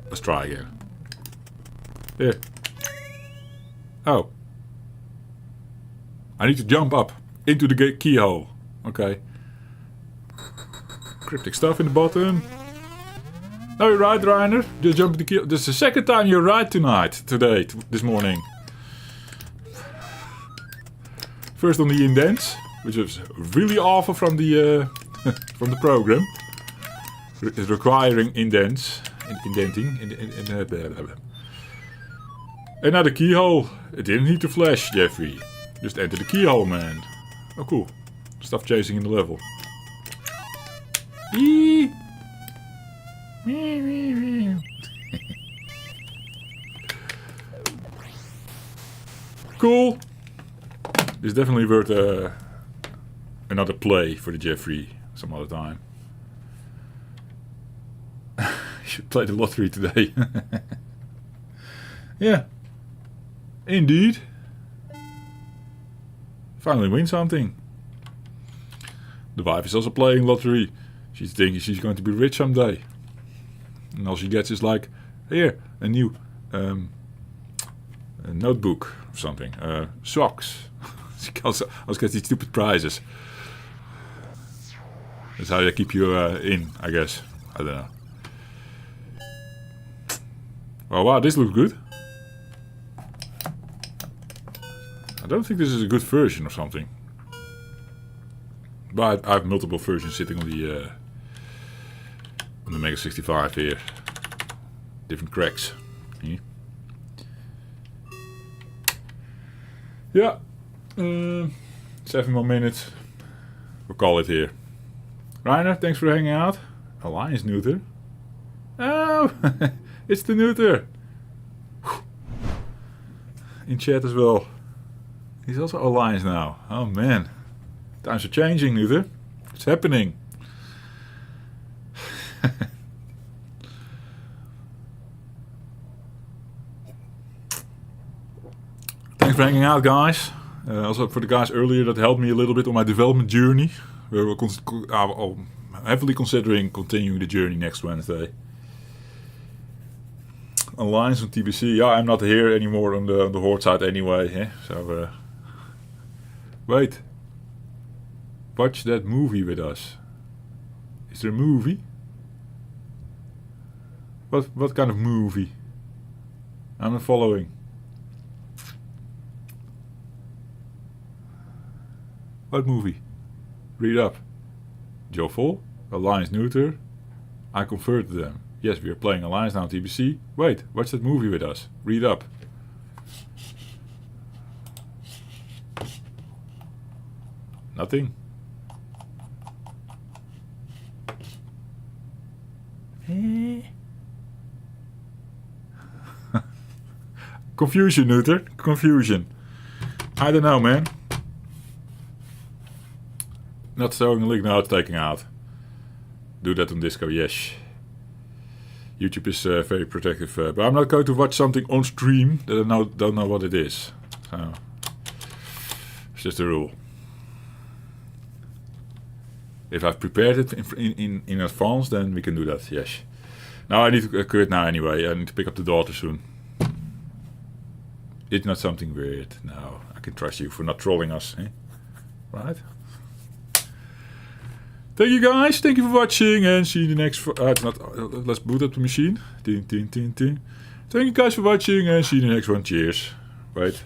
Speaker 1: Let's try again. There. Oh. I need to jump up into the keyhole. Okay. Cryptic stuff in the bottom. No, you're right, Reiner. Just jump in the keyhole. This is the second time you're right today, this morning. First on the indents, which was really awful from the from the program. It's requiring indents, indenting, another keyhole. It didn't need to flash, Jeffrey. Just enter the keyhole, man. Oh, cool. Stuff chasing in the level. Eee! Cool. This is definitely worth another play for the Jeffrey some other time. You should play the lottery today. Yeah. Indeed. Finally win something. The wife is also playing lottery. She's thinking she's going to be rich someday. And all she gets is like, here, a new a notebook or something. Socks. She also gets these stupid prizes. That's how they keep you in, I guess. I don't know. Oh wow, this looks good. I don't think this is a good version or something. But I have multiple versions sitting on the MEGA65 here. Different cracks. Yeah. 7 more minutes. We'll call it here. Reiner, thanks for hanging out. Alliance neuter. Oh, it's the neuter. In chat as well. He's also Alliance now. Oh man. Times are changing, neuter. It's happening. Thanks for hanging out, guys. Also for the guys earlier that helped me a little bit on my development journey. We're heavily considering continuing the journey next Wednesday. Alliance on TBC. Yeah, I'm not here anymore on the Horde side anyway. Eh? So, wait. Watch that movie with us. Is there a movie? What kind of movie? I'm not following. What movie? Read up. Joffel, Alliance neuter. I converted them. Yes, we are playing Alliance now on TBC. Wait, watch that movie with us. Read up. Nothing. Confusion, neuter. Confusion. I don't know, man. Not showing a link, now it's taking out. Do that on Disco, yes. YouTube is very protective, but I'm not going to watch something on stream that I don't know what it is. So, it's just a rule. If I've prepared it in advance, then we can do that, yes. Now I need to quit now anyway. I need to pick up the daughter soon. It's not something weird. No, I can trust you for not trolling us, eh? Right? Thank you guys. Thank you for watching and see you in the next... let's boot up the machine. Ding, ding, ding, ding. Thank you guys for watching and see you in the next one. Cheers. Wait.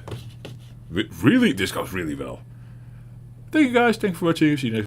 Speaker 1: Really? This goes really well. Thank you guys. Thank you for watching. See you next